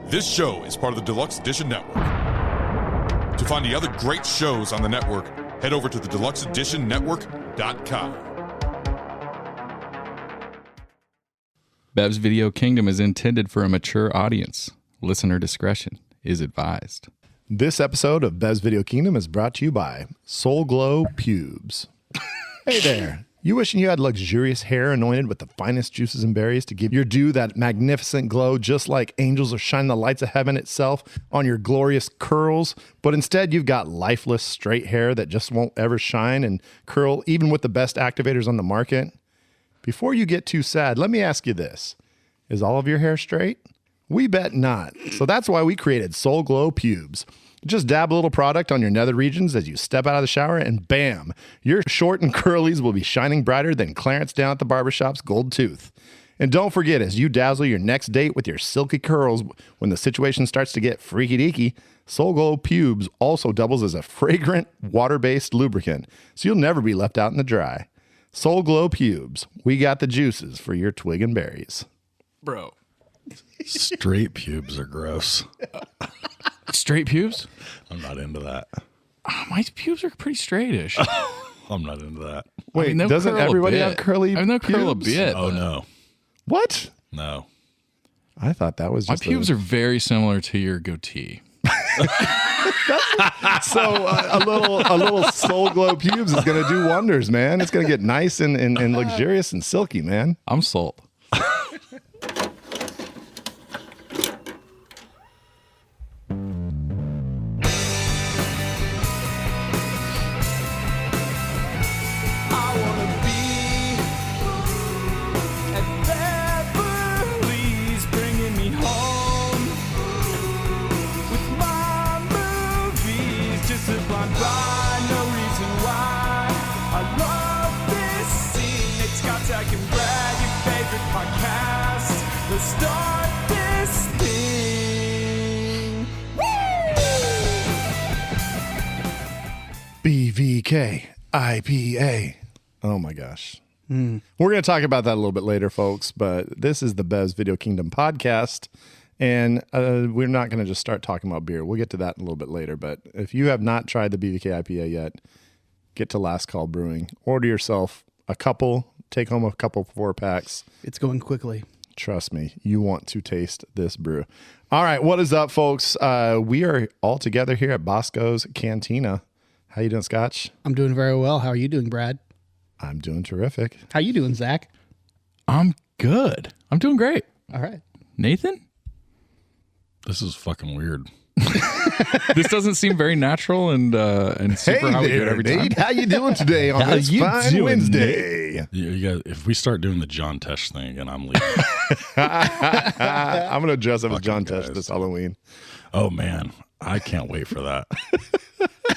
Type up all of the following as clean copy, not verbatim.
This show is part of the Deluxe Edition Network. To find the other great shows on the network, head over to the deluxeeditionnetwork.com. Bev's Video Kingdom is intended for a mature audience. Listener discretion is advised. This episode of Bev's Video Kingdom is brought to you by Soul Glow Pubes. Hey there. You wishing you had luxurious hair anointed with the finest juices and berries to give your dew that magnificent glow, just like angels are shining the lights of heaven itself on your glorious curls, but instead you've got lifeless straight hair that just won't ever shine and curl even with the best activators on the market? Before you get too sad, let me ask you this. Is all of your hair straight? We bet not. So that's why we created Soul Glow Pubes. Just dab a little product on your nether regions as you step out of the shower and bam, your short and curlies will be shining brighter than Clarence down at the barbershop's gold tooth. And don't forget, as you dazzle your next date with your silky curls when the situation starts to get freaky deaky, Soul Glow Pubes also doubles as a fragrant, water-based lubricant, so you'll never be left out in the dry. Soul Glow Pubes, we got the juices for your twig and berries. Bro. Straight pubes are gross. Straight pubes? I'm not into that. My pubes are pretty straightish. I'm not into that. Wait, doesn't everybody have curly pubes? I know curl a bit. Oh, no. What? No. I thought that was just my pubes are very similar to your goatee. So a little Soul Glow Pubes is going to do wonders, man. It's going to get nice and luxurious and silky, man. I'm sold. BVK IPA. Oh my gosh. We're going to talk about that a little bit later, folks, but this is the Bev's Video Kingdom podcast, and we're not going to just start talking about beer. We'll get to that a little bit later, but if you have not tried the BVK IPA yet, get to Last Call Brewing. Order yourself a couple, take home a couple 4-packs. It's going quickly. Trust me, you want to taste this brew. All right, what is up, folks? We are all together here at Bosco's Cantina. How you doing, Scotch? I'm doing very well. How are you doing, Brad? I'm doing terrific. How you doing, Zach? I'm good. I'm doing great. All right. Nathan? This is fucking weird. This doesn't seem very natural and super how we do it every time. Nate, how you doing today on this fine Wednesday? You guys, if we start doing the John Tesh thing again, I'm leaving. I'm going to dress up as John guys. Tesh this Halloween. Oh, man. I can't wait for that.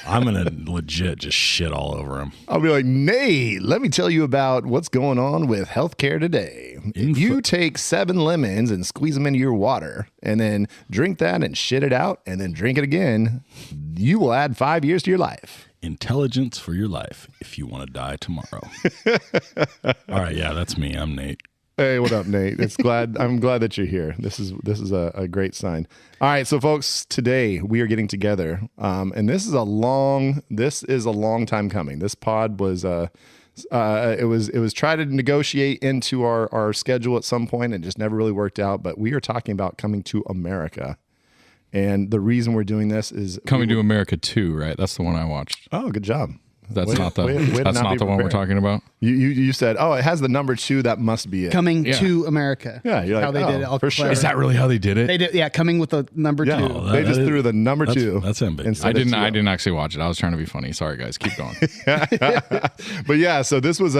I'm going to legit just shit all over him. I'll be like, Nate, let me tell you about what's going on with healthcare today. If you take 7 lemons and squeeze them into your water and then drink that and shit it out and then drink it again, you will add 5 years to your life. Intelligence for your life if you want to die tomorrow. All right. Yeah, that's me. I'm Nate. Hey, what up, Nate? I'm glad that you're here. This is a great sign. All right, so folks, today we are getting together, and this is a long time coming. This pod was it was tried to negotiate into our schedule at some point, and just never really worked out. But we are talking about coming to America, and the reason we're doing this is Coming to America 2, right? That's the one I watched. Oh, good job. That's not the one we're talking about. You said, oh, it has the number 2. That must be it. Coming to America. Yeah, you're like, how they did it. for sure. Is that really how they did it? They did, yeah. Coming with the number 2. Yeah, they just threw the number 2. That's ambiguous. instead of 2. I didn't actually watch it. I was trying to be funny. Sorry, guys. Keep going. But yeah, so this was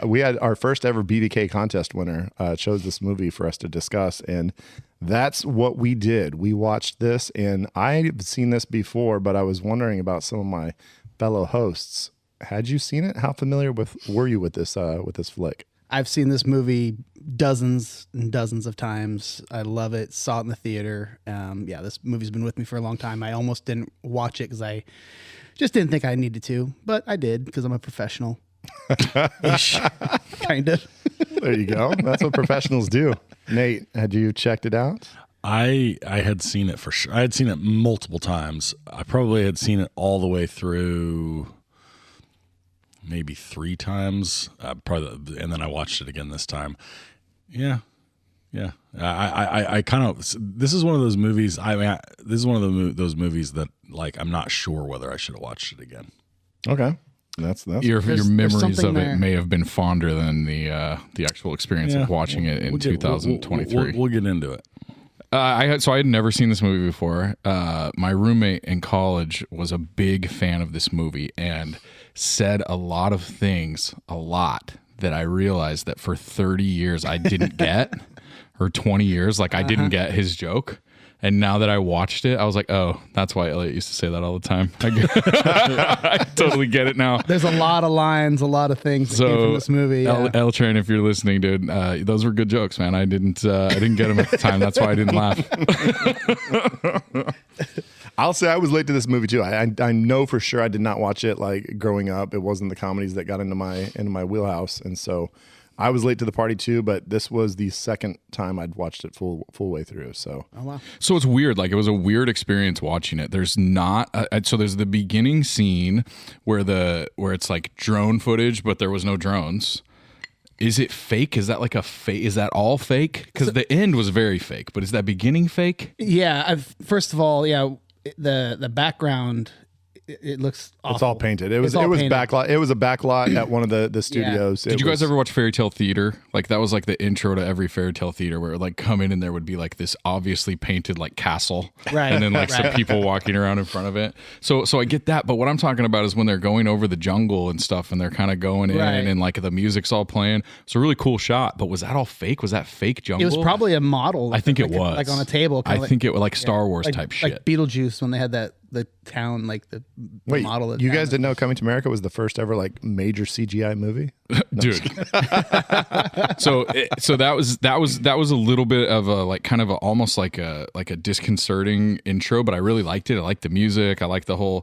we had our first ever BVK contest winner chose this movie for us to discuss, and that's what we did. We watched this, and I've seen this before, but I was wondering about some of my fellow hosts. Had you seen it? How familiar were you with this flick? I've seen this movie dozens and dozens of times. I love it. Saw it in the theater. Yeah, this movie's been with me for a long time. I almost didn't watch it because I just didn't think I needed to, but I did because I'm a professional. Kind of. There you go. That's what professionals do. Nate, had you checked it out? I had seen it for sure. I had seen it multiple times. I probably had seen it all the way through maybe 3 times. And then I watched it again this time. Yeah. I kind of. This is one of those movies. This is one of those movies that like I'm not sure whether I should have watched it again. Okay. That's your memories of there. it may have been fonder than the actual experience of watching it in 2023. We'll get into it. I had never seen this movie before. My roommate in college was a big fan of this movie and said a lot of things, that I realized that for 30 years I didn't get, or 20 years, like I didn't get his joke. And now that I watched it, I was like, oh, that's why Elliot used to say that all the time. I totally get it now. There's a lot of lines, a lot of things that came from this movie. L Train, if you're listening, dude, those were good jokes, man. I didn't get them at the time. That's why I didn't laugh. I'll say I was late to this movie too. I know for sure I did not watch it like growing up. It wasn't the comedies that got into my wheelhouse, and so I was late to the party too. But this was the second time I'd watched it full way through. So So it's weird. Like it was a weird experience watching it. There's not so there's the beginning scene where it's like drone footage, but there was no drones. Is it fake? Is that like a fake? Is that all fake? Because the end was very fake. But is that beginning fake? Yeah. First of all, the background. It looks awful. It's all painted. It was backlot. It was a backlot at one of the studios. Did you guys ever watch Fairy Tale Theater? Like that was like the intro to every Fairy Tale Theater, where it would like come in and there would be like this obviously painted like castle, right? And then like some people walking around in front of it. So I get that, but what I'm talking about is when they're going over the jungle and stuff, and they're kind of going in, and like the music's all playing. It's a really cool shot. But was that all fake? Was that fake jungle? It was probably a model. I think it was like on a table. I think it was like Star Wars type shit, like Beetlejuice when they had the town, like the model. You guys didn't know Coming to America was the first ever like major CGI movie, dude. So that was a little bit of a like kind of almost like a disconcerting intro, but I really liked it. I liked the music. I liked the whole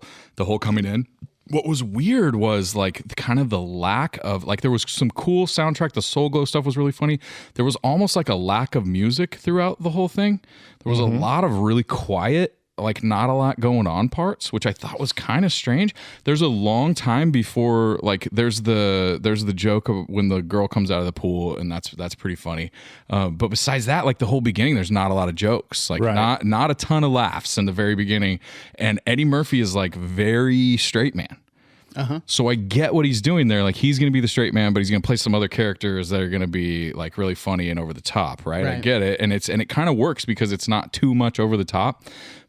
coming in. What was weird was like kind of the lack of like there was some cool soundtrack. The Soul Glow stuff was really funny. There was almost like a lack of music throughout the whole thing. There was a lot of really quiet, like not a lot going on parts, which I thought was kind of strange. There's a long time before like there's the joke of when the girl comes out of the pool, and that's pretty funny. But besides that, like the whole beginning, there's not a lot of jokes, like not a ton of laughs in the very beginning. And Eddie Murphy is like very straight man. So I get what he's doing there. Like he's going to be the straight man, but he's going to play some other characters that are going to be like really funny and over the top, right? I get it, and it kind of works because it's not too much over the top.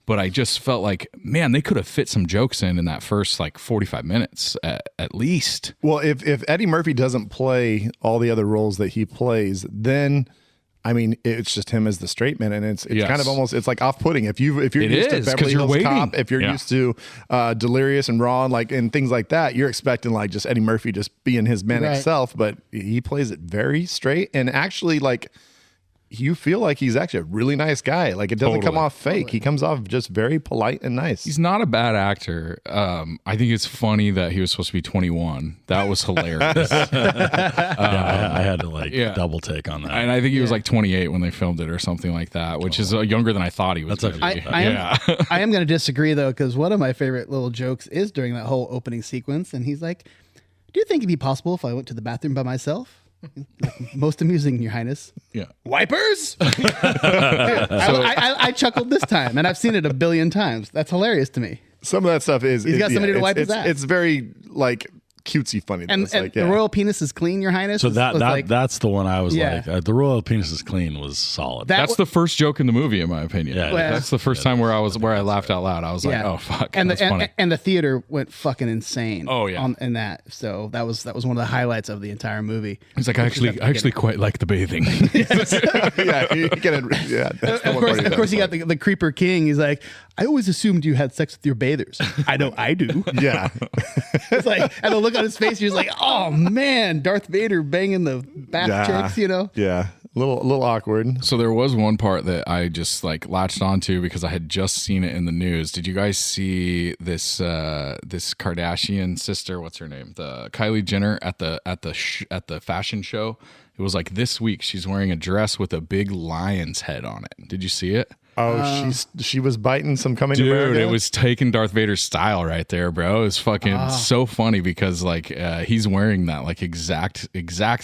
But I just felt like, man, they could have fit some jokes in that first like 45 minutes at least. Well, if Eddie Murphy doesn't play all the other roles that he plays, then I mean, it's just him as the straight man, and it's kind of almost, it's like off-putting. If you're used to Beverly Hills Cop, if you're used to Delirious and Raw and things like that, you're expecting like just Eddie Murphy just being his manic self, but he plays it very straight, and actually like you feel like he's actually a really nice guy. Like it doesn't come off fake. He comes off just very polite and nice. He's not a bad actor. I think it's funny that he was supposed to be 21. That was hilarious. I had to double take on that. And I think he was like 28 when they filmed it or something like that, which is younger than I thought he was. I am going to disagree though, because one of my favorite little jokes is during that whole opening sequence. And he's like, do you think it'd be possible if I went to the bathroom by myself? Most amusing, Your Highness. Yeah. Wipers? I chuckled this time, and I've seen it a billion times. That's hilarious to me. Some of that stuff is... He's got somebody to wipe his ass. It's very, like... cutesy funny. And the royal penis is clean, Your Highness. So that's the one I was like, the royal penis is clean was solid. That's the first joke in the movie, in my opinion. Yeah, that's the first time where I laughed out loud. I was like, oh fuck, that's funny. And the theater went fucking insane. Oh yeah, in that. So that was one of the highlights of the entire movie. He's like, I actually quite like the bathing. Of course, you got the creeper king. He's like, I always assumed you had sex with your bathers. I know I do. Yeah. It's like, and the look on his face, he was like, oh man, Darth Vader banging the bath chicks, you know? Yeah. A little awkward. So there was one part that I just like latched onto because I had just seen it in the news. Did you guys see this this Kardashian sister? What's her name? The Kylie Jenner at the fashion show. It was like this week. She's wearing a dress with a big lion's head on it. Did you see it? Oh, she was biting some coming to Dude, America. it was taking Darth Vader's style right there, bro. It was fucking so funny because like he's wearing that like exact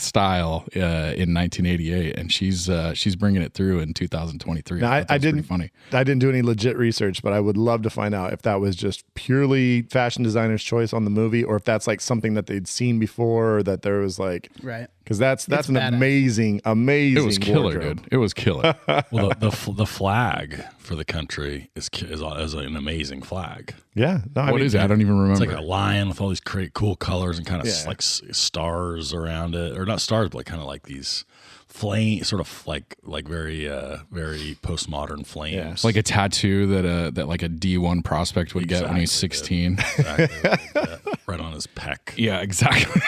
style in 1988, and she's bringing it through in 2023. Now, I didn't funny. I didn't do any legit research, but I would love to find out if that was just purely fashion designer's choice on the movie, or if that's like something that they'd seen before, or that there was like Right. Because that's It's an badass. amazing It was killer, wardrobe. dude. It was killer. Well, the flag for the country is an amazing flag. Yeah. No, What is it? I don't even remember. It's like a lion with all these cool colors and kind of Yeah. like stars around it, or not stars, but like kind of like these flame, sort of like very postmodern flames. like a tattoo that like a D1 prospect would get when he's 16. Exactly, right on his pec. Yeah, exactly.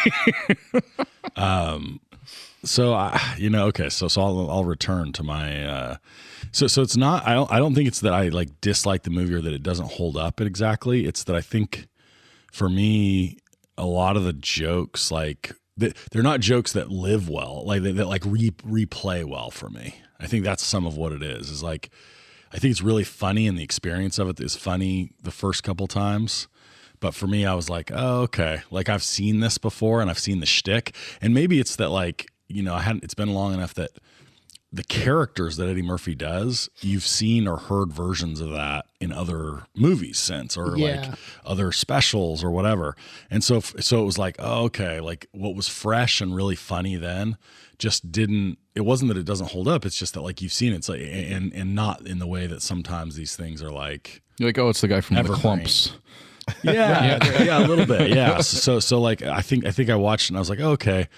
So okay. So I'll return to my. So it's not. I don't think it's that I like dislike the movie or that it doesn't hold up exactly. It's that I think, for me, a lot of the jokes like they're not jokes that live well. Like that like replay well for me. I think that's some of what it is. Is like, I think it's really funny, and the experience of it is funny the first couple times. But for me, I was like, oh, okay. Like I've seen this before, and I've seen the shtick, and maybe it's that like. It's been long enough that the characters that Eddie Murphy does, you've seen or heard versions of that in other movies since, or like other specials or whatever. And so it was like, oh, okay, like what was fresh and really funny then just didn't, it wasn't that it doesn't hold up. It's just that like you've seen it. It's like, and not in the way that sometimes these things are like. You're like, oh, it's the guy from Evergreen. The Clumps. Yeah, a little bit. Yeah. So like, I think I watched it and I was like, oh, okay.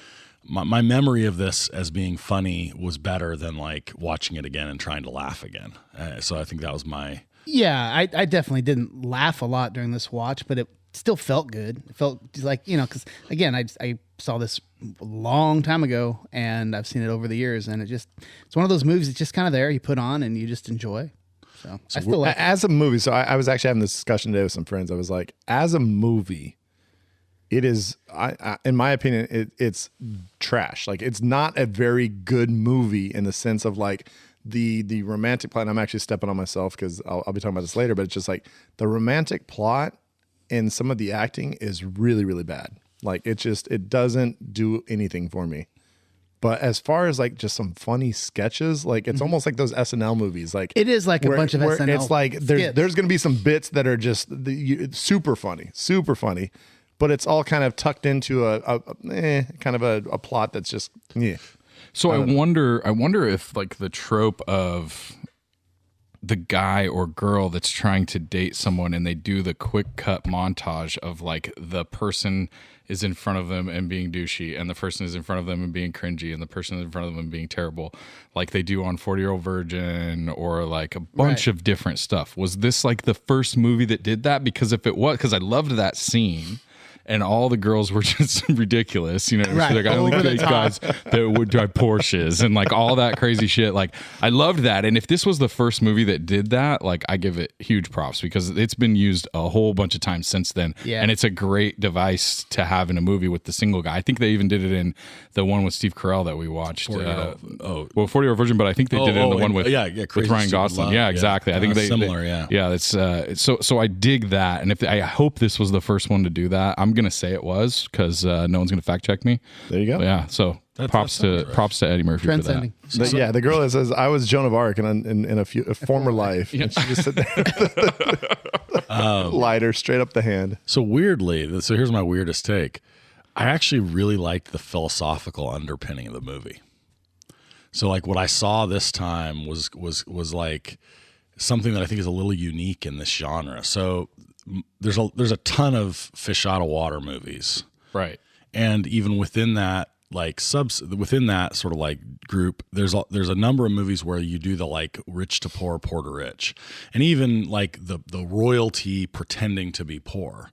My memory of this as being funny was better than like watching it again and trying to laugh again. So I think that was my. Yeah, I definitely didn't laugh a lot during this watch, but it still felt good. It felt like, because again, I saw this a long time ago and I've seen it over the years, and it's one of those movies that's just kind of there, you put on and you just enjoy. So I still like it. As a movie, so I was actually having this discussion today with some friends. I was like, as a movie, it is, in my opinion, it's trash. Like, it's not a very good movie in the sense of like the romantic plot. And I'm actually stepping on myself because I'll be talking about this later, but it's just like the romantic plot and some of the acting is really, really bad. Like it doesn't do anything for me. But as far as like just some funny sketches, like it's almost like those SNL movies. Like It is like a bunch of SNL It's like there's going to be some bits that are just super funny, but it's all kind of tucked into a plot that's just So I wonder if like the trope of the guy or girl that's trying to date someone and they do the quick cut montage of like the person is in front of them and being douchey, and the person is in front of them and being cringy, and the person is in front of them and being terrible, like they do on 40-Year-Old Virgin or like a bunch of different stuff. Was this like the first movie that did that? Because if it was, because I loved that scene. And all the girls were just ridiculous, Right. Like, I only date guys that would drive Porsches and like all that crazy shit. Like, I loved that. And if this was the first movie that did that, like, I give it huge props because it's been used a whole bunch of times since then. Yeah. And it's a great device to have in a movie with the single guy. I think they even did it in the one with Steve Carell that we watched. 40-Year-Old Virgin, but I think they did it in the one with Crazy Ryan Stupid Gosling. Love. Yeah, exactly. I think they similar. Yeah, it's so I dig that. And I hope this was the first one to do that. I'm gonna say it was because no one's gonna fact check me. There you go. Yeah, so props to Eddie Murphy for that. Trendsetting. The girl that says I was Joan of Arc in a former life, and she just said that lighter straight up the hand. So weirdly, so here's my weirdest take. I actually really liked the philosophical underpinning of the movie. So like what I saw this time was like something that I think is a little unique in this genre. So there's a ton of fish out of water movies, Right. and even within that, like within that sort of like group, there's a number of movies where you do the like rich to poor, poor to rich, and even like the royalty pretending to be poor.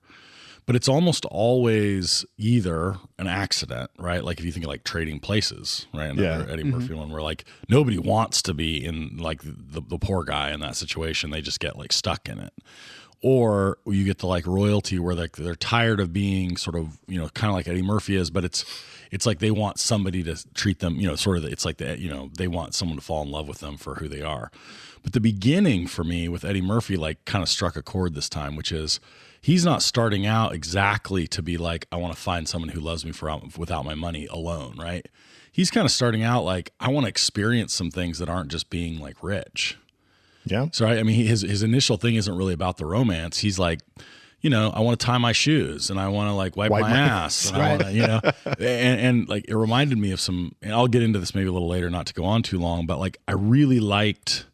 But it's almost always either an accident, right? Like if you think of like Trading Places, right? Another Eddie Murphy one where like nobody wants to be in like the poor guy in that situation. They just get like stuck in it. or you get the like royalty where like they're tired of being sort of, you know, kind of like Eddie Murphy is, but it's like they want somebody to treat them, you know, sort of, it's like that, you know, they want someone to fall in love with them for who they are. But the beginning for me with Eddie Murphy, like kind of struck a chord this time, which is he's not starting out exactly to be like, I want to find someone who loves me without my money alone, right? He's kind of starting out like, I want to experience some things that aren't just being like rich. Yeah. So I mean, his initial thing isn't really about the romance. He's like, you know, I want to tie my shoes and I want to like wipe my ass, and I want to, you know, and like it reminded me of some. And I'll get into this maybe a little later, not to go on too long, but like I really liked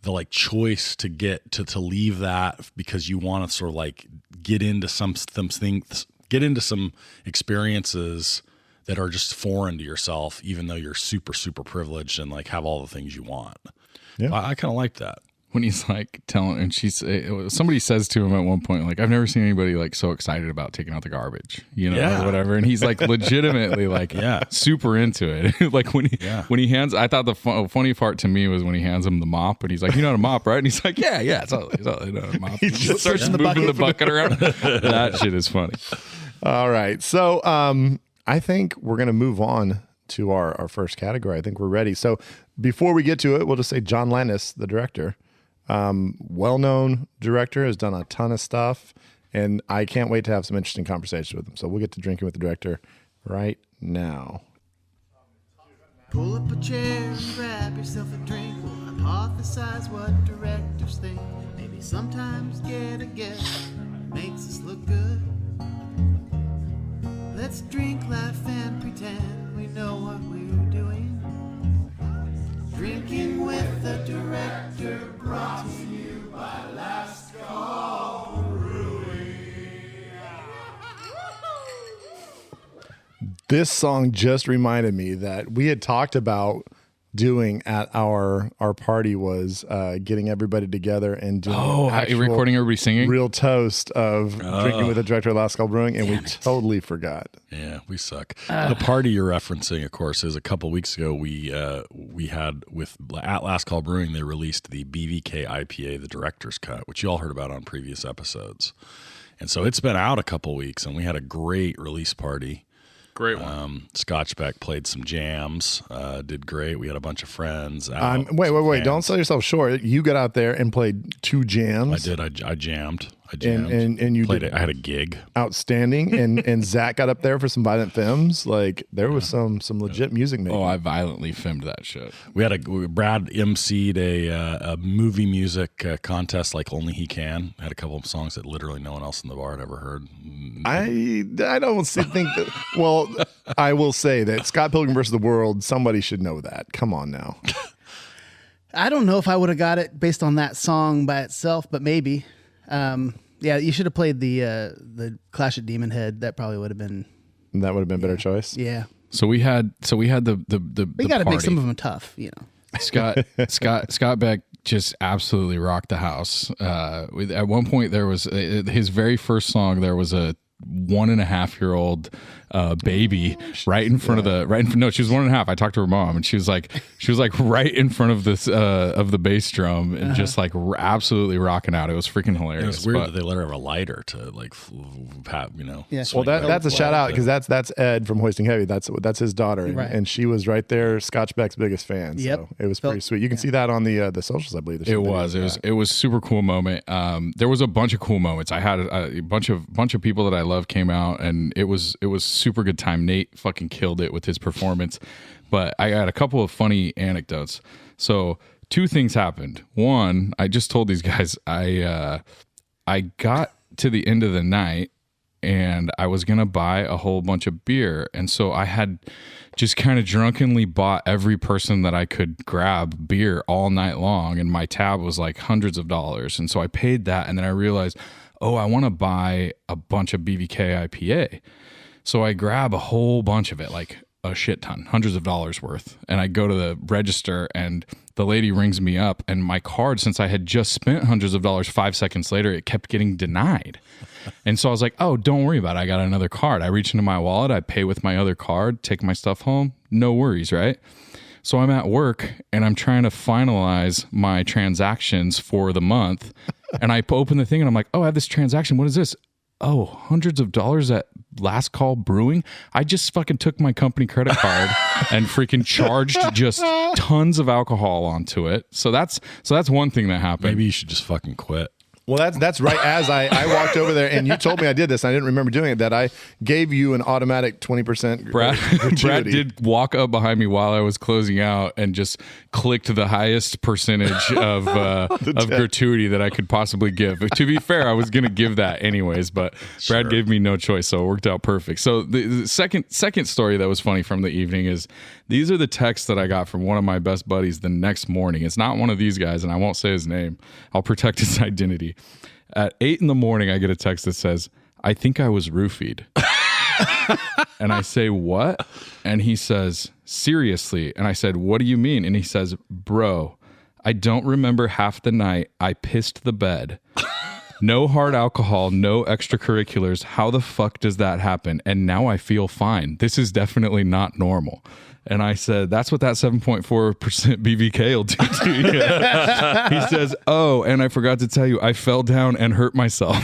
the like choice to get to leave that because you want to sort of like get into some things, get into some experiences that are just foreign to yourself, even though you're super, super privileged and like have all the things you want. Yeah. I kind of like that. When he's like telling, and somebody says to him at one point, like, I've never seen anybody like so excited about taking out the garbage, you know, or whatever. And he's like legitimately like super into it. Like when he hands, I thought the funny part to me was when he hands him the mop and he's like, you know how to mop, right? And he's like, yeah, it's all you know how to mop. He just starts moving the bucket around. That shit is funny. All right. So I think we're going to move on to our first category. I think we're ready. So before we get to it, we'll just say John Landis, the director, well-known director, has done a ton of stuff, and I can't wait to have some interesting conversations with him. So we'll get to drinking with the director right now. Pull up a chair and grab yourself a drink. We'll hypothesize what directors think. Maybe sometimes get a guess. Makes us look good. Let's drink, laugh, and pretend we know what we're doing. Drinking with the director, brought to you by Last Call Brewing. This song just reminded me that we had talked about doing at our party was getting everybody together and doing recording everybody singing real toast of drinking with the director of Last Call Brewing, and we totally forgot. Yeah, we suck. The party you're referencing, of course, is a couple weeks ago we had at Last Call Brewing, they released the BVK IPA, the director's cut, which you all heard about on previous episodes. And so it's been out a couple weeks, and we had a great release party. Great one. Scotchback played some jams, did great. We had a bunch of friends. Wait. Don't sell yourself short. You got out there and played 2 jams. I did. I jammed. And you played did I had a gig. Outstanding. and Zach got up there for some violent films. Like there was some legit music making. Oh, I violently filmed that shit. Brad emceed a movie music contest like only he can. Had a couple of songs that literally no one else in the bar had ever heard. I don't think that. Well, I will say that Scott Pilgrim vs. the World, somebody should know that. Come on now. I don't know if I would have got it based on that song by itself, but maybe. Yeah, you should have played the Clash at Demon Head. That probably would have been. That would have been a better choice. Yeah. So we had the We got to make some of them tough, you know. Scott Beck just absolutely rocked the house. At one point, there was his very first song. There was a 1.5-year-old baby right in front of no, she was 1.5. I talked to her mom, and she was like right in front of this of the bass drum and just like absolutely rocking out. It was freaking hilarious. It was weird that they let her have a lighter to like you know. Yeah. Well, that's a shout out because that's Ed from Hoisting Heavy. That's his daughter, and she was right there, Scotchback's biggest fan. Yep. So it was pretty sweet. You can see that on the socials, I believe. It was super cool moment. There was a bunch of cool moments. I had a bunch of people that I love came out, and it was super good time. Nate fucking killed it with his performance, but I got a couple of funny anecdotes. So 2 things happened. One, I just told these guys I got to the end of the night and I was gonna buy a whole bunch of beer, and so I had just kind of drunkenly bought every person that I could grab beer all night long, and my tab was like hundreds of dollars, and so I paid that, and then I realized, I want to buy a bunch of BVK IPA. So I grab a whole bunch of it, like a shit ton, hundreds of dollars worth. And I go to the register, and the lady rings me up, and my card, since I had just spent hundreds of dollars 5 seconds later, it kept getting denied. And so I was like, oh, don't worry about it. I got another card. I reach into my wallet, I pay with my other card, take my stuff home. No worries, right? So I'm at work, and I'm trying to finalize my transactions for the month. And I open the thing and I'm like, oh, I have this transaction. What is this? Oh, hundreds of dollars at Last Call Brewing. I just fucking took my company credit card and freaking charged just tons of alcohol onto it. So that's one thing that happened. Maybe you should just fucking quit. Well, that's right. As I walked over there, and you told me I did this, and I didn't remember doing it, that I gave you an automatic 20% Brad did walk up behind me while I was closing out and just clicked the highest percentage of gratuity that I could possibly give. To be fair, I was going to give that anyways, but Brad gave me no choice, so it worked out perfect. So the second story that was funny from the evening is these are the texts that I got from one of my best buddies the next morning. It's not one of these guys, and I won't say his name. I'll protect his identity. At 8 a.m, I get a text that says, I think I was roofied. And I say, what? And he says, seriously. And I said, what do you mean? And he says, bro, I don't remember half the night. I pissed the bed. No hard alcohol, no extracurriculars. How the fuck does that happen? And now I feel fine. This is definitely not normal. And I said, that's what that 7.4% BVK will do to you. He says, oh, and I forgot to tell you, I fell down and hurt myself.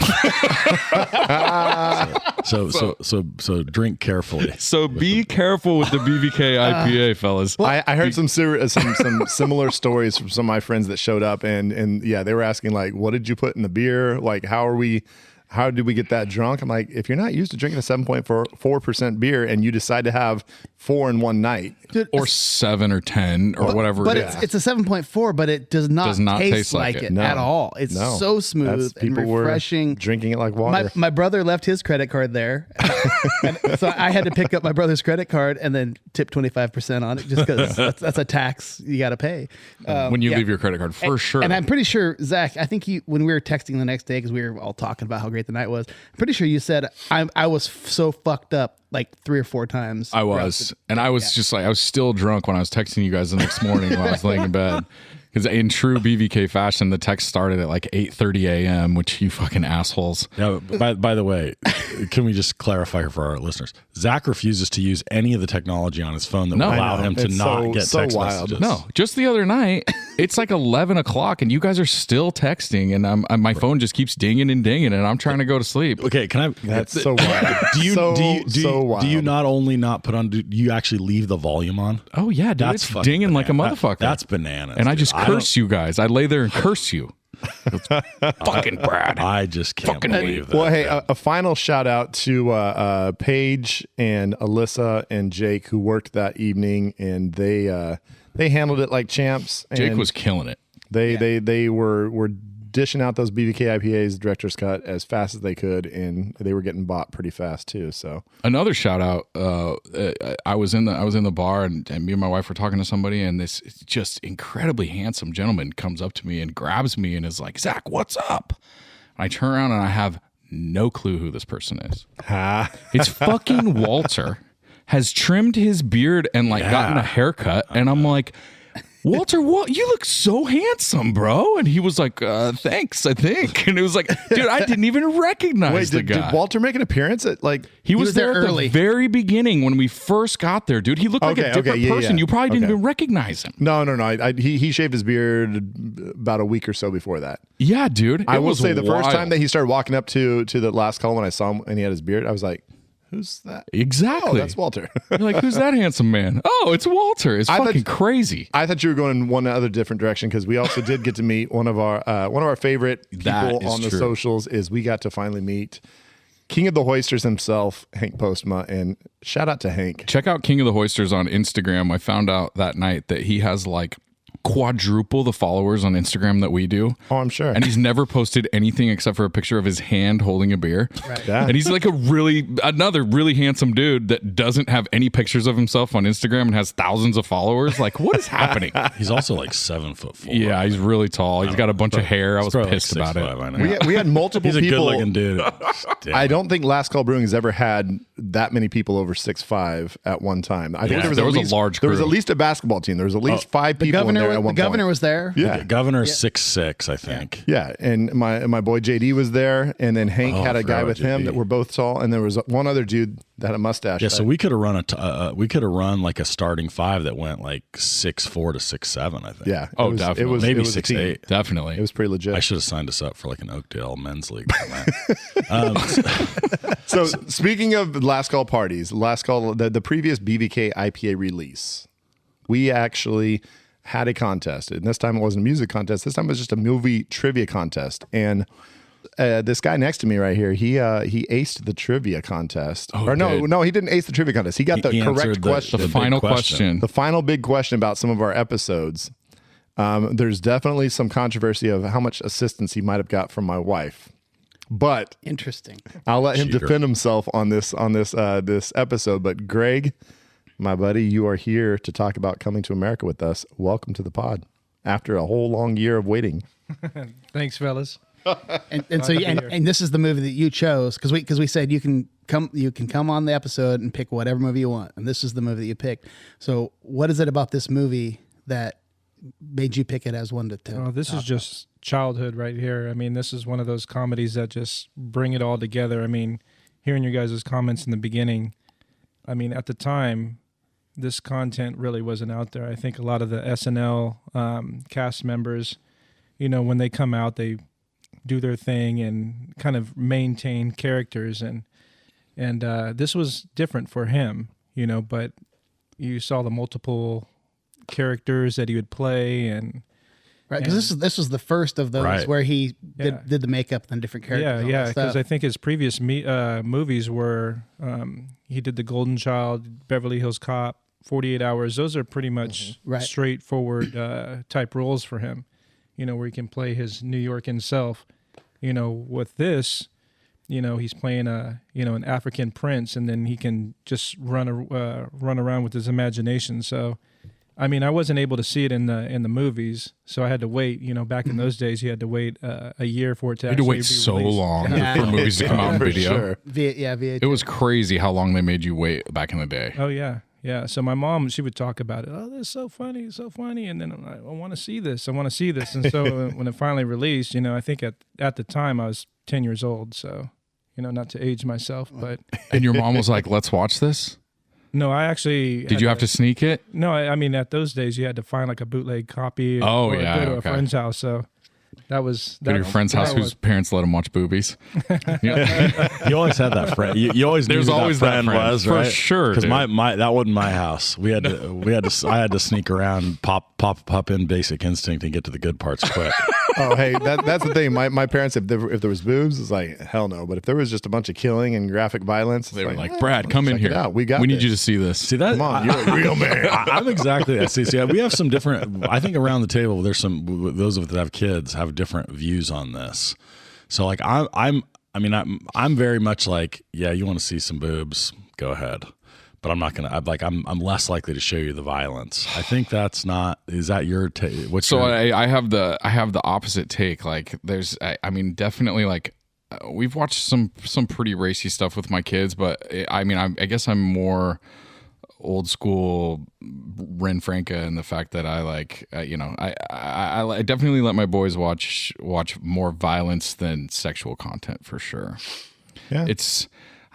So drink carefully. So be careful with the BVK IPA, fellas. I heard some similar stories from some of my friends that showed up, and yeah, they were asking like, what did you put in the beer? Like, how did we get that drunk? I'm like, if you're not used to drinking a 7.4% beer and you decide to have 4 in one night, or 7 or 10 or whatever. But it's a 7.4, but it does not taste like it at all. It's so smooth and refreshing. Drinking it like water. My brother left his credit card there, and so I had to pick up my brother's credit card and then tip 25% on it, just because that's a tax you got to pay when you leave your credit card, for sure. And I'm pretty sure, Zach, I think when we were texting the next day, because we were all talking about how great the night was, I'm pretty sure you said I was so fucked up like 3 or 4 times. I was. And I was just like, I was still drunk when I was texting you guys the next morning while I was laying in bed. Because in true BVK fashion, the text started at like 8:30 a.m., which you fucking assholes. Now, by the way, can we just clarify for our listeners? Zach refuses to use any of the technology on his phone that will allow him to not get text messages. No, just the other night, it's like 11 o'clock and you guys are still texting, and my phone just keeps dinging and dinging, and I'm trying to go to sleep. Okay, can I? That's so wild. Do you not only not put on? Do you actually leave the volume on? Oh yeah, dude, it's dinging like a motherfucker. That's bananas. And I just curse you guys. I lay there and curse you. Fucking Brad. I just can't believe that. Well, hey, a final shout out to Paige and Alyssa and Jake, who worked that evening, and they handled it like champs. And Jake was killing it. They were dishing out those BVK IPAs, director's cut, as fast as they could, and they were getting bought pretty fast too. So another shout out. I was in the bar, and me and my wife were talking to somebody, and this just incredibly handsome gentleman comes up to me and grabs me and is like, Zach, what's up? I turn around and I have no clue who this person is. It's fucking Walter. Has trimmed his beard and gotten a haircut, and I'm like, Walter, what? You look so handsome, bro. And he was like, thanks, I think. And it was like, dude, I didn't even recognize the guy. Did Walter make an appearance at He was there early. At the very beginning when we first got there, dude. He looked like a different person. You probably didn't even recognize him. No. He shaved his beard about a week or so before that. Yeah, dude. I will say the first time that he started walking up to the last call when I saw him and he had his beard, I was like, who's that? Exactly. Oh, that's Walter. You're like, who's that handsome man? Oh, it's Walter. It's fucking crazy. I thought you were going in one other different direction, because we also did get to meet one of our favorite people on the socials. Is we got to finally meet King of the Hoisters himself, Hank Postma, and shout out to Hank. Check out King of the Hoisters on Instagram. I found out that night that he has like quadruple the followers on Instagram that we do. Oh, I'm sure. And he's never posted anything except for a picture of his hand holding a beer. Right. Yeah. And he's like another really handsome dude that doesn't have any pictures of himself on Instagram and has thousands of followers. Like, what is happening? He's also like 7'4". Yeah, he's really tall. He's got a bunch of hair. I was pissed about it. I know. We had multiple He's people. a good-looking dude. I don't think Last Call Brewing has ever had that many people over 6'5" at one time. I think there was a large crew. There was at least a basketball team. There was at least 5 people. The governor at the one governor point. was there. Yeah. Governor's 6'6", I think. Yeah, and my boy JD was there, and then Hank had a guy with him JD. that we're both tall, and there was one other dude that had a mustache. Yeah, so we could have run like a starting 5 that went like 6'4" to 6'7", I think. Yeah. Oh, it was, definitely. It was, Maybe it was a team. 6'8". Definitely. It was pretty legit. I should have signed us up for like an Oakdale men's league. For that. So speaking of last call parties, the previous BVK IPA release, we actually had a contest, and this time it wasn't a music contest. This time it was just a movie trivia contest, and this guy next to me right here, he aced the trivia contest. Oh, or no, good. he didn't ace the trivia contest. He got the He correct answered question. the big final question. The final big question about some of our episodes. There's definitely some controversy of how much assistance he might have got from my wife, but Interesting. I'll let him Cheater. defend himself on this episode. But Greg, my buddy, you are here to talk about coming to America with us. Welcome to the pod after a whole long year of waiting. Thanks, fellas. And so and this is the movie that you chose because we said you can come on the episode and pick whatever movie you want, and this is the movie that you picked. So what is it about this movie that made you pick it as one to tell? Oh, this is just childhood right here. I mean, this is one of those comedies that just bring it all together. I mean, hearing your guys' comments in the beginning, I mean, at the time, this content really wasn't out there. I think a lot of the SNL cast members, when they come out, they do their thing and kind of maintain characters. And this was different for him, but you saw the multiple characters that he would play and Right, because this was the first of those Right. where he did the makeup and different characters. Yeah, because I think his previous movies were he did The Golden Child, Beverly Hills Cop, 48 Hours. Those are pretty much Right. straightforward type roles for him, where he can play his New York himself. With this, he's playing an African prince, and then he can just run around with his imagination. So, I mean, I wasn't able to see it in the movies, so I had to wait. Back in those days, you had to wait a year for it to You had to actually wait be so released. long for movies to come out on For video. sure. VHS. It was crazy how long they made you wait back in the day. Oh yeah. So my mom, she would talk about it. Oh, this is so funny, and then I'm like, I want to see this. And so when it finally released, I think at the time I was 10 years old. So, not to age myself, but And your mom was like, "Let's watch this." no, I actually Did you have to sneak it? No, I mean at those days you had to find like a bootleg copy. Oh, or yeah, go to okay. a friend's house. So that was Go to your friend's house whose parents let him watch boobies. Yeah. You always had that friend. You always knew There's who always that that friend friend. was, For right? sure, Because dude. my that wasn't my house. I had to sneak around, pop in Basic Instinct and get to the good parts quick. Oh, hey, that's the thing. My parents, if there was boobs, it's like hell no. But if there was just a bunch of killing and graphic violence, They were like, "Brad, come in check it here. out. We got need this." you to see this." See that? Come on, you're a real man. I'm exactly that. See, we have some different. I think around the table, there's some those of us that have kids have different views on this. So like I'm very much like, yeah, you want to see some boobs, go ahead. But I'm not gonna. I'm less likely to show you the violence. I think that's not. Is that your take? What's So your, I have the opposite take. Like there's, I mean, definitely like we've watched some pretty racy stuff with my kids, but I mean, I guess I'm more old school Ren Franca in the fact that I like, I definitely let my boys watch more violence than sexual content for sure. Yeah. It's,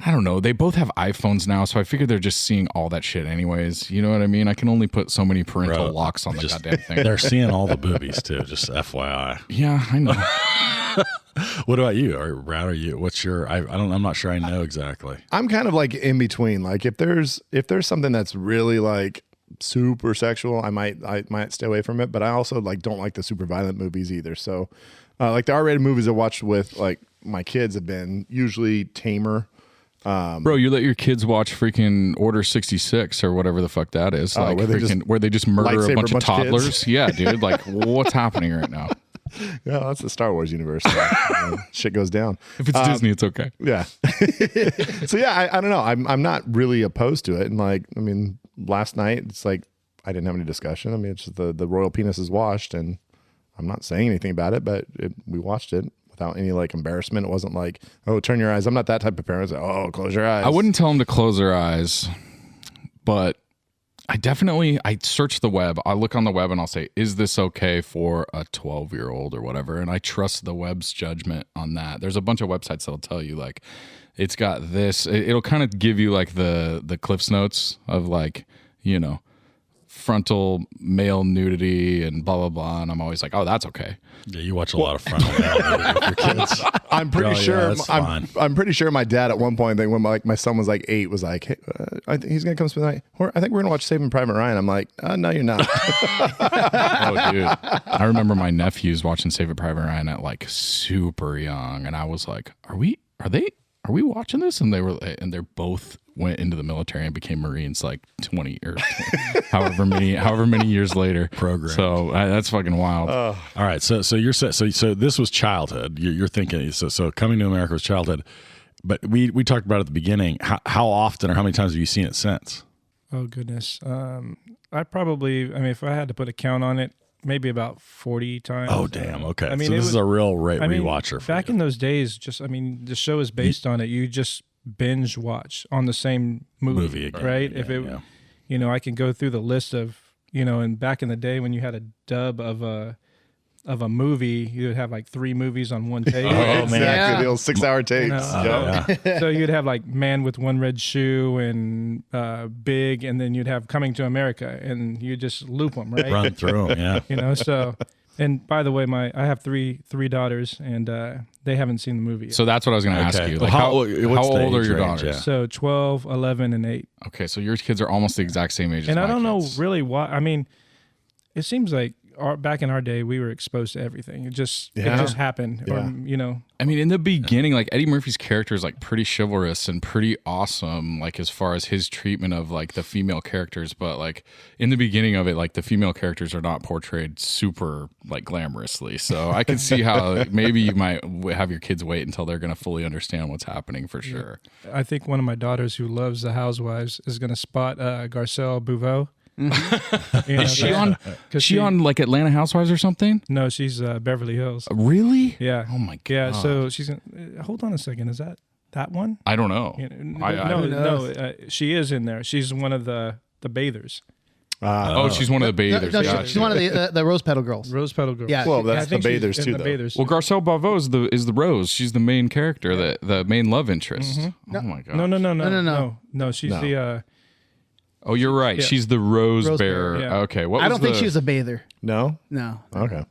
I don't know. They both have iPhones now, so I figure they're just seeing all that shit anyways. You know what I mean? I can only put so many parental Bro, locks on the just- goddamn thing. they're seeing all the boobies too. Just FYI. Yeah, I know. What about you? Or Brad, are you? What's your? I'm not sure I know exactly. I'm kind of like in between. Like if there's something that's really like super sexual, I might stay away from it. But I also like don't like the super violent movies either. So like the R-rated movies I watched with like my kids have been usually tamer. Bro, you let your kids watch freaking Order 66 or whatever the fuck that is. Like where they just murder a lightsaber bunch of bunch of kids. toddlers. Yeah, dude. Like what's happening right now? Yeah, that's the Star Wars universe. Shit goes down. If it's Disney, it's okay. Yeah. So yeah, I don't know. I'm not really opposed to it. And like, I mean, last night it's like I didn't have any discussion. I mean, it's just the royal penis is washed, and I'm not saying anything about it, but we watched it without any like embarrassment. It wasn't like, oh, turn your eyes. I'm not that type of parent. It's like, oh, close your eyes. I wouldn't tell them to close their eyes, but I search the web. I look on the web and I'll say, is this okay for a 12-year-old or whatever? And I trust the web's judgment on that. There's a bunch of websites that'll tell you like, it's got this. It'll kind of give you like the Cliff's Notes of like, you know, frontal male nudity and blah blah blah, and I'm always like, oh, that's okay. Yeah, you watch a lot of frontal male nudity with your kids. I'm pretty sure. that's fine. I'm pretty sure my dad at one point, when my son was like 8, was like, hey, I think he's gonna come spend the night. I think we're gonna watch Saving Private Ryan. I'm like, no, you're not. Oh, dude, I remember my nephews watching Saving Private Ryan at like super young, and I was like, are we watching this? And they both went into the military and became Marines like 20 or however many years later. Program. So that's fucking wild. All right, so you're so this was childhood. You're thinking so Coming to America was childhood, but we talked about at the beginning. How often or how many times have you seen it since? Oh goodness, I mean, if I had to put a count on it, maybe about 40 times. Oh damn. Okay. I mean, so this is a real I mean, rewatcher. For back you. in those days, the show is based on it. You just binge watch on the same movie again, right? yeah, If it, yeah. you know, I can go through the list of, you know, and back in the day when you had a dub of a movie, you would have like 3 movies on one tape. Exactly. Yeah. The old 6-hour tapes. Yep. So you'd have like Man with One Red Shoe and Big, and then you'd have Coming to America, and you just loop them, right? Run through them, yeah. You know, so. And by the way, I have three daughters, and they haven't seen the movie yet. So that's what I was going to ask Okay. you. Like, How- how what's the old are age your range? daughters? Yeah. So 12, 11, and 8. Okay, so your kids are almost the exact same age as And my I don't know kids. really why. I mean, it seems like back in our day, we were exposed to everything. It just happened. Yeah. Or, you know, I mean, in the beginning, like Eddie Murphy's character is like pretty chivalrous and pretty awesome, like as far as his treatment of like the female characters. But like in the beginning of it, like the female characters are not portrayed super like glamorously. So I can see how maybe you might have your kids wait until they're going to fully understand what's happening for sure. I think one of my daughters who loves The Housewives is going to spot Garcelle Bouveau. You know, Is she on like Atlanta Housewives or something? No, she's Beverly Hills. Really? Yeah. Oh my god. Yeah. So she's hold on a second. Is that one? I don't know. You know, I- no. She is in there. She's one of the bathers. Oh, she's one of the bathers. No, Gotcha. she's one of the Rose Petal girls. Rose Petal Girl. Yeah. Well, I that's the think she's bathers in too, the though. Bathers. Well, Garcelle Bavo is the Rose. She's the main character, the main love interest. Oh my god. No. She's No. the. Oh, you're right. Yeah. She's the Rose, Rose Bearer. Bearer, yeah. Okay. What I was don't think the- she was a bather. No? No. Okay.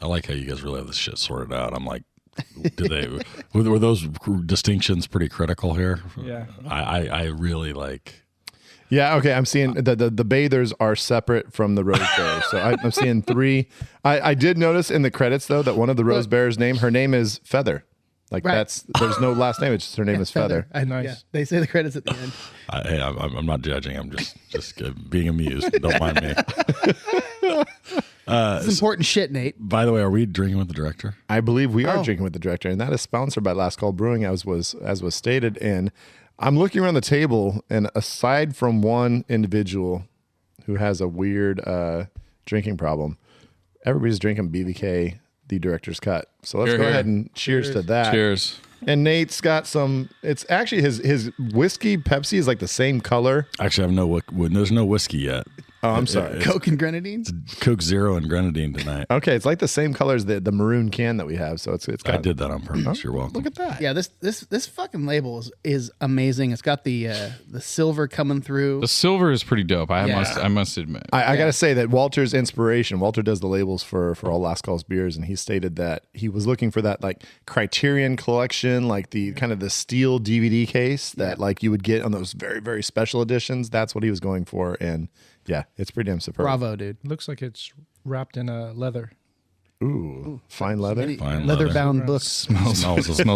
I like how you guys really have this shit sorted out. I'm like, did they were those distinctions pretty critical here? Yeah. I really like. Yeah, okay. I'm seeing the bathers are separate from the Rose Bearers. So I'm seeing 3. I did notice in the credits, though, that one of the Rose Bearers' her name is Feather. Like Right. there's no last name. It's just her name is Feather. Nice. Yeah, they say the credits at the end. Hey, I'm not judging. I'm just being amused. Don't mind me. It's important shit, Nate. By the way, are we drinking with the director? I believe we are drinking with the director, and that is sponsored by Last Call Brewing, as was stated. And I'm looking around the table, and aside from one individual who has a weird drinking problem, everybody's drinking BVK, the director's cut. So let's Here, go here. ahead and cheers to that. Cheers. And Nate's got some. It's actually his whiskey Pepsi is like the same color. Actually, I have there's no whiskey yet. Oh, I'm sorry. Coke and grenadines. Coke Zero and grenadine tonight. Okay, it's like the same color as the maroon can that we have. So it's I got. did that on purpose. You're welcome. Look at that. Yeah, this fucking label is amazing. It's got the silver coming through. The silver is pretty dope. I must admit. I got to say that Walter's inspiration. Walter does the labels for all Last Call's beers, and he stated that he was looking for that like Criterion collection, like the kind of the steel DVD case that like you would get on those very very special editions. That's what he was going for, and yeah, it's pretty damn superb. Bravo, dude. Looks like it's wrapped in leather. Ooh, fine leather. Fine Leather leather. bound books. Smells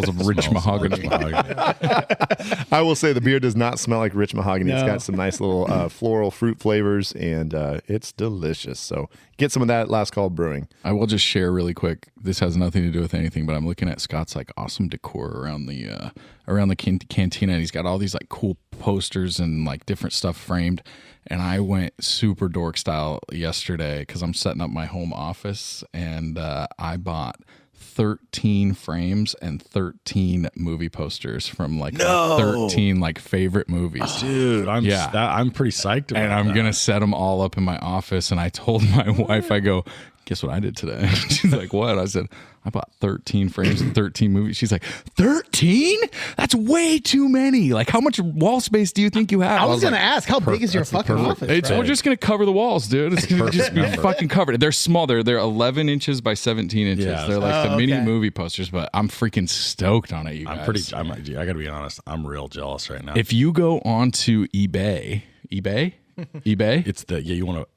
of rich mahogany. I will say the beer does not smell like rich mahogany. It's got some nice little floral fruit flavors, and it's delicious. So get some of that at Last Call Brewing. I will just share really quick. This has nothing to do with anything, but I'm looking at Scott's like awesome decor around the cantina, and he's got all these like cool posters and like different stuff framed. And I went super dork style yesterday because I'm setting up my home office, and I bought 13 frames and 13 movie posters from like 13 like favorite movies. Dude, I'm pretty psyched about And I'm that. going to set them all up in my office. And I told my wife, I go, guess what I did today? She's like, what? I said, I bought 13 frames and 13 movies. She's like, 13? That's way too many. Like, how much wall space do you think you have? I was going to like, ask, how big is your fucking office? We're just going to cover the walls, dude. It's going to just be number. fucking covered. They're small. They're 11 inches by 17 inches. Yeah. They're like the mini okay. movie posters, but I'm freaking stoked on it, you guys. I got to be honest. I'm real jealous right now. If you go onto eBay, it's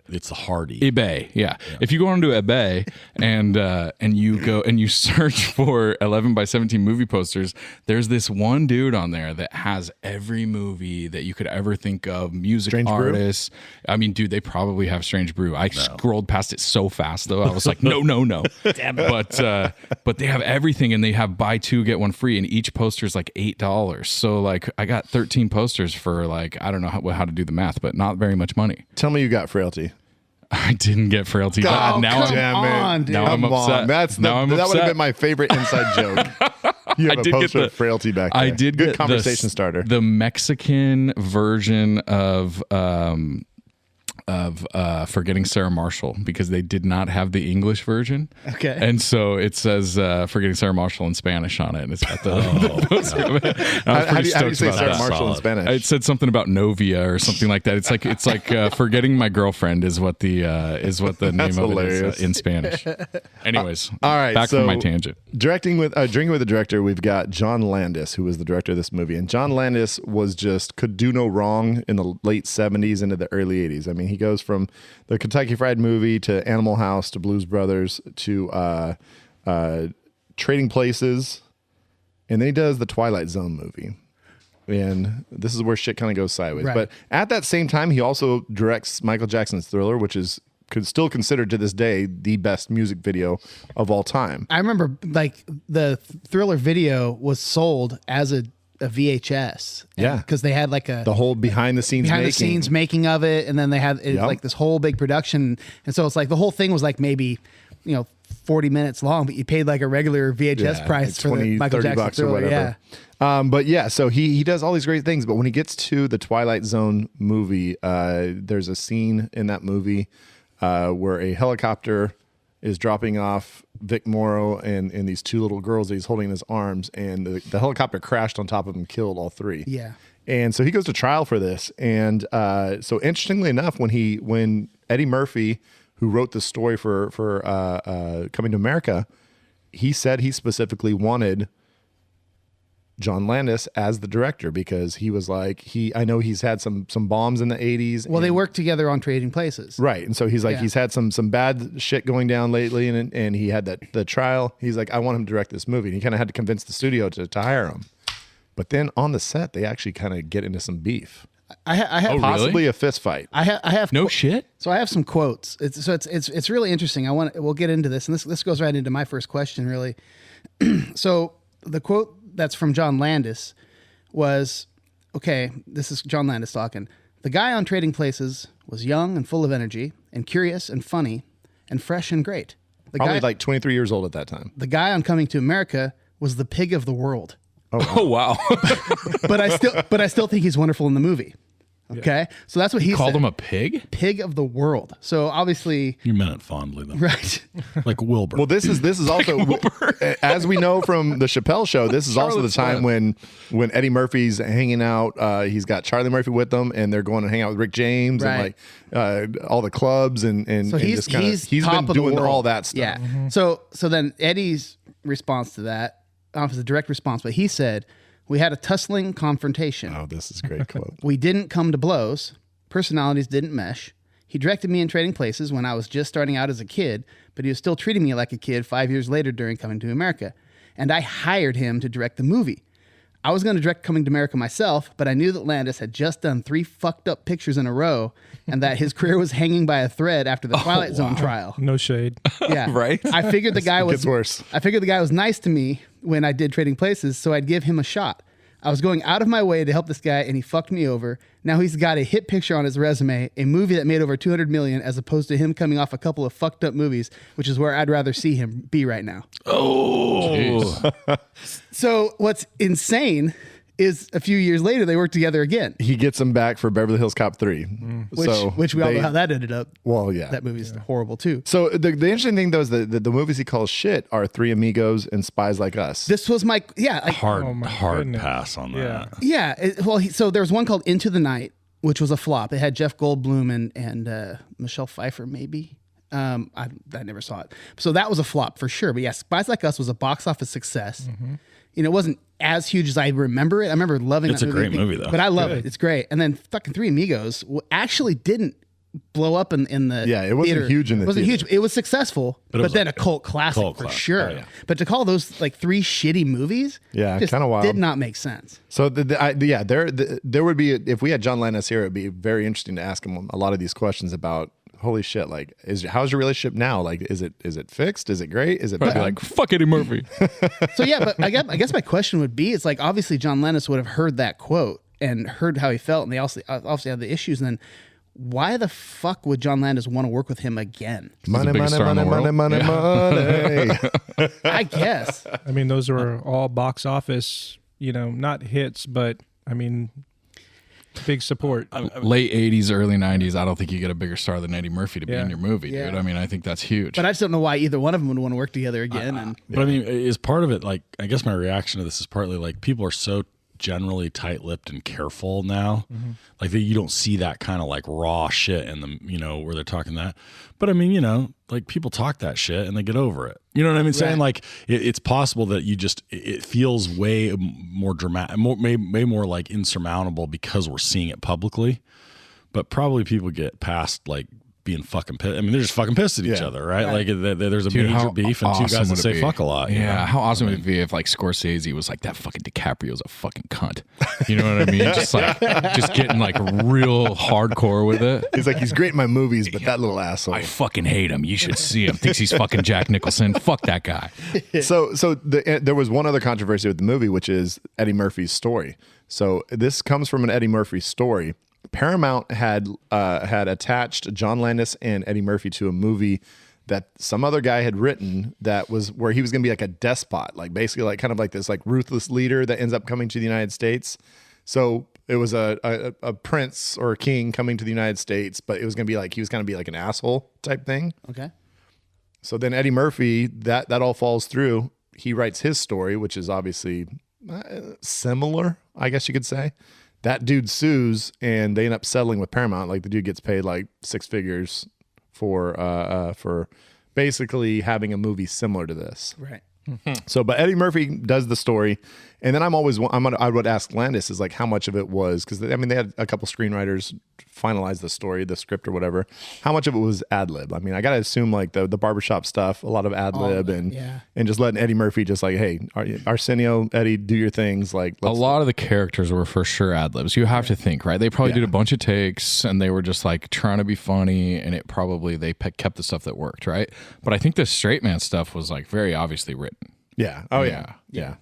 it's the Hardy. eBay, yeah. If you go onto eBay and you go and you search for 11 by 17 movie posters, there's this one dude on there that has every movie that you could ever think of, music Strange Brew? artists. I mean, dude, they probably have Strange Brew. I scrolled past it so fast though. I was like, no. Damn it. But they have everything, and they have buy two get one free, and each poster is like $8. So like I got 13 posters for like, I don't know how to do the math, but not very much money. Tell me you got frailty. I didn't get frailty. God, but now damn on, it. dude. Now I'm Come on. upset. That would have been my favorite inside joke. You have I a did get poster the- of frailty back there. I did Good get conversation starter. The Mexican version of Forgetting Sarah Marshall, because they did not have the English version. Okay. And so it says Forgetting Sarah Marshall in Spanish on it, and it's got the poster of it. I was How do pretty you say stoked Sarah about that. Marshall in Spanish? It said something about Novia or something like that. It's like Forgetting My Girlfriend is what the name That's of it hilarious. is in Spanish. Anyways, all right, back so from my tangent. Drinking with the director, we've got John Landis, who was the director of this movie. And John Landis could do no wrong in the late 70s into the early 80s. I mean, he goes from the Kentucky Fried Movie to Animal House to Blues Brothers to Trading Places. And then he does the Twilight Zone movie. And this is where shit kind of goes sideways. Right. But at that same time, he also directs Michael Jackson's Thriller, which is still considered to this day the best music video of all time. I remember like the Thriller video was sold as a VHS. Yeah. Because they had like The whole behind the scenes making of it. And then they had Yep. like this whole big production. And so it's like the whole thing was like maybe, 40 minutes long, but you paid like a regular VHS price like for the Michael 30 Jackson bucks or Thriller. whatever. Yeah. But yeah, so he does all these great things. But when he gets to the Twilight Zone movie, there's a scene in that movie where a helicopter is dropping off Vic Morrow and these two little girls that he's holding in his arms, and the helicopter crashed on top of him, killed all three. Yeah. And so he goes to trial for this. And so interestingly enough, when Eddie Murphy, who wrote the story for Coming to America, he said he specifically wanted John Landis as the director because he was like, I know he's had some bombs in the 80s. Well, they worked together on Trading Places. Right. And so he's like, Yeah. he's had some bad shit going down lately, and he had the trial. He's like, I want him to direct this movie. And he kind of had to convince the studio to hire him. But then on the set, they actually kind of get into some beef. I have Oh, Possibly really? a fist fight. I have No shit. So I have some quotes. It's really interesting. We'll get into this, and this goes right into my first question, really. So the quote that's from John Landis was, okay, this is John Landis talking. The guy on Trading Places was young and full of energy, and curious and funny, and fresh and great. Probably like 23 years old at that time. The guy on Coming to America was the pig of the world. Oh wow. But I still think he's wonderful in the movie. Okay, so that's what he Called said. him a pig? Pig of the world. So obviously, You meant it fondly, though. right? Like Wilbur. Well, this is also, as we know from the Chappelle show, this is also the time when Eddie Murphy's hanging out. He's got Charlie Murphy with them, and they're going to hang out with Rick James Right. and like all the clubs and So and he's just kinda, he's top been of the doing world. all that stuff. Yeah. So then Eddie's response to that, I don't know if it's a direct response, but he said, "We had a tussling confrontation. Oh, this is a great quote. We didn't come to blows. Personalities didn't mesh. He directed me in Trading Places when I was just starting out as a kid, but he was still treating me like a kid 5 years later during Coming to America. And I hired him to direct the movie. I was going to direct Coming to America myself, but I knew that Landis had just done 3 fucked up pictures in a row and that his career was hanging by a thread after the Twilight Zone trial. No shade. Yeah. Right? I figured the guy It was gets worse. I figured the guy was nice to me when I did Trading Places, so I'd give him a shot. I was going out of my way to help this guy, and he fucked me over. Now he's got a hit picture on his resume, a movie that made over $200 million, as opposed to him coming off a couple of fucked up movies, which is where I'd rather see him be right now. Oh, So what's insane is a few years later they work together again, He gets him back for Beverly Hills Cop 3. which we all know how that ended up. Well, yeah. That movie's horrible too. So the interesting thing though is that the movies he calls shit are Three Amigos and Spies Like Us. This was my Hard Oh my hard goodness. pass on Yeah. that. So there was one called Into the Night, which was a flop. It had Jeff Goldblum and Michelle Pfeiffer, maybe. I never saw it. So that was a flop for sure. But yeah, Spies Like Us was a box office success. You know, it wasn't as huge as I remember it. I remember loving It's that a movie. great movie, though. But I love it. It's great. And then fucking Three Amigos actually didn't blow up in the Yeah, it wasn't theater. huge in the It wasn't theater. huge. It was successful, but, it was then like a cult classic cult for classic. sure. Oh, yeah. But to call those like three shitty movies, Yeah, just kinda wild. did not make sense. So there would be, if we had John Landis here, it'd be very interesting to ask him a lot of these questions about, holy shit, like how's your relationship now? Like, is it fixed? Is it great? Is it I'd bad? be like, fuck Eddie Murphy. So yeah, but I guess my question would be, it's like obviously John Lennon would have heard that quote and heard how he felt, and they also obviously had the issues. And then why the fuck would John Landis want to work with him again? money, the biggest money, star in money, the money, world. money. I guess. I mean, those are all box office, not hits, but I mean, big support. Late 80s, early 90s, I don't think you get a bigger star than Eddie Murphy to be Yeah. in your movie, dude. Yeah. I mean, I think that's huge. But I just don't know why either one of them would want to work together again. And But I mean, is part of it like, I guess my reaction to this is partly like people are so generally tight-lipped and careful now, like that you don't see that kind of like raw shit in them, where they're talking that. But I mean, like people talk that shit and they get over it. You know what I mean? Saying like it's possible that it feels way more dramatic, way more like insurmountable because we're seeing it publicly. But probably people get past like being fucking pissed. I mean, they're just fucking pissed at each other, right? Like there's a Dude, major how beef and two awesome guys that would it say be? fuck a lot. Yeah, how awesome would it be if like Scorsese was like, that fucking DiCaprio's a fucking cunt. You know what I mean? just getting like real hardcore with it. He's like, he's great in my movies, but that little asshole. I fucking hate him. You should see him. Thinks he's fucking Jack Nicholson. Fuck that guy. So there was one other controversy with the movie, which is Eddie Murphy's story. So this comes from an Eddie Murphy story. Paramount had attached John Landis and Eddie Murphy to a movie that some other guy had written that was where he was going to be like a despot, like basically like kind of like this like ruthless leader that ends up coming to the United States. So it was a prince or a king coming to the United States, but it was going to be like he was going to be like an asshole type thing. okay. So then Eddie Murphy, that all falls through. He writes his story, which is obviously similar, I guess you could say. That dude sues, and they end up settling with Paramount. Like the dude gets paid like six figures for basically having a movie similar to this. Right. So, but Eddie Murphy does the story, and then I would ask Landis is like how much of it was, because I mean they had a couple screenwriters finalize the story, the script or whatever. How much of it was ad lib? I mean, I gotta assume like the barbershop stuff, a lot of ad lib, and just letting Eddie Murphy just like, hey, Arsenio, Eddie, do your things. Like A lot of the characters were for sure ad libs. You have to think, right? They probably did a bunch of takes and they were just like trying to be funny, and it probably they kept the stuff that worked, right? But I think the straight man stuff was like very obviously written. Yeah. Oh yeah. Yeah,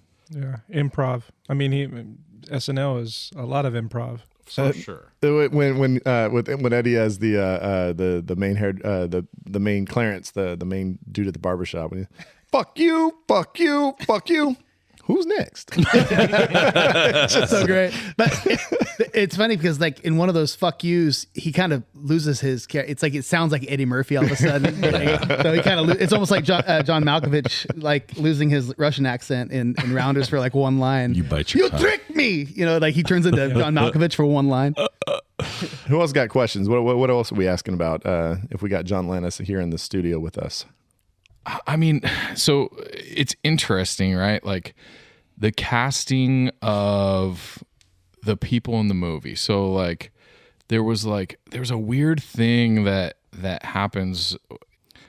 improv. I mean, SNL is a lot of improv. For sure. When Eddie has the main hair the main Clarence, the main dude at the barbershop, when he, fuck you, fuck you, fuck you. Who's next? It's just so great. But it's funny because like in one of those fuck yous, he kind of loses his character. It's like it sounds like Eddie Murphy all of a sudden. So he kind of it's almost like John Malkovich like losing his Russian accent in Rounders for like one line. You bite your You tongue. tricked me. Like he turns into John Malkovich for one line. Who else got questions? What else are we asking about? If we got John Landis here in the studio with us. I mean, so it's interesting, right? Like the casting of the people in the movie. So like there's a weird thing that happens.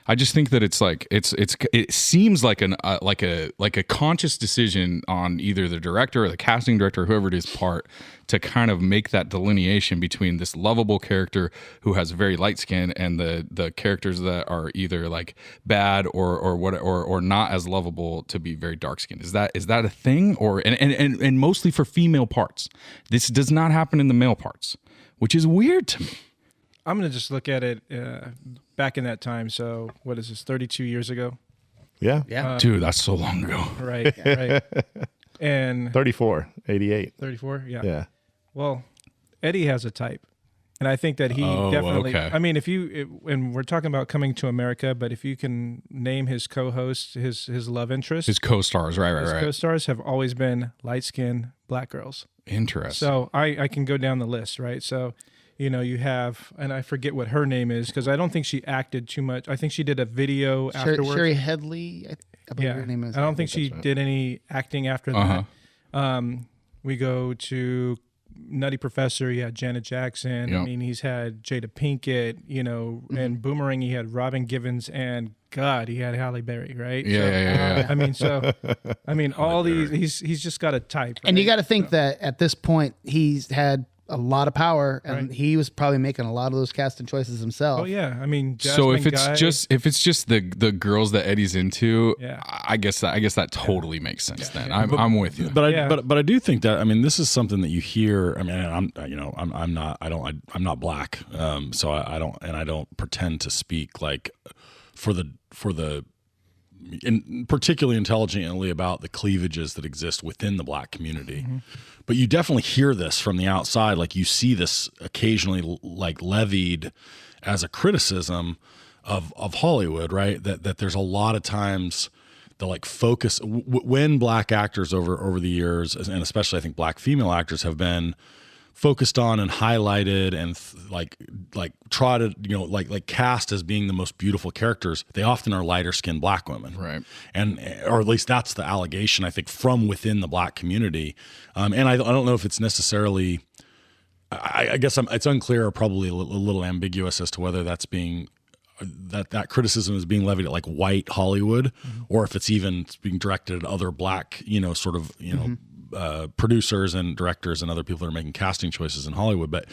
I just think that it's like it seems like a conscious decision on either the director or the casting director, or whoever it is, part to kind of make that delineation between this lovable character who has very light skin and the characters that are either like bad or not as lovable to be very dark skinned. Is that a thing, or and mostly for female parts? This does not happen in the male parts, which is weird to me. I'm going to just look at it back in that time. So what is this, 32 years ago? Yeah. Dude, that's so long ago. Right. And 34, 88. 34? Yeah. Well, Eddie has a type. And I think that he definitely, okay. I mean, and we're talking about Coming to America, but if you can name his co-host, his love interest. His co-stars, right. His co-stars have always been light-skinned black girls. Interesting. So I can go down the list, right? So, you have, and I forget what her name is because I don't think she acted too much. I think she did a video afterwards. Sherry Headley, I believe her name is. I don't think she did any acting after that. We go to Nutty Professor. You had Janet Jackson. Yep. I mean, he's had Jada Pinkett, and Boomerang. He had Robin Givens, and God, he had Halle Berry, right? Yeah. I mean, all these. He's just got a type. And you right? got to think that at this point he's had a lot of power, and he was probably making a lot of those casting choices himself. Oh yeah, I mean, so if Jasmine it's just the girls that Eddie's into, Yeah. I guess that totally makes sense. Then I'm with you. But I do think that, I mean, this is something that you hear. I mean, I'm not black, so I don't pretend to speak like for the particularly intelligently about the cleavages that exist within the black community. Mm-hmm. But you definitely hear this from the outside. Like, you see this occasionally like levied as a criticism of Hollywood, right? That there's a lot of times the like focus when black actors over the years, and especially I think black female actors, have been focused on and highlighted and like trotted, like cast as being the most beautiful characters, they often are lighter skinned black women. Right. And, or at least that's the allegation, I think, from within the black community. And I don't know if it's necessarily, I guess it's unclear or probably a little ambiguous as to whether that's being, that criticism is being levied at like white Hollywood, or if it's even being directed at other black, producers and directors and other people that are making casting choices in Hollywood. But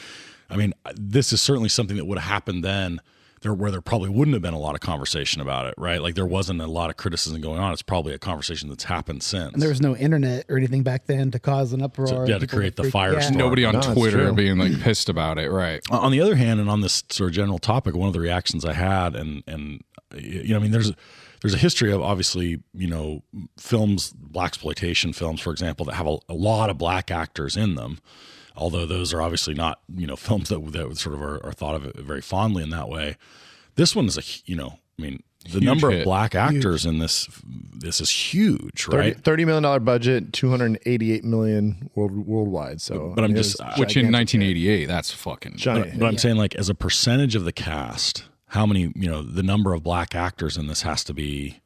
I mean, this is certainly something that would have happened then where there probably wouldn't have been a lot of conversation about it, right? Like, there wasn't a lot of criticism going on. It's probably a conversation that's happened since. And there was no internet or anything back then to cause an uproar. To create the firestorm. Nobody on Twitter being like pissed about it, right? On the other hand, and on this sort of general topic, one of the reactions I had, and I mean, there's a history of, obviously, films, blaxploitation films, for example, that have a lot of black actors in them. Although those are obviously not, films that sort of are thought of very fondly in that way. This one is the huge number hit. of black actors in this is huge, right? $30 million budget, $288 million worldwide. So, but I'm just, which in 1988, that's fucking giant. But I'm saying, like, as a percentage of the cast, how many, the number of black actors in this has to be.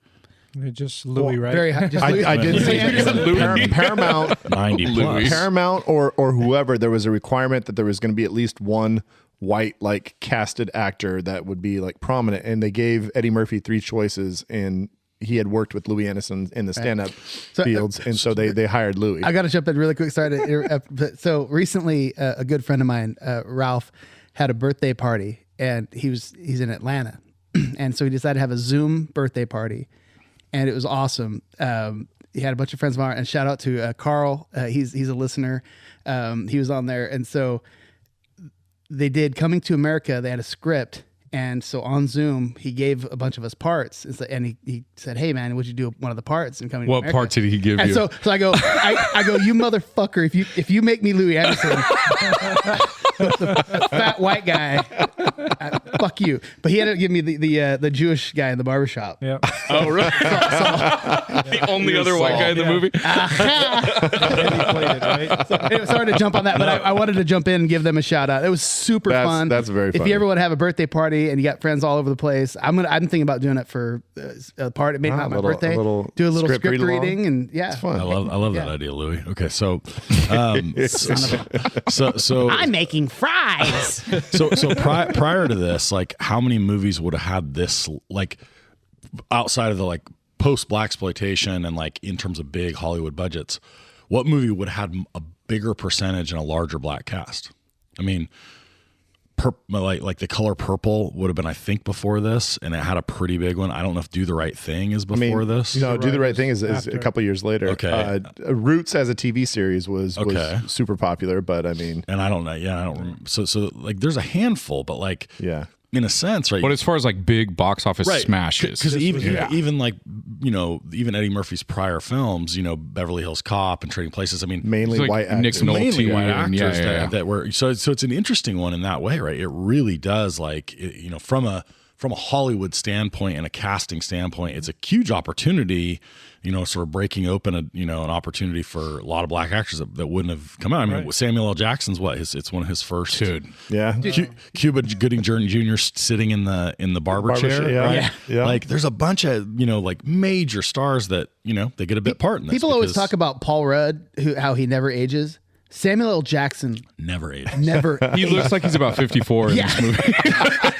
Just Louis, right? Very high. I didn't say Paramount, 90 plus. Paramount, or whoever. There was a requirement that there was going to be at least one white like casted actor that would be like prominent, and they gave Eddie Murphy 3 choices, and he had worked with Louis Anderson in the stand-up fields, and so they hired Louis. I got to jump in really quick. Sorry to interrupt. So recently, a good friend of mine, Ralph, had a birthday party, and he's in Atlanta, and so he decided to have a Zoom birthday party. And it was awesome. He had a bunch of friends of mine, and shout out to Carl. He's a listener. He was on there. And so they did Coming to America. They had a script. And so on Zoom, he gave a bunch of us parts. And he said, "Hey, man, would you do one of the parts in Coming to America?" What part did he give and you? So I go, you motherfucker, if you make me Louis Anderson, the fat white guy, fuck you. But he ended up giving me the Jewish guy in the barbershop. Yeah. Oh, really? The only other white guy in the movie? Sorry to jump on that, but I wanted to jump in and give them a shout out. It was super fun. That's very If funny. you ever want to have a birthday party and you got friends all over the place, I'm thinking about doing it for a party, maybe not my birthday. Do a little script read-along. and yeah, It's fun. I love that idea, Louis. Okay, so I'm making fries. So prior to this, like, how many movies would have had this? Like, outside of the like post blaxploitation and like in terms of big Hollywood budgets, what movie would have had a bigger percentage and a larger black cast? I mean, like The Color Purple would have been, I think, before this, and it had a pretty big one. I don't know if Do the Right Thing is before this. Do the Right Thing is a couple years later. Okay. Roots as a TV series was super popular, but I mean, and I don't know. Yeah, I don't remember. So like, there's a handful, but like, yeah. In a sense, right? But as far as like big box office smashes, because even like even Eddie Murphy's prior films, Beverly Hills Cop and Trading Places. I mean, mainly like white actors. Mainly white actors that were so it's an interesting one in that way, right? It really does from a Hollywood standpoint and a casting standpoint, it's a huge opportunity. Sort of breaking open an opportunity for a lot of black actors that wouldn't have come out. I mean, Samuel L. Jackson's it's one of his first. Dude. Yeah. Cuba Gooding Jr. sitting in the barber chair. Yeah. Right? Like there's a bunch of, like major stars that, they get a bit part in this. People always talk about Paul Rudd, how he never ages. Samuel L. Jackson never ages. Never. He looks like he's about 54 in this movie.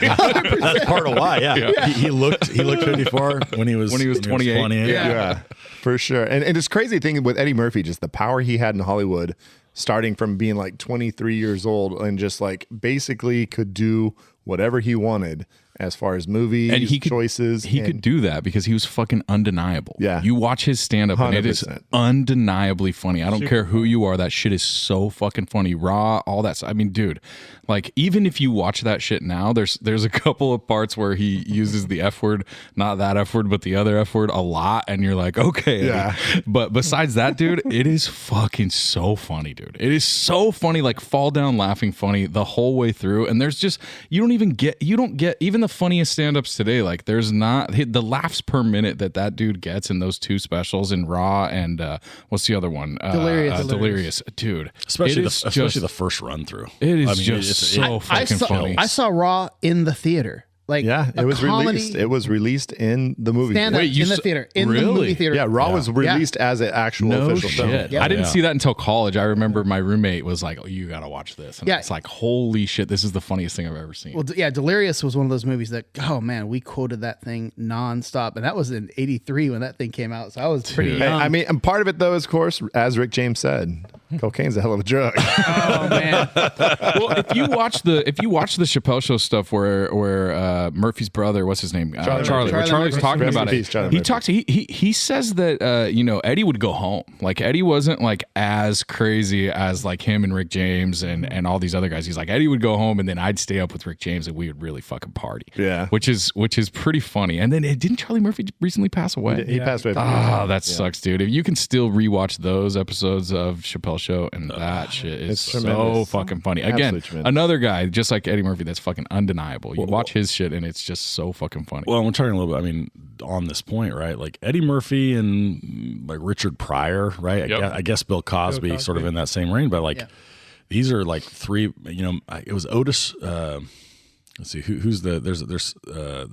That's part of why. Yeah. He looked 54 when he was 28. Yeah, for sure. And it's crazy thing with Eddie Murphy, just the power he had in Hollywood, starting from being like 23 years old and just like basically could do whatever he wanted as far as movies and choices. He could do that because he was fucking undeniable. Yeah. You watch his stand-up and it is 100%. undeniably funny. I don't care who you are. That shit is so fucking funny. Raw, all that. I mean, dude, like even if you watch that shit now, there's a couple of parts where he uses the F word, not that F word, but the other F word a lot. And you're like, okay. Yeah. But besides that, dude, it is fucking so funny, dude. It is so funny, like fall down laughing funny the whole way through. And there's just, you don't get even the funniest stand-ups today. Like there's not the laughs per minute that dude gets in those two specials in Raw and what's the other one? Delirious. Dude. Especially the first run through. It is so fucking funny. I saw Raw in the theater. Like it was released. It was released in the movie. Stand up in the theater. In the movie theater. Yeah, Raw was released as an actual official film. Yeah. I didn't see that until college. I remember my roommate was like, "Oh, you got to watch this." And it's like, "Holy shit, this is the funniest thing I've ever seen." Well, Delirious was one of those movies that, oh man, we quoted that thing nonstop, and that was in '83 when that thing came out. So I was pretty young. I mean, and part of it though is, of course, as Rick James said, cocaine's a hell of a drug. Oh man. Well, if you watch the Chappelle Show stuff where Murphy's brother, what's his name? Charlie. Where Charlie's talking about it. He says that Eddie would go home. Like Eddie wasn't like as crazy as like him and Rick James and all these other guys. He's like, Eddie would go home and then I'd stay up with Rick James and we would really fucking party. Yeah. Which is pretty funny. And then didn't Charlie Murphy recently pass away? He passed away. That sucks, dude. If you can still rewatch those episodes of Chappelle Show and that shit is so fucking funny. Again, another guy just like Eddie Murphy that's fucking undeniable. You watch his shit and it's just so fucking funny. Well, we're talking a little bit, I mean, on this point, right? Like Eddie Murphy and like Richard Pryor, right? I guess Bill Cosby sort of in that same reign, but like these are like three, it was Otis, let's see who's there's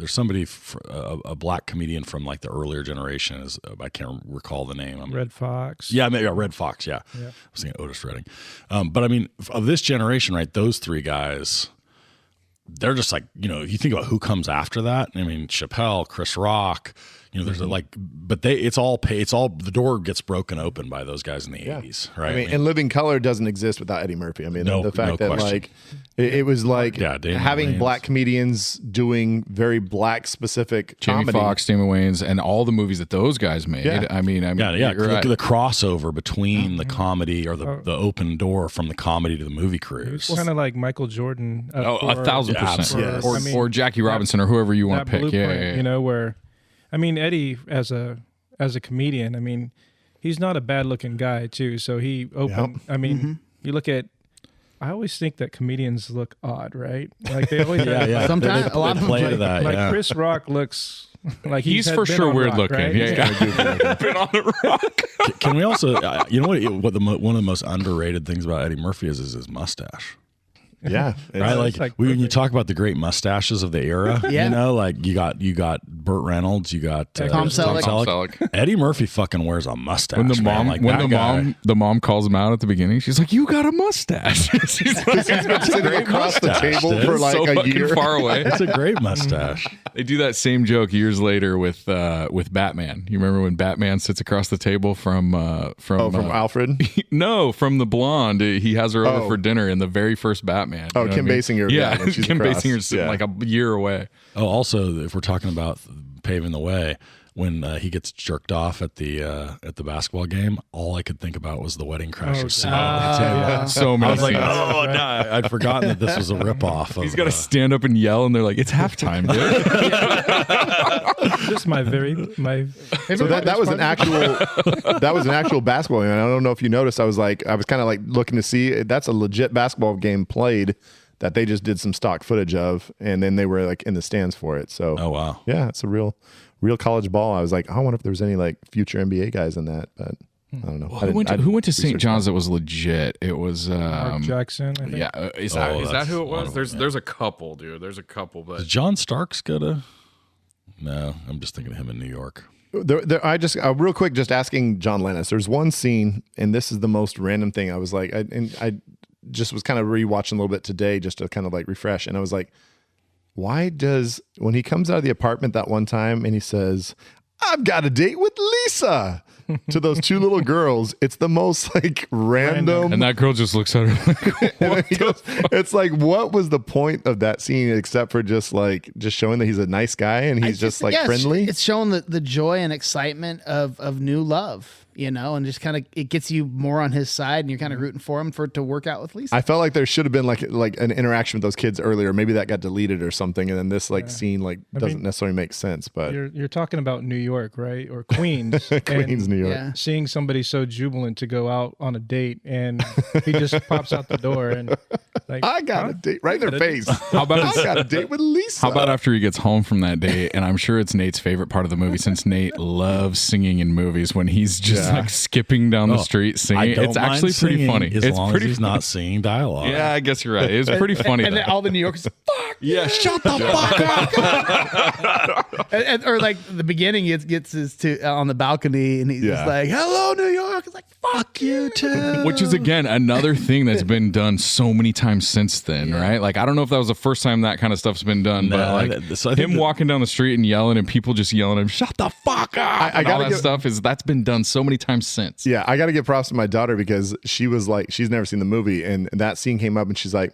somebody a black comedian from like the earlier generation I can't recall the name. Red Fox. Yeah, maybe Red Fox. Yeah. I was thinking Otis Redding. But I mean, of this generation, right? Those three guys, they're just like, if you think about who comes after that, I mean, Chappelle, Chris Rock, there's but it's all the door gets broken open by those guys in the 80s, right? I mean, and Living Color doesn't exist without Eddie Murphy. I mean, the fact that question. like it was like having Wayans. black comedians doing very black specific Jamie comedy. Foxx, Damon Wayans, and all the movies that those guys made. Yeah. I mean, the crossover between the comedy or the open door from the comedy to the movie crews. It's kind of like Michael Jordan. 1,000%. Or Jackie Robinson or whoever you want to pick. Yeah. Where, I mean, Eddie as a comedian, I mean, he's not a bad looking guy too. So he opened. I mean, you look at. I always think that comedians look odd, right? Like they always. Sometimes a lot of them play to that. Like Chris Rock looks like he's for sure weird looking. Right? Yeah. Been on the rock. Can we also, one of the most underrated things about Eddie Murphy is his mustache. Yeah. Right, like, like when you perfect. talk about the great mustaches of the era, Yeah. you know, like you got Burt Reynolds, you got Tom Selleck. Tom Selleck. Eddie Murphy fucking wears a mustache. When the man. mom, like when that the guy. mom calls him out at the beginning, she's like, "You got a mustache." She's like, He's been sitting across the mustache, table dude. for like so a fucking year. far away. It's a great mustache. They do that same joke years later with Batman. You remember when Batman sits across the table from Alfred. no, from the blonde. He has her over Oh. for dinner in the very first Batman. Oh, You know what Kim I mean? Basinger, Yeah, yeah, when she's Kim across. Basinger's sitting Yeah. like a year away. Oh, also, if we're talking about paving the way, when he gets jerked off at the basketball game, all I could think about was the Wedding Crashers scene. So I many was like, scenes. oh no, I'd forgotten that this was a ripoff. He's got to stand up and yell, and they're like, "It's halftime, dude." This is my So that was an actual basketball game. And I don't know if you noticed. I was kind of like looking to see. That's a legit basketball game played that they just did some stock footage of, and then they were like in the stands for it. So Oh wow. yeah, it's a real college ball. I was like, I wonder if there was any like future NBA guys in that, but I don't know. Who went to St. John's that was legit? It was Mark Jackson. I think. yeah. Is that who it one was? of them, There's a couple, dude. There's a couple, but Does John Starks go to? No, I'm just thinking of him in New York. I just real quick, just asking John Lennis. There's one scene, and this is the most random thing. I was like, I just was kind of rewatching a little bit today just to kind of like refresh, and I was like, why does when he comes out of the apartment that one time and he says, "I've got a date with Lisa," to those two little girls, it's the most like random. and that girl just looks at her like, And then he goes, it's like, what was the point of that scene except for just showing that he's a nice guy and he's just like friendly? It's showing the joy and excitement of new love, you know, and just kind of it gets you more on his side, and you're kind of rooting for him for it to work out with Lisa. I felt like there should have been like an interaction with those kids earlier. Maybe that got deleted or something, and then this scene doesn't necessarily make sense. But You're talking about New York, right? Or Queens. Queens, New York. Yeah. Seeing somebody so jubilant to go out on a date, and he just pops out the door and like, I got a date right in their face. How about I got a date with Lisa. How about after he gets home from that date, and I'm sure it's Nate's favorite part of the movie, since Nate loves singing in movies, when he's just like skipping down the street I singing. don't It's mind actually pretty singing funny. as It's long pretty as he's not singing dialogue. Yeah, I guess you're right. It's pretty funny. And though. then all the New Yorkers, fuck, Yeah, shut the fuck up. or like the beginning, it gets his on the balcony, and he's just like, "Hello, New York." It's like, "Fuck you too." Which is again another thing that's been done so many times since then, right? Like I don't know if that was the first time that kind of stuff's been done, No, but like so I think him walking down the street and yelling, and people just yelling at him, "Shut the fuck up!" I and all gotta that give- stuff that's been done so many times since. Yeah, I got to give props to my daughter because she was like, she's never seen the movie, and that scene came up, and she's like,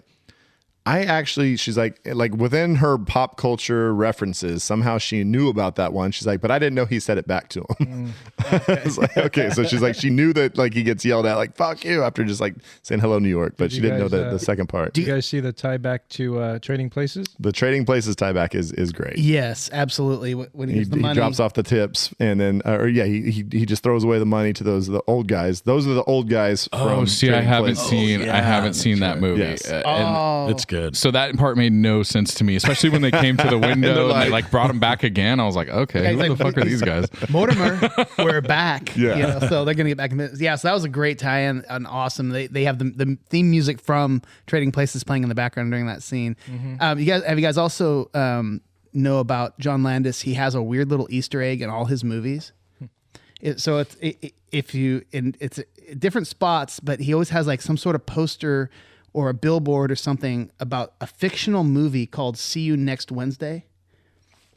she's like within her pop culture references, somehow she knew about that one. She's like, but I didn't know he said it back to him. It's like, okay, so she's like, she knew that like he gets yelled at, like "fuck you" after just like saying "hello, New York," but Did she you didn't know guys, the second part. Do you guys see the tie back to Trading Places? The Trading Places tie back is great. Yes, absolutely. When he He gets the money, drops off the tips, and then he just throws away the money to the old guys. Those are the old guys from. Oh, see, I Trading haven't Places. seen I haven't seen that movie. Yes. And It's good. so that part made no sense to me, especially when they came to the window and they like- like brought him back again. I was like, okay, Yeah, who he's the like- fuck are these guys? Mortimer, we're back. Yeah. You know, so they're gonna get back in business. Yeah, so that was a great tie-in and awesome. They have the theme music from Trading Places playing in the background during that scene. You guys also know about John Landis? He has a weird little Easter egg in all his movies. It's different spots, but he always has like some sort of poster or a billboard or something about a fictional movie called "See You Next Wednesday."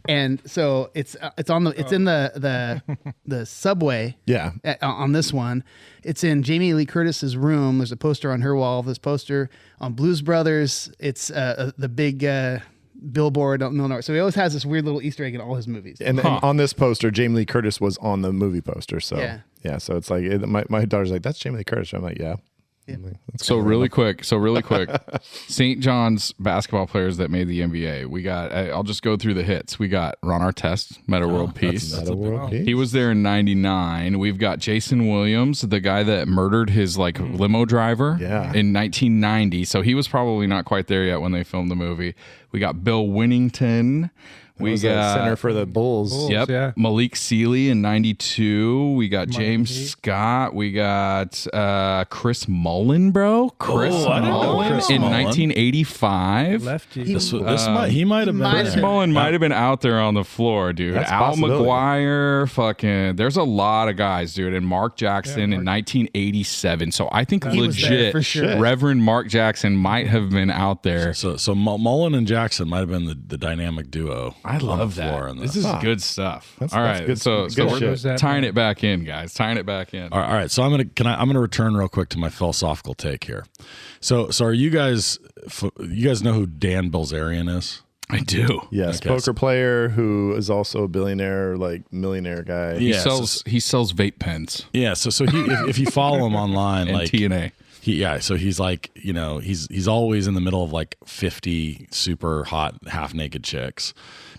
And so it's in the subway. Yeah. On this one, it's in Jamie Lee Curtis's room. There's a poster on her wall. This poster on Blues Brothers. It's the big billboard. No. So he always has this weird little Easter egg in all his movies. And on this poster, Jamie Lee Curtis was on the movie poster. So Yeah. so it's like my daughter's like, "That's Jamie Lee Curtis." I'm like, "Yeah." I'm like, "That's So kinda really quick, St. John's basketball players that made the NBA. We got. I'll just go through the hits. We got Ron Artest, Meta World Peace. Meta World Peace. He was there in '99. We've got Jason Williams, the guy that murdered his like limo driver in 1990. So he was probably not quite there yet when they filmed the movie. We got Bill Winnington. We was a got center for the Bulls. Bulls. Yep. Yeah. Malik Sealy in 92. We got James Heat. Scott. We got Chris Mullen, bro. Chris I didn't know Mullen Chris in Mullen. 1985. Lefty. He might have been. Chris Mullen might have been out there on the floor, dude. That's a Al possibility. McGuire, fucking. There's a lot of guys, dude. And Mark Jackson in 1987. So I think He was there legit, for sure. Reverend Mark Jackson might have been out there. So Mullen and Jackson might have been the dynamic duo. I on love the floor that. in This is good stuff. All that's right, good- so good we're shit. tying it back in, guys. Tying it back in. All right, so I'm gonna return real quick to my philosophical take here. So are you guys know who Dan Bilzerian is? I do. Yes, Okay, poker player who is also a billionaire, like millionaire guy. He Yeah, sells vape pens Yeah, so he if you follow him online, and like TNA. so he's like, he's always in the middle of like 50 super hot half naked chicks,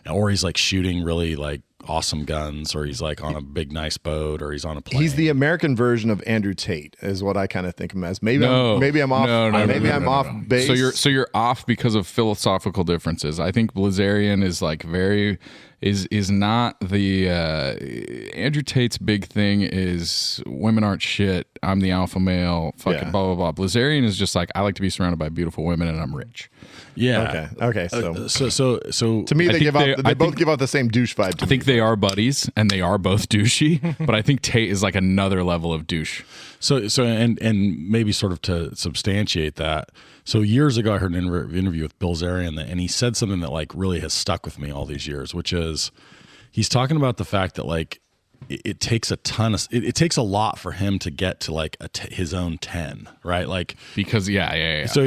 or he's like shooting really like awesome guns, or he's like on a big nice boat, or he's on a plane. He's the American version of Andrew Tate, is what I kind of think of him as. Maybe No. I'm off. No, maybe I'm off base. So you're off because of philosophical differences. I think Blazarian is like is not the Andrew Tate's big thing is women aren't shit. I'm the alpha male. Fucking Yeah. blah blah blah. Blazarian is just like I like to be surrounded by beautiful women and I'm rich. yeah. Okay. So So to me, I they think both think- give out the same douche vibe. To I think they are buddies and they are both douchey, but I think Tate is like another level of douche. So and maybe sort of to substantiate that. So years ago, I heard an interview with Bilzerian, and he said something that like really has stuck with me all these years, which is he's talking about the fact that like it takes a ton of it takes a lot for him to get to like his own 10, right? Like Because yeah. so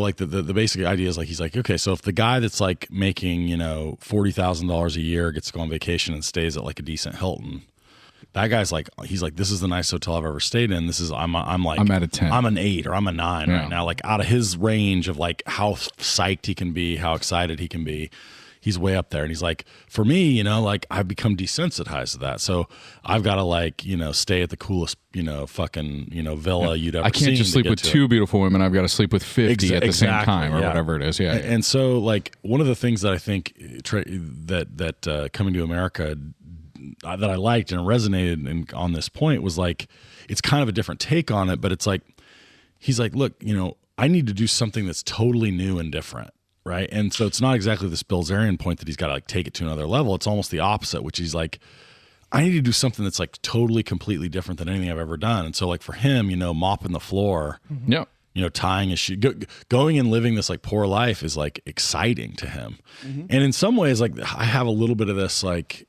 like the basic idea is like he's like, okay, so if the guy that's like making $40,000 a year gets to go on vacation and stays at like a decent Hilton, that guy's like, he's like, this is the nice hotel I've ever stayed in. This is I'm at a 10. I'm an 8 or I'm a 9 right now. Like out of his range of like how psyched he can be, how excited he can be, he's way up there. And he's like, for me, like I've become desensitized to that. So I've got to like, stay at the coolest, fucking, villa you'd ever I can't just sleep with 2 beautiful women. I've got to sleep with 50 at the same time or whatever it is. Yeah. And so like one of the things that I think that Coming to America that I liked and resonated on this point was like, it's kind of a different take on it, but it's like, he's like, look, I need to do something that's totally new and different. Right. And so it's not exactly this Bilzerian point that he's got to like take it to another level. It's almost the opposite, which he's like, I need to do something that's like totally, completely different than anything I've ever done. And so like for him, mopping the floor, Yeah. tying his shoe, going and living this like poor life is like exciting to him. And in some ways, like I have a little bit of this, like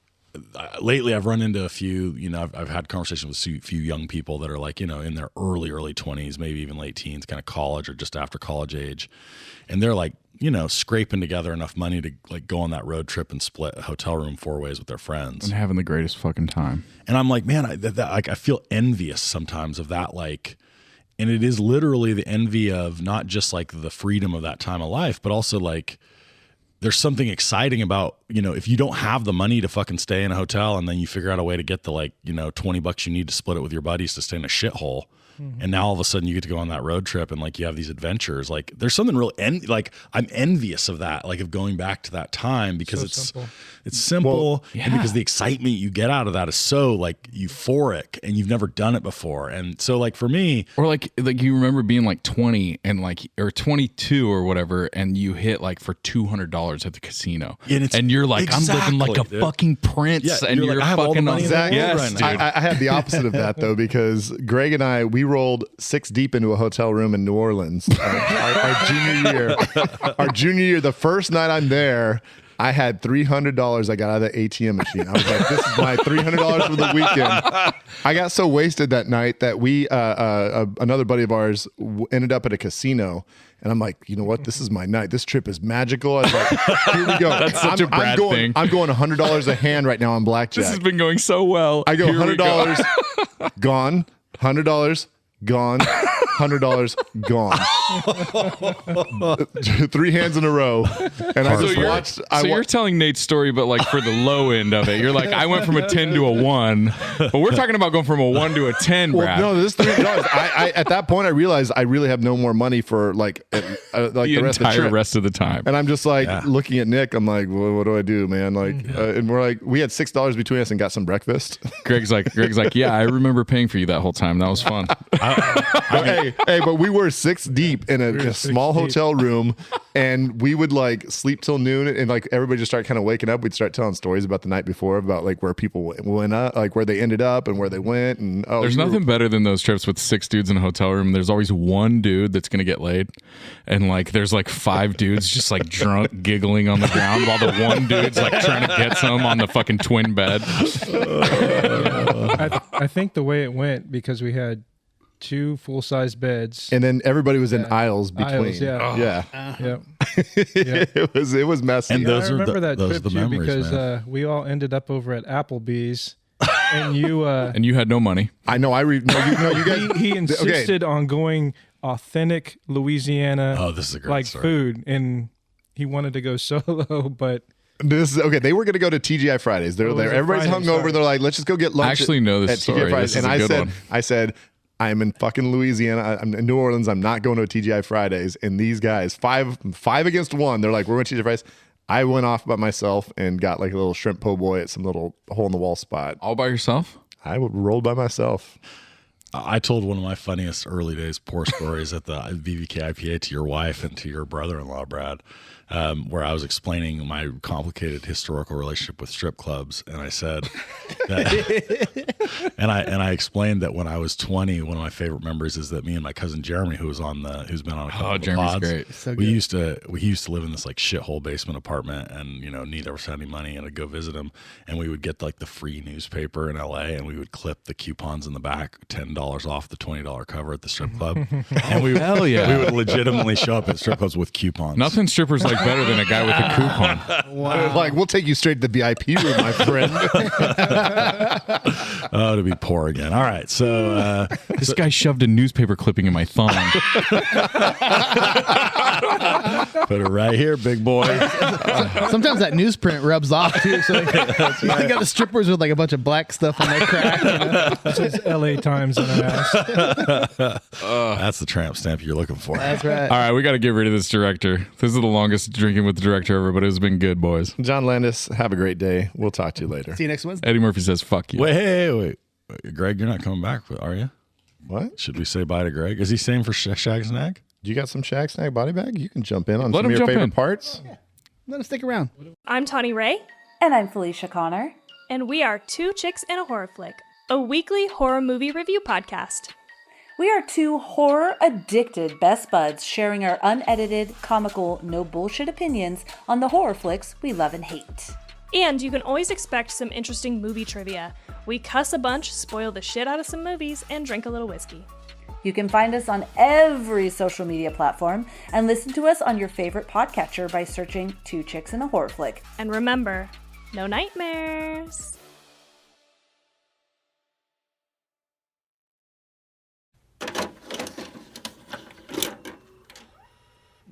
lately I've run into a few, I've had conversations with a few young people that are like, in their early 20s, maybe even late teens, kind of college or just after college age. And they're like, scraping together enough money to like go on that road trip and split a hotel room 4 ways with their friends. And having the greatest fucking time. And I'm like, man, I feel envious sometimes of that. Like, and it is literally the envy of not just like the freedom of that time of life, but also like, there's something exciting about, if you don't have the money to fucking stay in a hotel and then you figure out a way to get the like, $20 you need to split it with your buddies to stay in a shithole. And now all of a sudden you get to go on that road trip and like you have these adventures. Like there's something real like I'm envious of that, like of going back to that time because it's simple and because the excitement you get out of that is so like euphoric and you've never done it before. And so like for me, or like you remember being like 20 and like or 22 or whatever, and you hit like for $200 at the casino, and you're like, exactly, I'm living like a fucking prince, and you're like, I have all the fucking money in the world yes, right dude. now. I had the opposite of that though, because Greg and I, we rolled 6 deep into a hotel room in New Orleans our junior year. Our junior year, the first night I'm there, I had $300 I got out of the ATM machine. I was like, this is my $300 for the weekend. I got so wasted that night that we, another buddy of ours ended up at a casino. And I'm like, you know what? This is my night. This trip is magical. I was like, here we go. That's such a Brad thing. I'm going $100 a hand right now on blackjack. This has been going so well. I go Here we $100 gone, $100 gone, $100 gone. 3 hands in a row, and I just watched. You're telling Nate's story, but like for the low end of it, you're like, I went from a 10 to a 1, but we're talking about going from a 1 to a 10, Brad. Well, no, this $300. I at that point I realized I really have no more money for like the rest of the time, and I'm just like looking at Nick. I'm like, well, what do I do, man? Like, and we're like, we had $6 between us and got some breakfast. Greg's like, yeah, I remember paying for you that whole time. That was fun. But we were 6 deep in a small hotel room, and we would like sleep till noon, and like everybody just started kind of waking up. We'd start telling stories about the night before, about like where people went up, like where they ended up and where they went. And there's nothing better than those trips with 6 dudes in a hotel room. There's always one dude that's gonna get laid, and like there's like 5 dudes just like drunk giggling on the ground while the one dude's like trying to get some on the fucking twin bed. I think the way it went, because we had 2 full-size beds, and then everybody was in aisles between. It was messy. And I remember that trip too, memories, because we all ended up over at Applebee's, and you had no money. I know. You guys. He insisted on going authentic Louisiana. This is a great like story. Food, and he wanted to go solo, but. This is okay. They were going to go to TGI Fridays. They're there. Everybody's hungover. They're like, let's just go get lunch. I actually know this story. TGI Fridays. This is and a good one. I said, I'm in fucking Louisiana. I'm in New Orleans. I'm not going to a TGI Fridays. And these guys, five against 1. They're like, we're going to TGI Fridays. I went off by myself and got like a little shrimp po' boy at some little hole in the wall spot. All by yourself? I rolled by myself. I told one of my funniest early days poor stories at the BVK IPA to your wife and to your brother-in-law, Brad, where I was explaining my complicated historical relationship with strip clubs, and I said that, and I explained that when I was 20, one of my favorite memories is that me and my cousin Jeremy, who's been on a couple of Jeremy's pods, great. So we used to live in this like shithole basement apartment, and neither of us had any money, and I'd go visit him, and we would get like the free newspaper in LA, and we would clip the coupons in the back, $10 off the $20 cover at the strip club, and we would legitimately show up at strip clubs with coupons. Nothing strippers like better than a guy with a coupon. Wow. Like, we'll take you straight to the VIP room, my friend. To be poor again. All right, so this guy shoved a newspaper clipping in my thumb. Put it right here, big boy. Sometimes that newsprint rubs off too. So you got the strippers with like a bunch of black stuff on their crack. It says LA Times on their ass. That's the tramp stamp you're looking for. That's right. All right, we got to get rid of this director. This is the longest drinking with the director ever, but it's been good, boys. John Landis, have a great day. We'll talk to you later. See you next Wednesday. Eddie Murphy says, fuck you. Wait. Greg, you're not coming back, are you? What? Should we say bye to Greg? Is he staying for Shag Snag? You got some Shag Snag body bag? You can jump in on Let some of him your jump favorite in. parts. Yeah. Let us stick around. I'm Tawny Ray, And I'm Felicia Connor. and we are Two Chicks and a Horror Flick, a weekly horror movie review podcast. We are 2 horror-addicted best buds sharing our unedited, comical, no bullshit opinions on the horror flicks we love and hate. And you can always expect some interesting movie trivia. We cuss a bunch, spoil the shit out of some movies, and drink a little whiskey. You can find us on every social media platform and listen to us on your favorite podcatcher by searching 2 Chicks and a Horror Flick. And remember, no nightmares.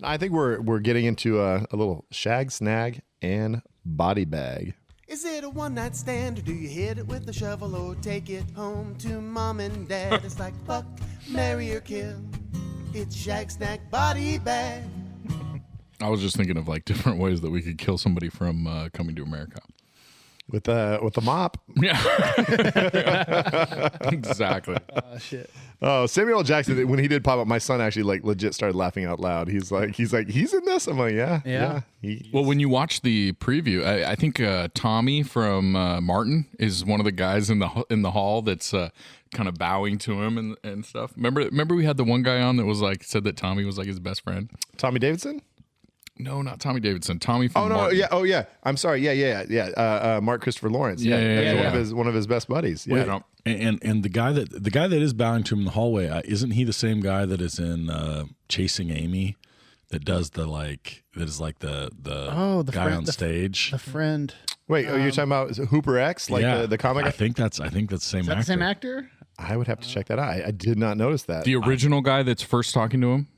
I think we're getting into a little Shag Snag and body bag. Is it a one-night stand, or do you hit it with a shovel, or take it home to mom and dad? It's like fuck, marry or kill. It's Shag Snack Body Bag. I was just thinking of like different ways that we could kill somebody from Coming to America. With the mop. Yeah. Exactly. Oh, shit. Oh, Samuel L. Jackson, when he did pop up, my son actually like legit started laughing out loud. He's like, he's in this? I'm like, yeah. Well, when you watch the preview, I think Tommy from Martin is one of the guys in the hall that's kind of bowing to him and stuff. Remember we had the one guy on that was like said that Tommy was like his best friend. Tommy Davidson? No, not Tommy Davidson. Tommy from Oh no, Martin. yeah. Oh yeah. I'm sorry. Yeah. Mark Christopher Lawrence. Yeah. One of his best buddies. Yeah. Wait, And the guy that is bowing to him in the hallway, isn't he the same guy that is in Chasing Amy, that does the guy on stage? The friend. Wait, you're talking about Hooper X, like yeah, the comic? I think that's the same Is that actor. the same actor? I would have to check that out. I did not notice that. The original guy that's first talking to him,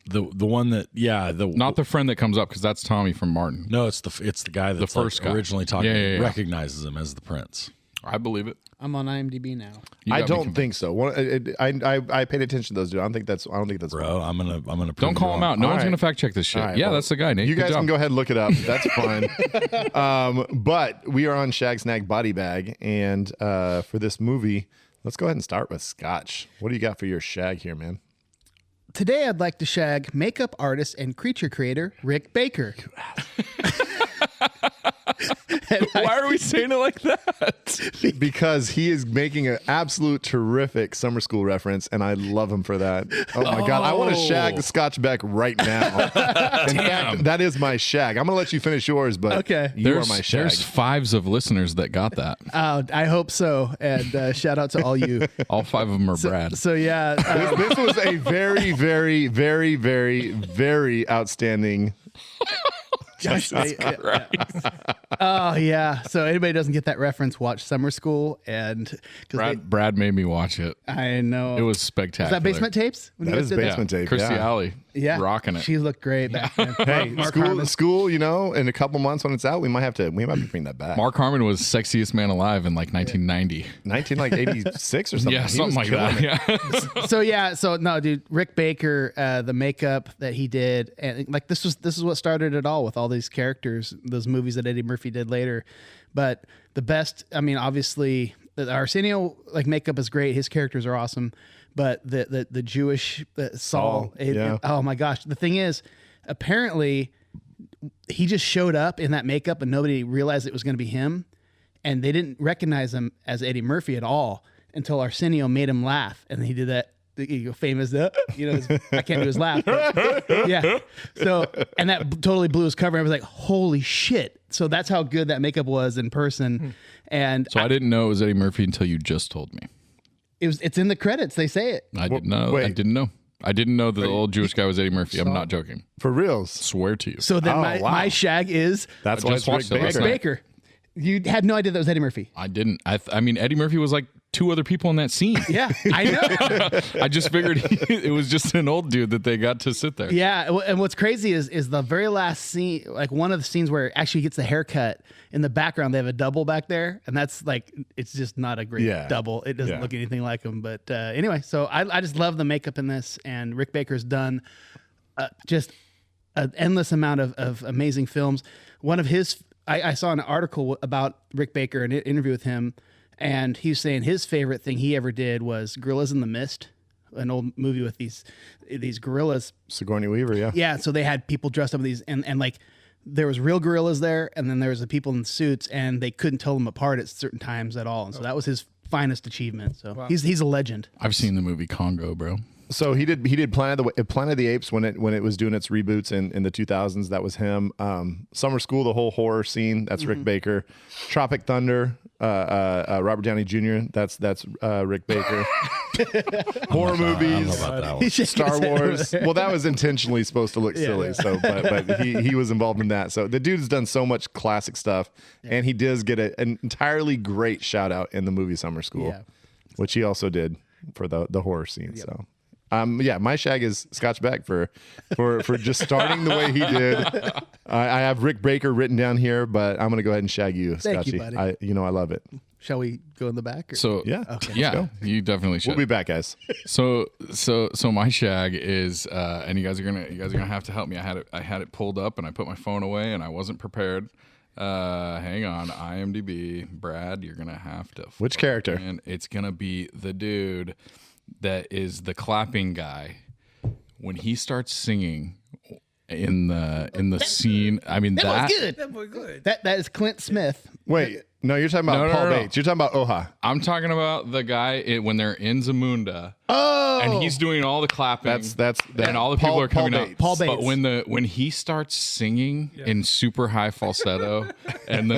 The one that not the friend that comes up because that's Tommy from Martin. No, it's the guy that's the first guy. originally talking. Yeah. Recognizes him as the prince. I believe it. I'm on IMDb now. I don't think so. I paid attention to those dudes. I don't think that's. Bro, I'm gonna. Don't call him out. No one's gonna fact check this shit. Right, yeah, well, that's the guy, Nate. You Good guys job. can go ahead and look it up. That's fine. But we are on Shag Snag Body Bag, and for this movie, let's go ahead and start with Scotch. What do you got for your shag here, man? Today, I'd like to shag makeup artist and creature creator Rick Baker. Why are we saying it like that? Because he is making an absolute terrific summer school reference, and I love him for that. Oh my God. I want to shag the Scotch Beck right now. In fact, that is my shag. I'm going to let you finish yours, but Okay. you are my shag. There's fives of listeners that got that. I hope so. And shout out to all you. All 5 of them are Brad. So yeah. This was a very, very, very, very, very outstanding. Oh yeah. So anybody doesn't get that reference, watch Summer School, and Brad made me watch it. I know It was spectacular. Was that Basement Tapes? When you That guys is did Basement Tape. Christy yeah. Alley. Yeah, rocking it. She looked great back then. Hey, Mark Harmon. school, you know, in a couple months when it's out, we might be bringing that back. Mark Harmon was sexiest man alive in like 1990. 1986 or something. Yeah, He something was like killing that. it. Yeah. So no, dude, Rick Baker, the makeup that he did, and like this is what started it all with all these characters, those movies that Eddie Murphy did later. But the best, I mean, obviously, the Arsenio like makeup is great. His characters are awesome, but the Jewish Saul, oh my gosh, the thing is, apparently, he just showed up in that makeup and nobody realized it was going to be him, and they didn't recognize him as Eddie Murphy at all until Arsenio made him laugh, and he did that. Famous, I can't do his laugh. Yeah. So, and that totally blew his cover. I was like, holy shit. So that's how good that makeup was in person. And So I didn't know it was Eddie Murphy until you just told me. it's in the credits. They say it. I didn't know. wait. I didn't know. I didn't know that the old Jewish guy was Eddie Murphy. I'm not joking. For reals. Swear to you. So then Oh, my, wow. my shag is That's I why just it's Rick watched it last Baker. night. Baker. You had no idea that was Eddie Murphy. I didn't. I mean, Eddie Murphy was like 2 other people in that scene. Yeah, I know. I just figured it was just an old dude that they got to sit there. Yeah, and what's crazy is the very last scene, like one of the scenes where actually he gets the haircut in the background. They have a double back there, and that's like it's just not a great double. It doesn't look anything like him. But anyway, so I just love the makeup in this, and Rick Baker's done just an endless amount of amazing films. One of his, I saw an article about Rick Baker, an interview with him, and he was saying his favorite thing he ever did was Gorillas in the Mist, an old movie with these gorillas. Sigourney Weaver, yeah. Yeah, so they had people dressed up in these, and like there was real gorillas there, and then there was the people in suits, and they couldn't tell them apart at certain times at all. And so that was his finest achievement. So he's a legend. I've seen the movie Congo, bro. So he did Planet of the Apes when it was doing its reboots in the 2000s. That was him. Summer School, the whole horror scene. That's Rick Baker. Tropic Thunder. Robert Downey Jr. That's Rick Baker. Horror movies. I don't know about that one. Star Wars. Well, that was intentionally supposed to look silly. So, but he was involved in that. So the dude's done so much classic stuff, and he does get an entirely great shout out in the movie Summer School, which he also did for the horror scene. So. My shag is Scotch Beck for just starting the way he did. I have Rick Baker written down here, but I'm going to go ahead and shag you, Thank Scotchy. you, buddy. I love it. Shall we go in the back? Or? So Yeah. Okay. yeah, go. you definitely should. We'll be back, guys. So my shag is, and you guys are gonna have to help me. I had it pulled up, and I put my phone away, and I wasn't prepared. Hang on, IMDb, Brad, you're gonna have to. Which character? And it's gonna be the dude that is the clapping guy when he starts singing in the scene. I mean that was good. That boy good. That is Clint Smith. Wait, no, you're talking about Paul no. Bates. You're talking about Oha. I'm talking about the guy when they're in Zamunda. Oh, And he's doing all the clapping. That's and all the people are coming up. Paul Bates. But when he starts singing in super high falsetto, and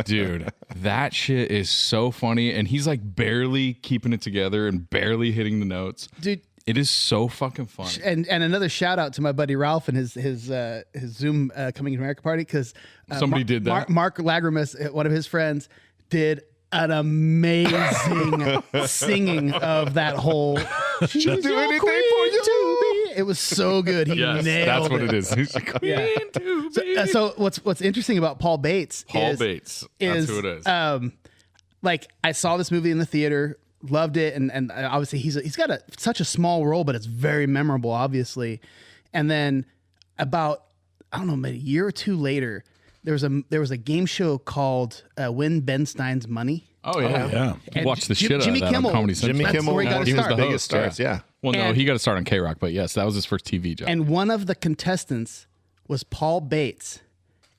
dude, that shit is so funny. And he's like barely keeping it together and barely hitting the notes. dude. It is so fucking funny. And another shout out to my buddy Ralph and his Zoom Coming to America party, because Somebody did that. Mark Lagrimus, one of his friends, did an amazing singing of that whole. She'll do anything for you. It was so good. He nailed that's what it. it is. He's a queen to be. So what's interesting about Paul Bates? Paul Bates. That's who it is. Like I saw this movie in the theater, loved it, and obviously he's got such a small role, but it's very memorable, obviously. And then about I don't know, maybe a year or two later, there was a game show called Win Ben Stein's Money. Oh yeah. And Watch the shit out Jimmy of that Kimmel, on Comedy Central. Jimmy That's Kimmel where he got his was start. the biggest stars. Yeah. Well, no, And- he got to start on K-Rock, but yes, that was his first TV job. And one of the contestants was Paul Bates.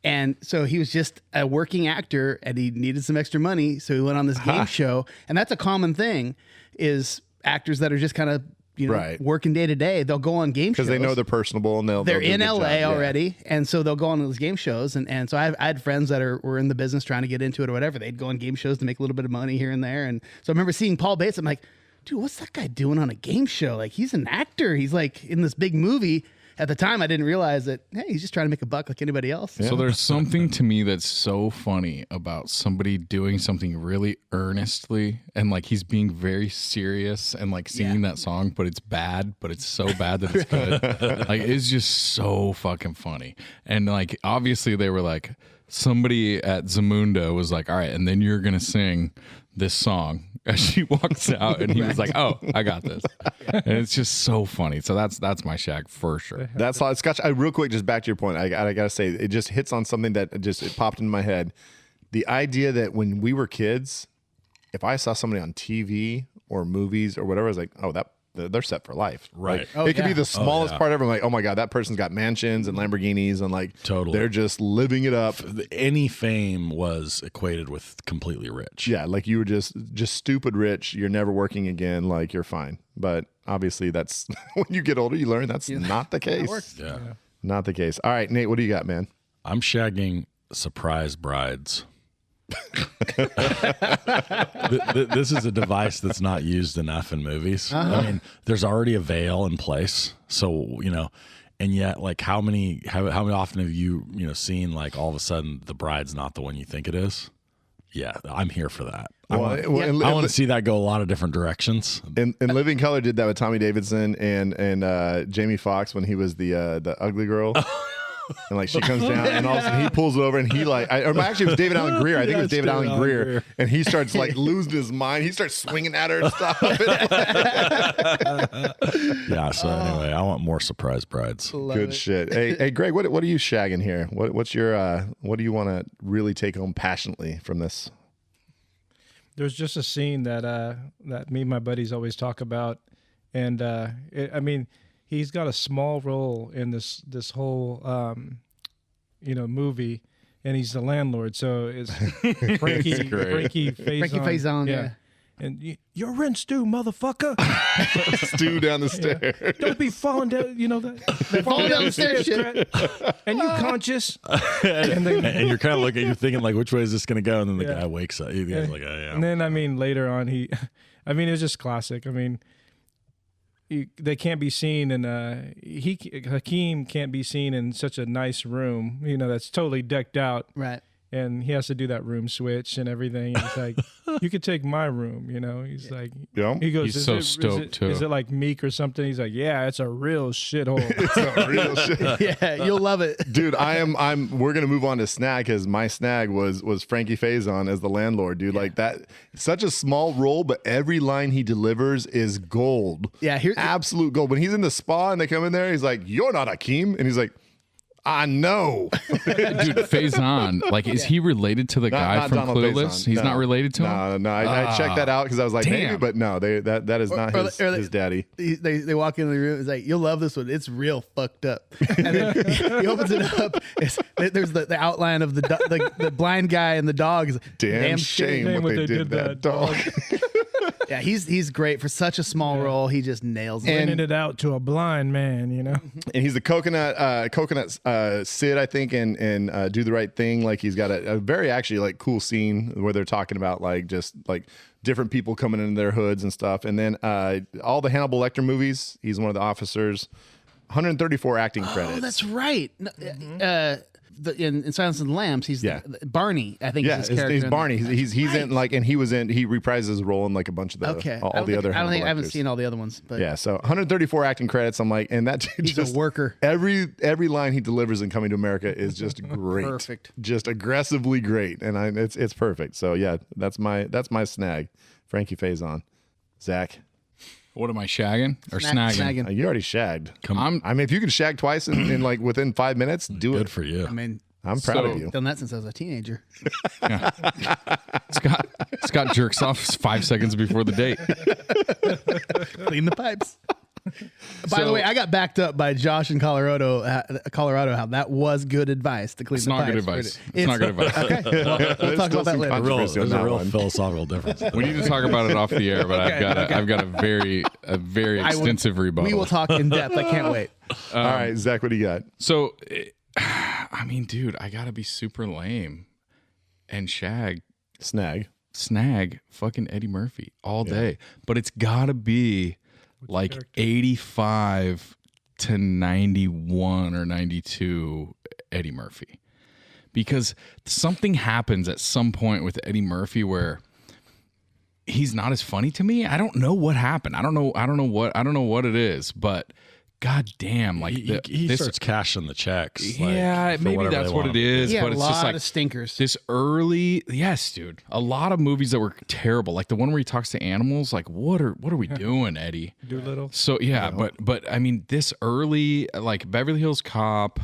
And so he was just a working actor and he needed some extra money. So he went on this game show. And that's a common thing is actors that are just kind of, Right. working day to day. They'll go on game shows. Because they know they're personable and they're They're do a in good LA job. Yeah. already. And so they'll go on those game shows. And so I had friends that were in the business trying to get into it or whatever. They'd go on game shows to make a little bit of money here and there. And so I remember seeing Paul Bates. I'm like, dude, what's that guy doing on a game show? Like, he's an actor. He's like in this big movie. At the time, I didn't realize that, hey, he's just trying to make a buck like anybody else. So there's something to me that's so funny about somebody doing something really earnestly and like he's being very serious and like singing that song, but it's bad, but it's so bad that it's good. Like it's just so fucking funny. And like obviously they were like somebody at Zamunda was like, all right, and then you're gonna sing this song as she walks out, and he was like, "Oh, I got this," and it's just so funny. So that's my shag for sure. That's Scotch. Real quick, just back to your point. I gotta say, it just hits on something that it popped into my head. The idea that when we were kids, if I saw somebody on TV or movies or whatever, I was like, "Oh, they're set for life." Right. Like, it could be the smallest part ever. I'm like, "Oh my god, that person's got mansions and Lamborghinis and like Totally. they're just living it up." Any fame was equated with completely rich. Yeah, like you were just stupid rich. You're never working again. Like you're fine. But obviously, that's when you get older, you learn that's not the case. Yeah. Not the case. All right, Nate, what do you got, man? I'm shagging surprise brides. This is a device that's not used enough in movies. I mean, there's already a veil in place, so and yet, like, how often have you seen like all of a sudden the bride's not the one you think it is? Yeah, I'm here for that. I want to see that go a lot of different directions. And Living Color did that with Tommy Davidson and Jamie Foxx when he was the ugly girl. And like she comes down and all of a sudden he pulls over and he like actually it was David Allen Greer. I think it was David Allen Greer. And he starts like losing his mind. He starts swinging at her and stuff. Yeah. So anyway, I want more surprise brides. Good shit. Hey Greg, what are you shagging here? What's your what do you want to really take home passionately from this? There's just a scene that me and my buddies always talk about, and I mean, he's got a small role in this whole movie, and he's the landlord. So it's Frankie Faison. Yeah. And your rent's due, motherfucker. Stew down the stairs. Don't be falling down. They're falling down the stairs, shit. And you conscious. And you're kind of looking, you're thinking like, which way is this going to go? And then the guy wakes up. He's like, oh, yeah. And then, I mean, later on, it was just classic. I mean, they can't be seen, and Hakeem can't be seen in such a nice room, that's totally decked out. Right. And he has to do that room switch and everything. And it's like, you could take my room, He's like, Yeah. he goes, He's so stoked, too. Is it like Meek or something? He's like, yeah, it's a real shithole. It's a real shit. Yeah, you'll love it. Dude, we're gonna move on to snag because my snag was Frankie Faison as the landlord, dude. Like that, such a small role, but every line he delivers is gold. Yeah, absolute gold. When he's in the spa and they come in there, he's like, "You're not Hakeem," and he's like, "I know." Dude, Faison, like, is he related to the guy not from Donald Clueless? Faison. He's No. not related to him? No, I checked that out because I was like, maybe, Damn. but no, that is not his daddy. They walk into the room. It's like, you'll love this one. It's real fucked up. And then he opens it up. There's the outline of the blind guy and the dog. Is like, Damn shame what they did that dog. Yeah, he's great for such a small role. He just nails it. Rented it out to a blind man, And he's the coconut Sid, I think, and Do the Right Thing. Like he's got a very actually like cool scene where they're talking about like just like different people coming into their hoods and stuff. And then all the Hannibal Lecter movies, he's one of the officers. 134 acting credits. Oh, that's right. No, in Silence of the Lambs, he's Barney. I think. Yeah, is his character. he's Barney. He's right. in like, and he reprises his role in like a bunch of the all the other. I Hannibal haven't actors. seen all the other ones, but Yeah, so 134 acting credits. I'm like, and that dude he's just a worker. Every line he delivers in Coming to America is just great, Perfect, just aggressively great, and it's perfect. So yeah, that's my snag. Frankie Faison, Zach. What am I shagging or snagging? You already shagged. I mean, if you can shag twice in like within 5 minutes, do it. Good for you. I mean, I'm proud of you. Done that since I was a teenager. Scott jerks off 5 seconds before the date. Clean the pipes. By the way, I got backed up by Josh in Colorado. How that was good advice to clean It's the not pipes. good advice. It's not good advice. Okay, we'll talk about that later. There's a real philosophical difference. We need to talk about it off the air, but I've got a very extensive rebuttal. We will talk in depth. I can't wait. All right, Zach, what do you got? So, I mean, dude, I gotta be super lame and snag fucking Eddie Murphy all day, but it's gotta be like 85 to 91 or 92 Eddie Murphy, because something happens at some point with Eddie Murphy where he's not as funny to me. I don't know what happened. I don't know what it is, but God damn, like he starts cashing the checks. Yeah, maybe that's what it is. Yeah, but it's a lot just like of stinkers. This early, yes, dude. A lot of movies that were terrible, like the one where he talks to animals. Like, what are we doing, Eddie? Doolittle. So yeah, but I mean, this early, like Beverly Hills Cop,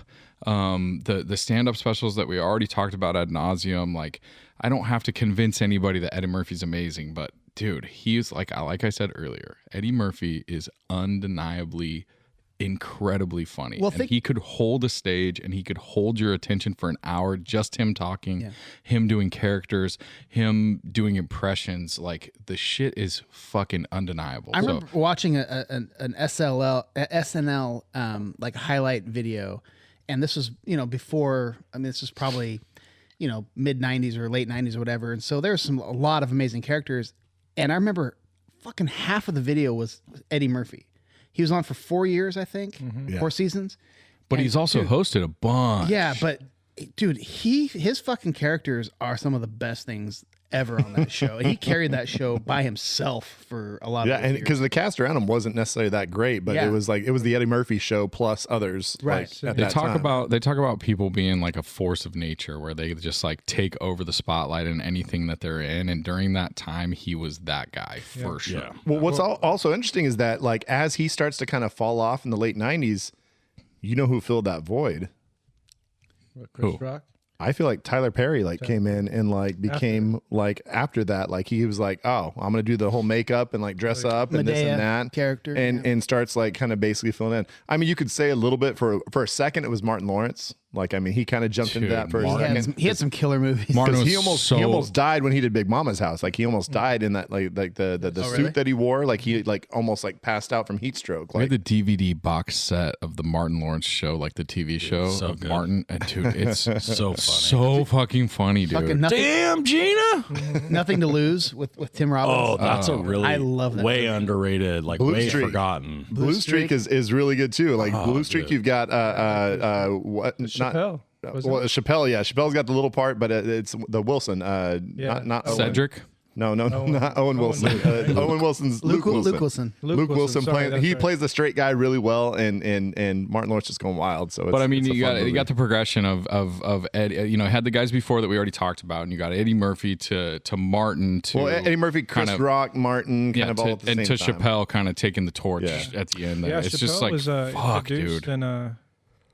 the stand up specials that we already talked about ad nauseum. Like, I don't have to convince anybody that Eddie Murphy's amazing, but dude, he's like I said earlier, Eddie Murphy is undeniably incredibly funny. Well, and he could hold a stage and he could hold your attention for an hour, just him talking, him doing characters, him doing impressions. Like, the shit is fucking undeniable. I remember watching an SNL like highlight video, and this was before. I mean, this was probably mid 90s or late 90s or whatever. And so there's a lot of amazing characters, and I remember fucking half of the video was Eddie Murphy. He was on for 4 years, I think, 4 seasons. But he's also hosted a bunch. Yeah, but dude, his fucking characters are some of the best things ever on that show. He carried that show by himself for a lot of years. and because the cast around him wasn't necessarily that great, but it was the Eddie Murphy show plus others. Right. Like, They talk about people being like a force of nature, where they just like take over the spotlight in anything that they're in. And during that time, he was that guy for sure. Yeah. Well, what's also interesting is that like as he starts to kind of fall off in the late 90s, you know who filled that void? Chris Rock. I feel like Tyler Perry came in and became after that, he was like, oh, I'm gonna do the whole makeup and dress up and this and that character and starts kind of basically filling in. I mean, you could say a little bit for a second it was Martin Lawrence. He kind of jumped into that for a second. He had some killer movies. Martin he almost died when he did Big Mama's House. He almost died in that the suit that he wore. He almost passed out from heat stroke. We had the DVD box set of the Martin Lawrence show, like the TV show so of good. Martin. And dude, it's So funny. so fucking funny, dude. Fucking nothing, Damn, Gina. Nothing to Lose with Tim Robbins. Oh, that's a really I love that way movie. underrated, Blue way Streak. forgotten. Blue Streak is really good too. Blue Streak, dude. you've got what? Chappelle. Chappelle. Yeah, Chappelle's got the little part, but it's the Wilson. Not Owen. Cedric. No, not Owen Wilson. Owen Wilson's Luke Wilson. Luke Wilson. Sorry, playing. He plays the straight guy really well, and Martin Lawrence just going wild. So, But I mean, it's a you fun movie. got the progression of Ed. Had the guys before that we already talked about, and you got Eddie Murphy to Martin to Eddie Murphy, Chris Rock, Martin, kind of all at the same and to time. Chappelle kind of taking the torch at the end. Yeah, It's Chappelle just like was fuck, introduced dude.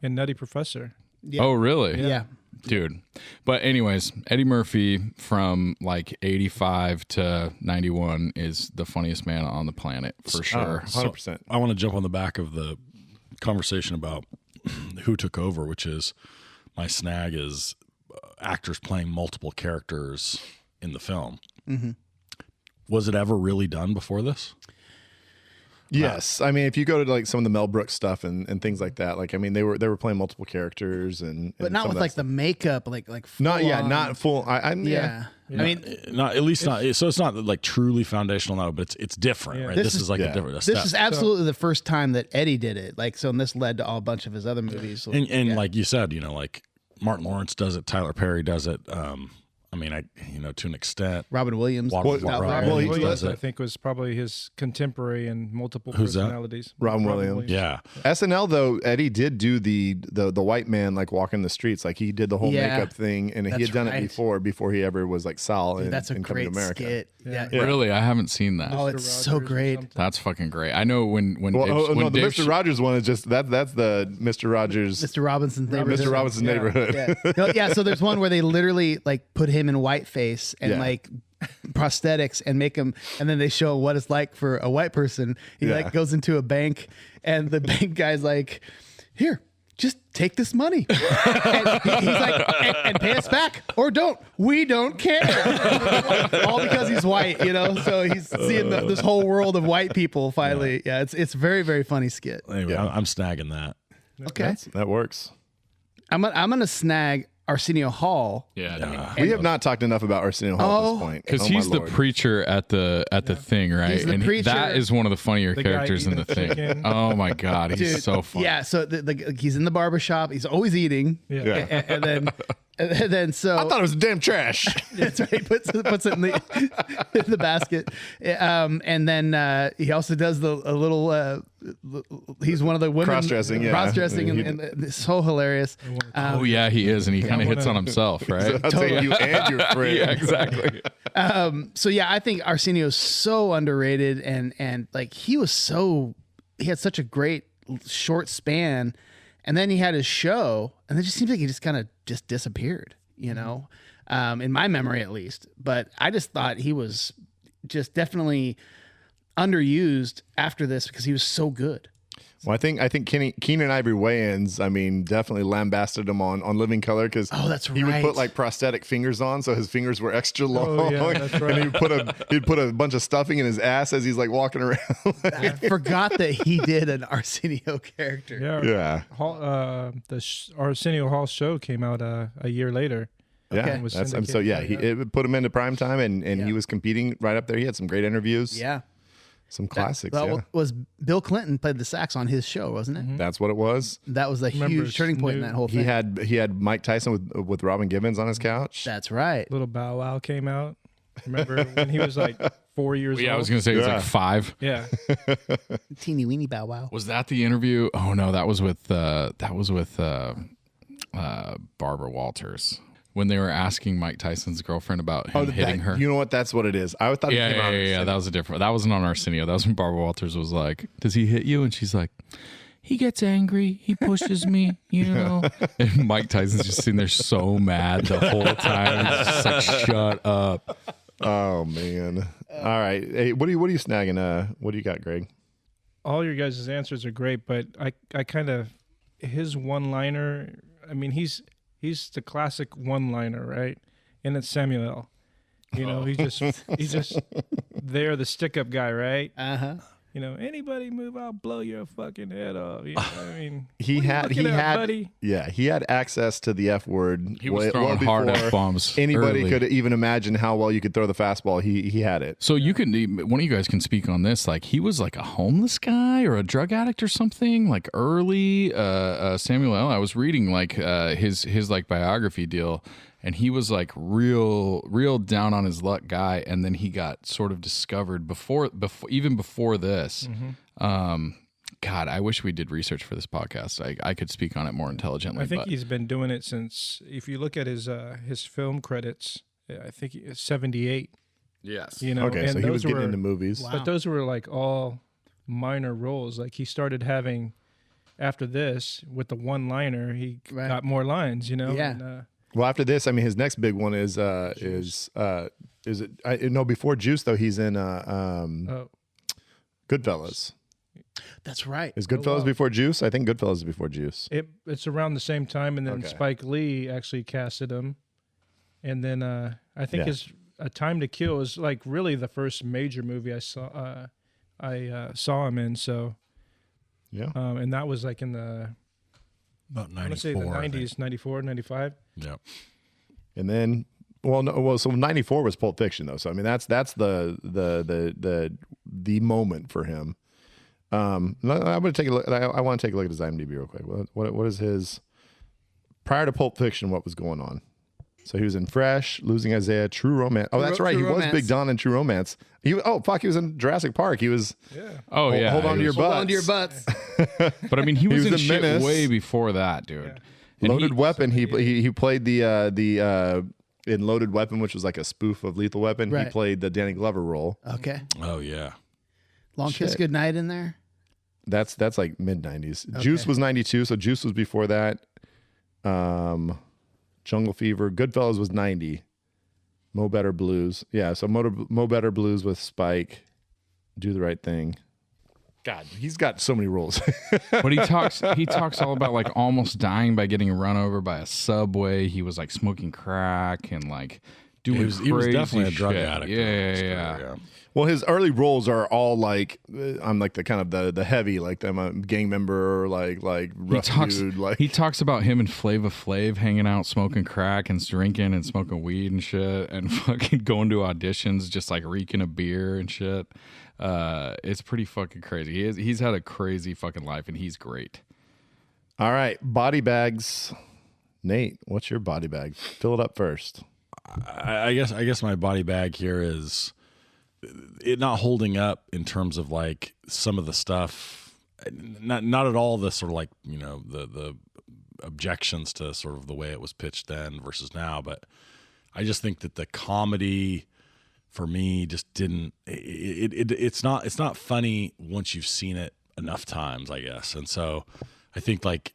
in Nutty Professor. Oh, really? Yeah. Dude. But anyways, Eddie Murphy from 85 to 91 is the funniest man on the planet for sure. 100%. I want to jump on the back of the conversation about who took over, which is my snag is actors playing multiple characters in the film. Mm-hmm. Was it ever really done before this? Yes, I mean if you go to like some of the Mel Brooks stuff and things like that, like I mean they were playing multiple characters but not with like the makeup, like not full. Yeah. I mean, not at least not. So it's not like truly foundational now, but it's different, right? This is like a different. This is absolutely the first time that Eddie did it. Like, so and this led to a bunch of his other movies. And like you said, like Martin Lawrence does it, Tyler Perry does it. I mean, to an extent, Robin Williams. Robin Williams, I think, was probably his contemporary in multiple personalities. Robin Williams. Yeah. SNL though, Eddie did do the white man like walking the streets, like he did the whole makeup thing, and he had done it before he ever was like Sal in Coming to America. Skit. Yeah. Really, I haven't seen that. Oh, it's so great. That's fucking great. I know when the Mr. Rogers one is just that's the Mr. Rogers, Mr. Robinson's neighborhood. Mr. Robinson's neighborhood. Yeah. So there's one where they literally like put him in whiteface and like prosthetics and make him, and then they show what it's like for a white person. He like goes into a bank, and the bank guy's like, "Here, just take this money," and he's like, and pay us back or don't. We don't care. All because he's white, So he's seeing this whole world of white people. Finally, it's very, very funny skit. Anyway, I'm snagging that. Okay, that works. I'm gonna snag Arsenio Hall. Yeah, we have not talked enough about Arsenio Hall at this point because he's the preacher at the thing, right? He's the preacher. That is one of the funnier characters in the thing. Oh my god, he's so funny. Yeah, so he's in the barbershop. He's always eating. Yeah. And then so I thought it was damn trash. That's right. He puts it in the basket. And then he also does a little. He's one of the women cross-dressing, and it's so hilarious. He is, and he kind of hits on himself, right? I'll take you and your friend. Yeah, exactly. So I think Arsenio's so underrated, and like he had such a great short span, and then he had his show, and it just seems like he just kind of just disappeared, in my memory at least. But I just thought he was just definitely underused after this because he was so good. Well, I think Keenan Ivory Wayans, I mean, definitely lambasted him on Living Color because he would put like prosthetic fingers on, so his fingers were extra long. Oh, yeah, that's right. And he'd put a bunch of stuffing in his ass as he's like walking around. I forgot that he did an Arsenio character. Yeah. The Arsenio Hall show came out a year later. Yeah, it put him into prime time, and he was competing right up there. He had some great interviews. Yeah. Some classics. That was Bill Clinton played the sax on his show, wasn't it? Mm-hmm. That's what it was. That was a huge turning point in that whole thing. He had Mike Tyson with Robin Givens on his couch. That's right. Little Bow Wow came out. Remember when he was like 4 years old? Yeah, I was going to say he was like 5. Yeah. Teeny weeny Bow Wow. Was that the interview? Oh no, that was with Barbara Walters. When they were asking Mike Tyson's girlfriend about him hitting her. You know what? That's what it is. I thought that was a different. That wasn't on Arsenio. That was when Barbara Walters was like, "Does he hit you?" And she's like, "He gets angry. He pushes me, And Mike Tyson's just sitting there so mad the whole time. He's just like, "Shut up." Oh man. All right. Hey, what are you snagging? What do you got, Greg? All your guys' answers are great, but I kind of his one-liner. I mean, he's the classic one-liner, right? And it's Samuel. He's just there, the stick-up guy, right? Anybody move, I'll blow your fucking head off. I mean, he had access to the F word. He was throwing hard F-bombs. Anybody could even imagine how well you could throw the fastball. He had it. So one of you guys can speak on this. Like he was like a homeless guy or a drug addict or something. Like early Samuel L. I was reading like his like biography deal. And he was like real down on his luck guy, and then he got sort of discovered before this. Mm-hmm. God, I wish we did research for this podcast. I could speak on it more intelligently. I think he's been doing it since. If you look at his film credits, I think it's 78. Yes. Okay, so he was getting into movies, but those were like all minor roles. Like he started having after this with the one-liner, he got more lines. Yeah. And, well, after this, I mean, his next big one is before Juice though. He's in Goodfellas. That's right. Is Goodfellas before Juice? I think Goodfellas is before Juice. It's around the same time, and then Spike Lee actually casted him, and then I think his A Time to Kill is like really the first major movie I I saw him in. So, Yeah. and that was like in the, About I want to say the 94. 90s, 94, 95. Yep. And then, so 94 was Pulp Fiction though. So I mean, that's the moment for him. I'm going to take a look. I want to take a look at his IMDb real quick. What is his prior to Pulp Fiction? What was going on? So he was in Fresh, Losing Isaiah, True Romance. Oh, that's right. True He was Romance. Big Don in True Romance. He was in Jurassic Park. He was. Yeah. Oh yeah. Hold on to your Hold butts. on to your butts. But I mean, he was was in in shit Menace. way before that, dude. And Loaded Weapon. He played the in Loaded Weapon, which was like a spoof of Lethal Weapon. He Right. played the Danny Glover role. Okay. Oh yeah. Long Kiss Goodnight in there. That's like mid 90s. Juice was 92, so Juice was before that. Jungle Fever, Goodfellas was 90. Mo Better Blues. Yeah, so Mo Better Blues with Spike. Do the Right Thing. God, he's got so many roles. But he talks all about like almost dying by getting run over by a subway. He was like smoking crack and like doing He was crazy definitely a drug shit. addict. Yeah. Well, his early roles are all like I'm like the kind of the heavy, like I'm a gang member, like rough dude. Like He talks about him and Flava Flav hanging out, smoking crack and drinking and smoking weed and shit, and fucking going to auditions, just like reeking a beer and shit. It's pretty fucking crazy. He's had a crazy fucking life, and he's great. all right, body bags. Nate, what's your body bag? Fill it up first. I guess my body bag here is it not holding up in terms of like some of the stuff, not at all the sort of like, you know, the objections to sort of the way it was pitched then versus now, but I just think that the comedy for me just didn't it's not funny once you've seen it enough times, I guess. And so I think like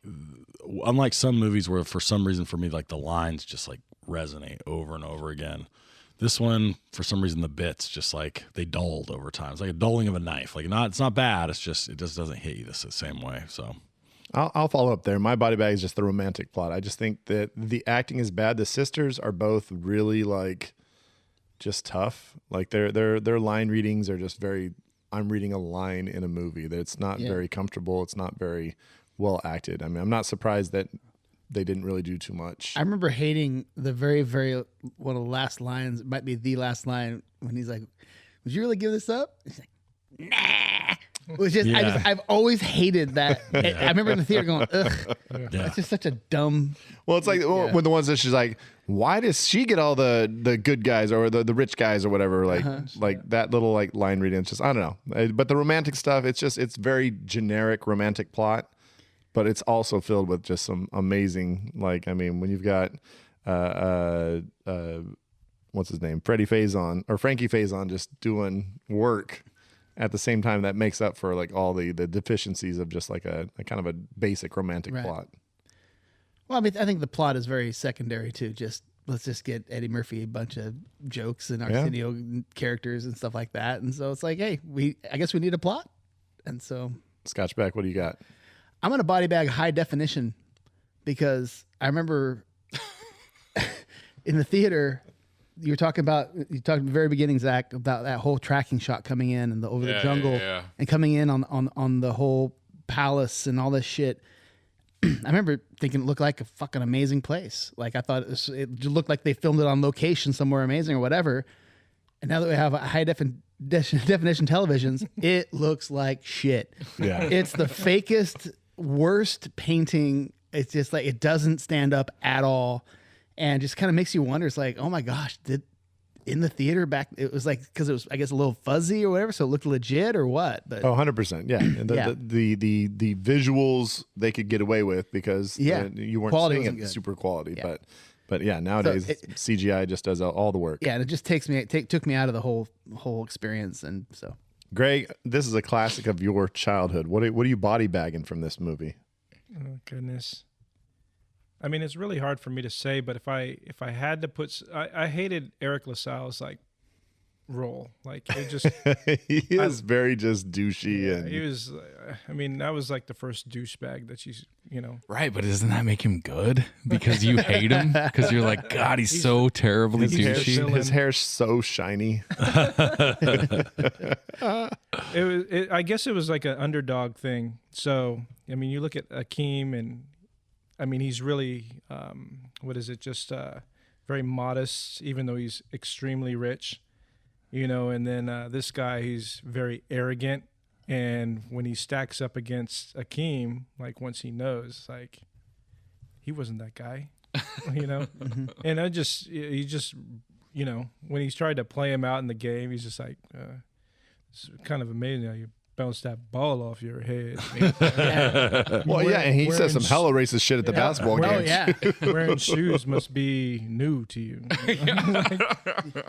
unlike some movies where for some reason for me like the lines just like resonate over and over again, this one for some reason the bits just like they dulled over time. It's like a dulling of a knife. Like it's not bad. It's just it just doesn't hit you the same way. So I'll follow up there. My body bag is just the romantic plot. I just think that the acting is bad. The sisters are both really like just tough. Like their line readings are just very. I'm reading a line in a movie. That it's not very comfortable. It's not very well acted. I mean, I'm not surprised that they didn't really do too much. I remember hating the very, very one of the last lines. It might be the last line when he's like, "Would you really give this up?" He's like, "Nah." Which is I've always hated that. I remember in the theater going, "Ugh, that's just such a dumb." Well, it's like when the ones that she's like, why does she get all the good guys or the rich guys or whatever? Like that little like line reading. It's just I don't know. But the romantic stuff, it's very generic romantic plot, but it's also filled with just some amazing like I mean when you've got what's his name, Frankie Faison just doing work. At the same time, that makes up for like all the deficiencies of just like a kind of a basic romantic plot. Well, I mean, I think the plot is very secondary to just let's just get Eddie Murphy a bunch of jokes and Arsenio characters and stuff like that. And so it's like, hey, I guess we need a plot. And so, Scotchback, what do you got? I'm gonna body bag high definition because I remember in the theater. You talked at the very beginning, Zach, about that whole tracking shot coming in and the over the jungle and coming in on the whole palace and all this shit. I remember thinking it looked like a fucking amazing place. Like I thought it looked like they filmed it on location somewhere amazing or whatever. And now that we have a high definition televisions, it looks like shit. Yeah. It's the fakest, worst painting. It's just like it doesn't stand up at all. And just kind of makes you wonder. It's like, oh my gosh, in the theater back, it was like because it was, I guess, a little fuzzy or whatever, so it looked legit or what? But 100%, yeah. And the visuals they could get away with because you weren't quality seeing it good. super quality, but yeah, nowadays CGI just does all the work. Yeah, and it just took me out of the whole experience, and so. Greg, this is a classic of your childhood. What are you body bagging from this movie? Oh goodness. I mean, it's really hard for me to say, but if I had to put, I hated Eric LaSalle's like role. Like it just he is very just douchey and he was. I mean, that was like the first douchebag that you know. Right, but doesn't that make him good? Because you hate him? Because you're like, God, he's so terribly douchey. his hair's so shiny. I guess it was like an underdog thing. So I mean, you look at Akeem, and I mean, he's really just very modest, even though he's extremely rich, you know. And then this guy, he's very arrogant. And when he stacks up against Akeem, like once he knows, like he wasn't that guy, you know. And he just, you know, when he's tried to play him out in the game, he's just like, it's kind of amazing how you bounce that ball off your head. Well, yeah, and he says some hella racist shit at the basketball game. yeah. Wearing shoes must be new to you.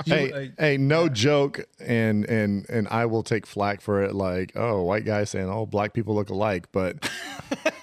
Hey, no joke, and I will take flack for it. Like, oh, white guy saying, "Oh, black people look alike." But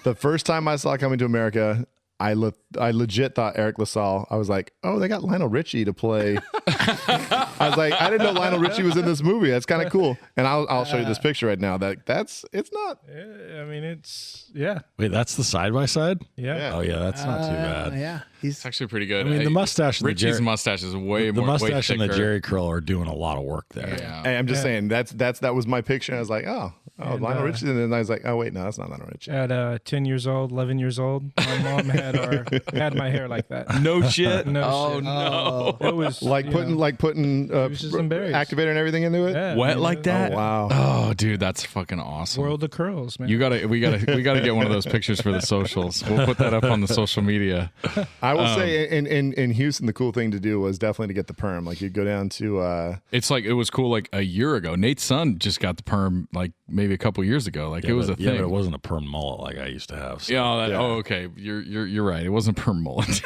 the first time I saw Coming to America, I legit thought Eric LaSalle. I was like, oh, they got Lionel Richie to play. I was like, I didn't know Lionel Richie was in this movie. That's kind of cool. And I'll show you this picture right now. It's not. I mean, it's Wait, that's the side by side? Yeah. Oh yeah, that's not too bad. Yeah, It's actually pretty good. I mean, the mustache, and Richie's mustache is way the more. mustache way and the thicker. Jerry curl are doing a lot of work there. Yeah. Hey, I'm just saying that was my picture. I was like, oh, And, Lionel Richie. And then I was like, oh wait, no, that's not Lionel Richie. At 10 years old, 11 years old, my mom had my hair like that. No shit. No shit. No. It was Like putting Juices and berries. activator and everything into it. Yeah, Wet I mean, like that? Oh wow. Oh, dude, that's fucking awesome. World of curls, man. We gotta get one of those pictures for the socials. We'll put that up on the social media. I will say in Houston, the cool thing to do was definitely to get the perm. Like you'd go down to It's like it was cool like a year ago. Nate's son just got the perm like maybe a couple years ago. Like it was a thing. Yeah, but it wasn't a perm mullet like I used to have. So. Oh, okay. You're right. It wasn't perm mullet.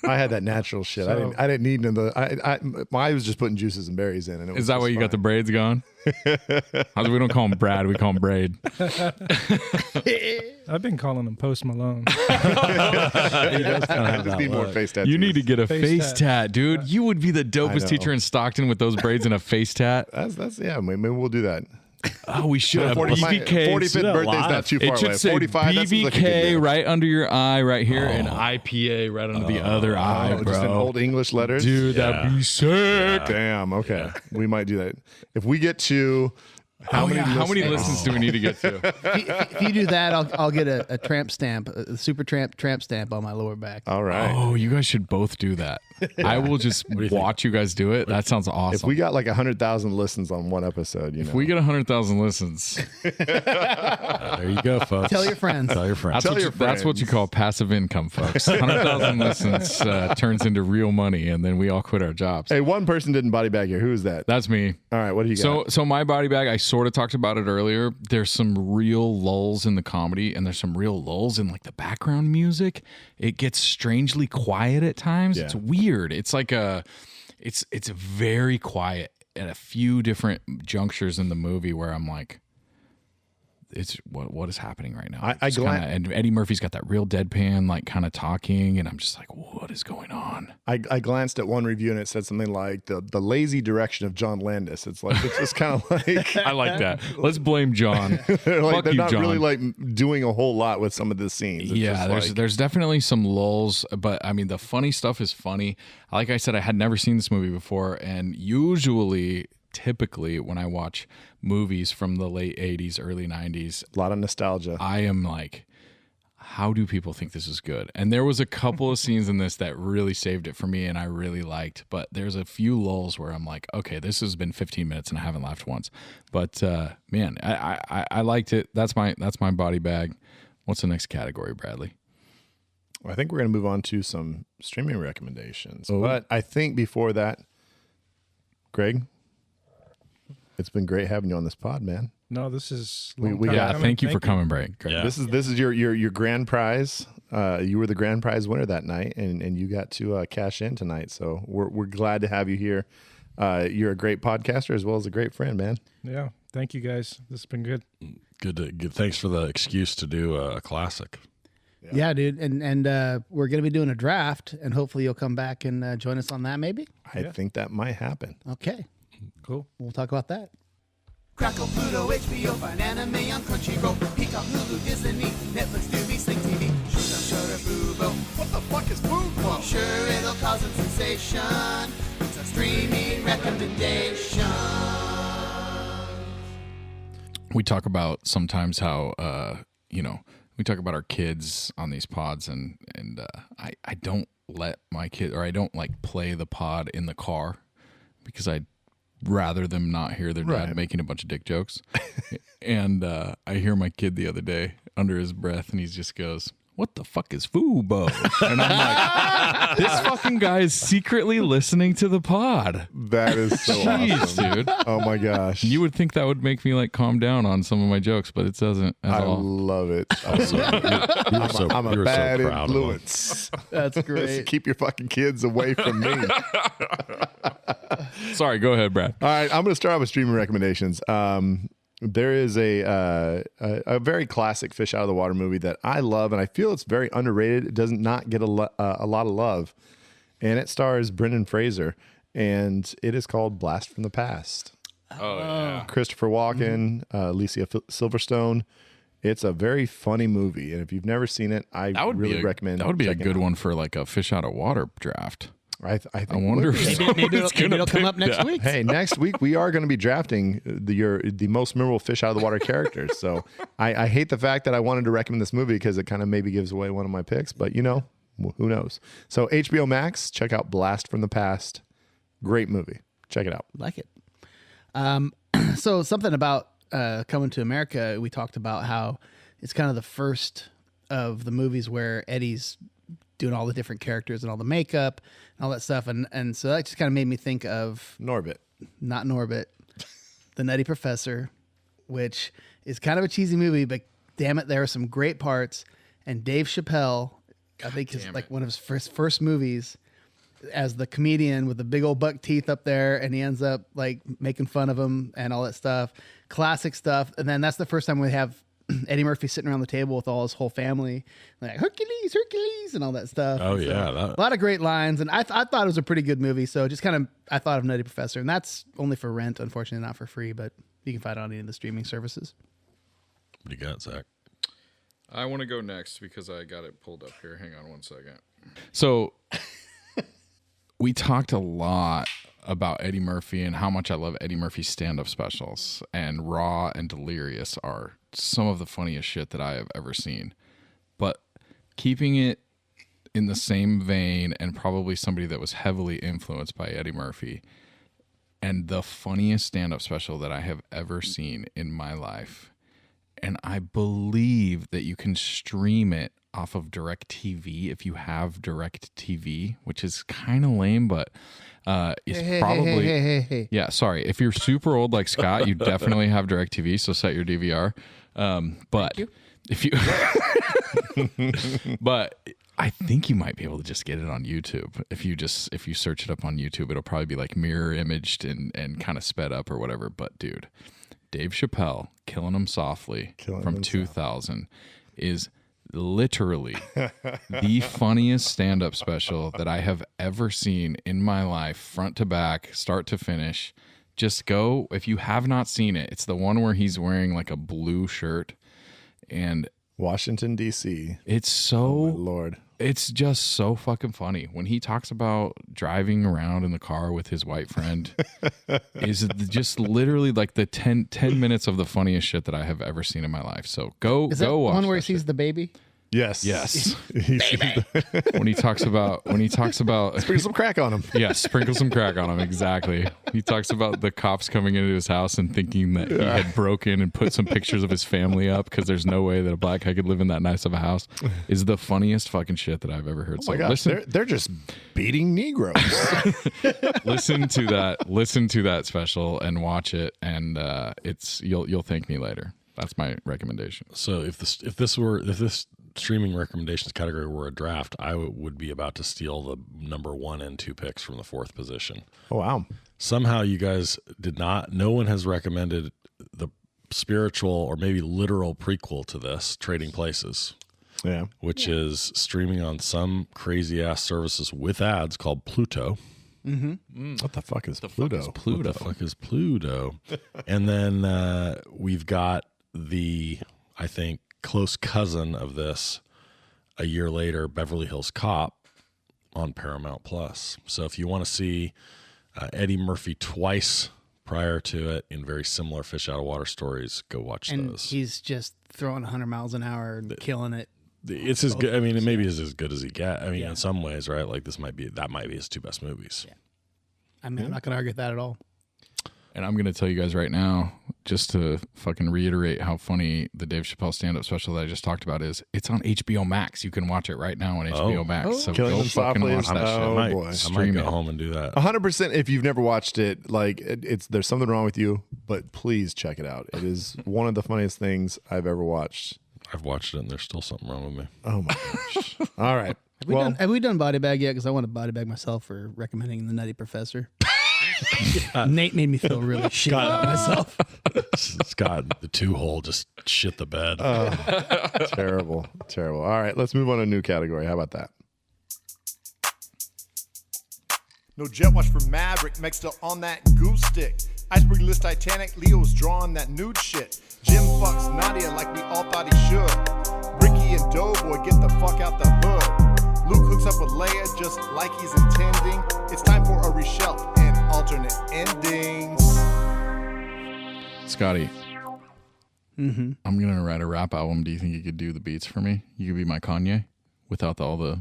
I had that natural shit. I didn't need none of the. I was just putting juices and berries in. And it was Is that why you got the braids going? We don't call him Brad. We call him Braid. I've been calling him Post Malone. He does I just need more face tattoos. You need to get a face tat. tat, dude. You would be the dopest teacher in Stockton with those braids and a face tat. That's yeah. Maybe we'll do that. Oh, we should have 45th birthday's not too far It should away. say 45. That's like a good BVK day. right under your eye, right here, and IPA right under the other eye, bro. Just in old English letters. Dude, that'd be sick. Damn. Okay, we might do that if we get to. How many listens do we need to get to? If you do that, I'll get a tramp stamp, a super tramp stamp on my lower back. All right. Oh, you guys should both do that. I will just watch you guys do it. That sounds awesome. If we got like 100,000 listens on one episode, If we get 100,000 listens, There you go, folks. Tell your friends. Tell your friends. that's what you call passive income, folks. 100,000 listens turns into real money, and then we all quit our jobs. Hey, one person didn't body bag here. Who is that? That's me. All right. What do you got? So my body bag, I sort of talked about it earlier. There's some real lulls in the comedy, and there's some real lulls in like the background music. It gets strangely quiet at times. Yeah. It's weird. It's like it's very quiet at a few different junctures in the movie where I'm like, it's what is happening right now? And Eddie Murphy's got that real deadpan, like kind of talking, and I'm just like, what is going on? I glanced at one review and it said something like the lazy direction of John Landis. It's just kind of like I like that. Let's blame John. they're Fuck you, not John. really like doing a whole lot with some of the scenes. It's Yeah, just there's definitely some lulls, but I mean the funny stuff is funny. Like I said, I had never seen this movie before, and typically when I watch movies from the late 80s, early 90s, a lot of nostalgia. I am like, how do people think this is good? And there was a couple of scenes in this that really saved it for me and I really liked, but there's a few lulls where I'm like, okay, this has been 15 minutes and I haven't laughed once. But man, I liked it. That's my body bag. What's the next category, Bradley? I think we're going to move on to some streaming recommendations. Oh. But I think before that, Greg, it's been great having you on this pod, man. No, this is Thank you for coming, Greg. Yeah. This is your grand prize. You were the grand prize winner that night, and you got to cash in tonight. So we're glad to have you here. You're a great podcaster as well as a great friend, man. Yeah, thank you guys. This has been good. Good. Thanks for the excuse to do a classic. Yeah, dude, and we're gonna be doing a draft, and hopefully you'll come back and join us on that. Maybe. I think that might happen. Okay. Cool. We'll talk about that. Crackle, Pluto, HBO, find anime on Crunchyroll, Peacock, Hulu, Disney, Netflix, Tubi, Sling TV, Shutter, Fubo. What the fuck is Fubo? Sure, it'll cause a sensation. It's a streaming recommendation. We talk about sometimes how we talk about our kids on these pods, and I don't let my kid, or I don't like play the pod in the car because I'd rather them not hear their dad making a bunch of dick jokes. And I hear my kid the other day under his breath, and he just goes, "What the fuck is Fubo?" And I'm like, this fucking guy is secretly listening to the pod. That is so Jeez, awesome. dude. Oh my gosh. You would think that would make me like calm down on some of my jokes, but it doesn't at I all. love it. I'm a you were bad so proud of him. influence. That's great. Keep your fucking kids away from me. Sorry, go ahead, Brad. All right, I'm going to start out with streaming recommendations. There is a very classic fish out of the water movie that I love, and I feel it's very underrated. It does not get a lot of love, and it stars Brendan Fraser, and it is called Blast from the Past. Oh yeah. Christopher Walken, Alicia Silverstone. It's a very funny movie, and if you've never seen it, I really recommend. That would be a checking good it out. one for like a fish out of water draft. I think I wonder it would if be. Maybe someone's it'll gonna come up pick next that. week. Hey, next week we are going to be drafting the most memorable fish out of the water characters. So I hate the fact that I wanted to recommend this movie because it kind of maybe gives away one of my picks, but who knows? So HBO Max, check out Blast from the Past. Great movie. Check it out. Like it. So something about Coming to America, we talked about how it's kind of the first of the movies where Eddie's doing all the different characters and all the makeup and all that stuff. And so that just kind of made me think of Norbit. not Norbit, The Nutty Professor, which is kind of a cheesy movie, but damn it, there are some great parts. And Dave Chappelle, I think is like one of his first movies as the comedian with the big old buck teeth up there, and he ends up like making fun of him and all that stuff. Classic stuff. And then that's the first time we have Eddie Murphy sitting around the table with all his whole family, like Hercules, and all that stuff. Oh, So, yeah. a lot of great lines, and I thought it was a pretty good movie. So just kind of, I thought of Nutty Professor, and that's only for rent, unfortunately, not for free, but you can find it on any of the streaming services. What do you got, Zach? I want to go next because I got it pulled up here. Hang on one second. So we talked a lot about Eddie Murphy and how much I love Eddie Murphy's stand-up specials, and Raw and Delirious are some of the funniest shit that I have ever seen. But keeping it in the same vein, and probably somebody that was heavily influenced by Eddie Murphy, and the funniest stand-up special that I have ever seen in my life, and I believe that you can stream it off of DirecTV if you have DirecTV, which is kind of lame, but it's probably Hey. yeah. Sorry, if you're super old like Scott, you definitely have DirecTV, so set your DVR. But if you, but I think you might be able to just get it on YouTube. If you search it up on YouTube, it'll probably be like mirror imaged and kind of sped up or whatever. But dude, Dave Chappelle, Killing 'Em Softly from 2000 is literally the funniest stand-up special that I have ever seen in my life, front to back, start to finish. Just go, if you have not seen it, it's the one where he's wearing like a blue shirt, and Washington, D.C. it's so Lord. It's just so fucking funny when he talks about driving around in the car with his white friend. Is just literally like the 10 minutes of the funniest shit that I have ever seen in my life. So go Is that go watch one where he that sees shit. the baby? Yes. Yes. when he talks about Sprinkle some crack on him. yeah, sprinkle some crack on him. Exactly. He talks about the cops coming into his house and thinking that he had broken and put some pictures of his family up because there's no way that a black guy could live in that nice of a house. Is the funniest fucking shit that I've ever heard. Oh my gosh, they're just beating Negroes. listen to that special and watch it, and you'll thank me later. That's my recommendation. So if this streaming recommendations category were a draft, I would be about to steal the number 1 and 2 picks from the 4th position. Oh, wow. Somehow you guys did not. No one has recommended the spiritual or maybe literal prequel to this, Trading Places. Yeah. Which is streaming on some crazy ass services with ads called Pluto. What the fuck is Pluto? What the fuck is Pluto? And then we've got the, I think, close cousin of this a year later, Beverly Hills Cop on Paramount Plus. So if you want to see Eddie Murphy twice prior to it in very similar fish out of water stories, go watch And those. he's just throwing 100 miles an hour and killing it. It's as good. I mean, it maybe is as good as he get. I mean, in some ways, right? Like that might be his two best movies. Yeah. I mean, I'm not going to argue with that at all. And I'm going to tell you guys right now, just to fucking reiterate how funny the Dave Chappelle stand-up special that I just talked about is. It's on HBO Max. You can watch it right now on HBO Max. So Killing go Them fucking Softly watch is- that oh, shit. boy. I might Stream go it. home and do that. 100%. If you've never watched it, like there's something wrong with you, but please check it out. It is one of the funniest things I've ever watched. I've watched it and there's still something wrong with me. Oh my gosh! All right. Have we done Body Bag yet? Because I want to body bag myself for recommending The Nutty Professor. Nate made me feel really shitty about myself. Scott, the 2-hole just shit the bed. Terrible. All right, let's move on to a new category. How about that? No jet wash for Maverick, Meg still on that goose stick. Iceberg list Titanic, Leo's drawing that nude shit. Jim fucks Nadia like we all thought he should. Ricky and Doughboy get the fuck out the hood. Luke hooks up with Leia just like he's intending. It's time for a reshelf and alternate endings. Scotty, I'm going to write a rap album. Do you think you could do the beats for me? You could be my Kanye without all the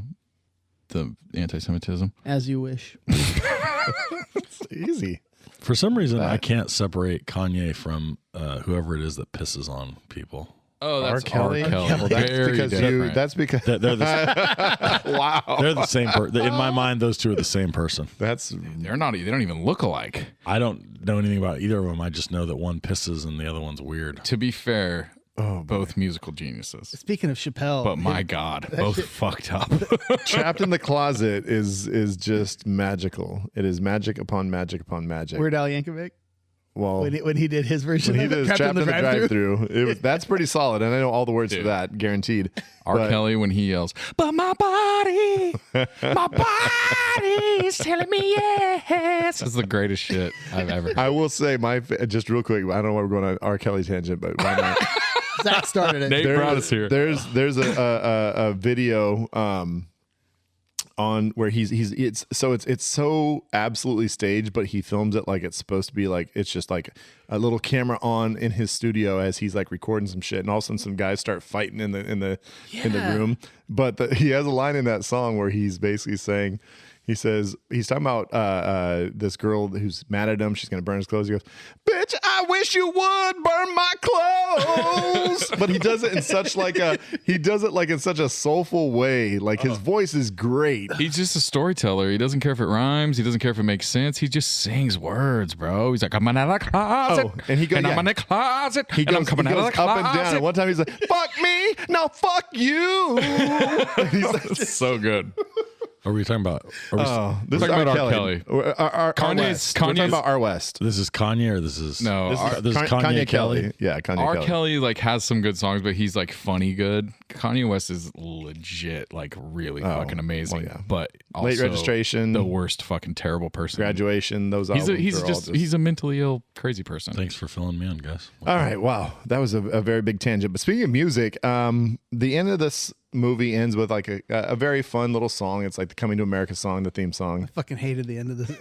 anti-Semitism. As you wish. It's easy. For some reason, I can't separate Kanye from whoever it is that pisses on people. Oh, R. Kelly. Well, that's Very because different. That's because They're the, wow. They're the same person. In my mind, those two are the same person. They're not. They don't even look alike. I don't know anything about either of them. I just know that one pisses and the other one's weird. To be fair, both musical geniuses. Speaking of Chappelle. But my God, both fucked up. Trapped in the Closet is just magical. It is magic upon magic upon magic. Weird Al Yankovic. Well, When he did his version when he of did it, his Trapped in the Drive-Thru, that's pretty solid, and I know all the words to that, guaranteed. R. But- Kelly when he yells, "But my body is telling me yes." That's the greatest shit I've ever. I will say just real quick. I don't know why we're going on R. Kelly tangent, but why not? Zach started it. Nate brought us here. There's a video on where it's so absolutely staged, but he films it like it's supposed to be like it's just like a little camera on in his studio as he's like recording some shit, and all of a sudden some guys start fighting in the room. But he has a line in that song where he's basically saying. He says, he's talking about this girl who's mad at him. She's going to burn his clothes. He goes, "Bitch, I wish you would burn my clothes." But he does it in such in such a soulful way. Like his voice is great. He's just a storyteller. He doesn't care if it rhymes. He doesn't care if it makes sense. He just sings words, bro. He's like, "I'm in the closet, and he goes, I'm in the closet, He goes, and I'm coming he out goes of the up closet." and down. And one time he's like, "Fuck me, no, fuck you." He's like, It's so good. Are we talking about? this is talking R. about R. Kelly. Kelly. R. West. We're talking about R. West. This is Kanye or this is No, This is Kanye Kelly. Yeah, Kanye R. Kelly. Kelly like has some good songs, but he's like funny good. Kanye West is legit, like really fucking amazing. well, yeah. But also Late Registration, the worst fucking terrible person. Graduation. Those albums. He's a mentally ill crazy person. Thanks for filling me in, guys. All right. Wow, that was a very big tangent. But speaking of music, the end of this movie ends with like a very fun little song. It's like the Coming to America song, the theme song. I fucking hated the end of this.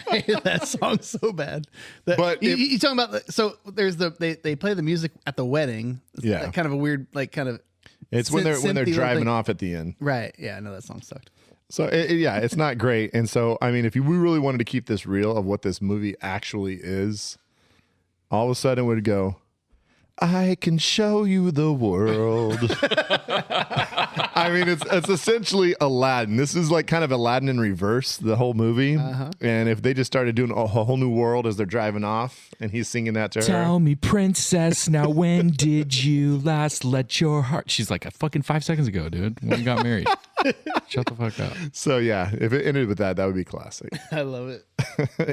I hated that song so bad. But you talking about so there's they play the music at the wedding. It's Yeah. kind of a weird kind of. It's when they're synthy little driving thing. off at the end. Right. Yeah. I know that song sucked. So it's not great. And so I mean, if we really wanted to keep this real of what this movie actually is, all of a sudden it would go, "I can show you the world." I mean, it's essentially Aladdin. This is like kind of Aladdin in reverse, the whole movie. And if they just started doing a whole new world as they're driving off, and he's singing that to her. Tell me, princess, now when did you last let your heart? She's like, fucking 5 seconds ago, dude, when you got married. Shut the fuck up. So yeah, if it ended with that would be classic. I love it.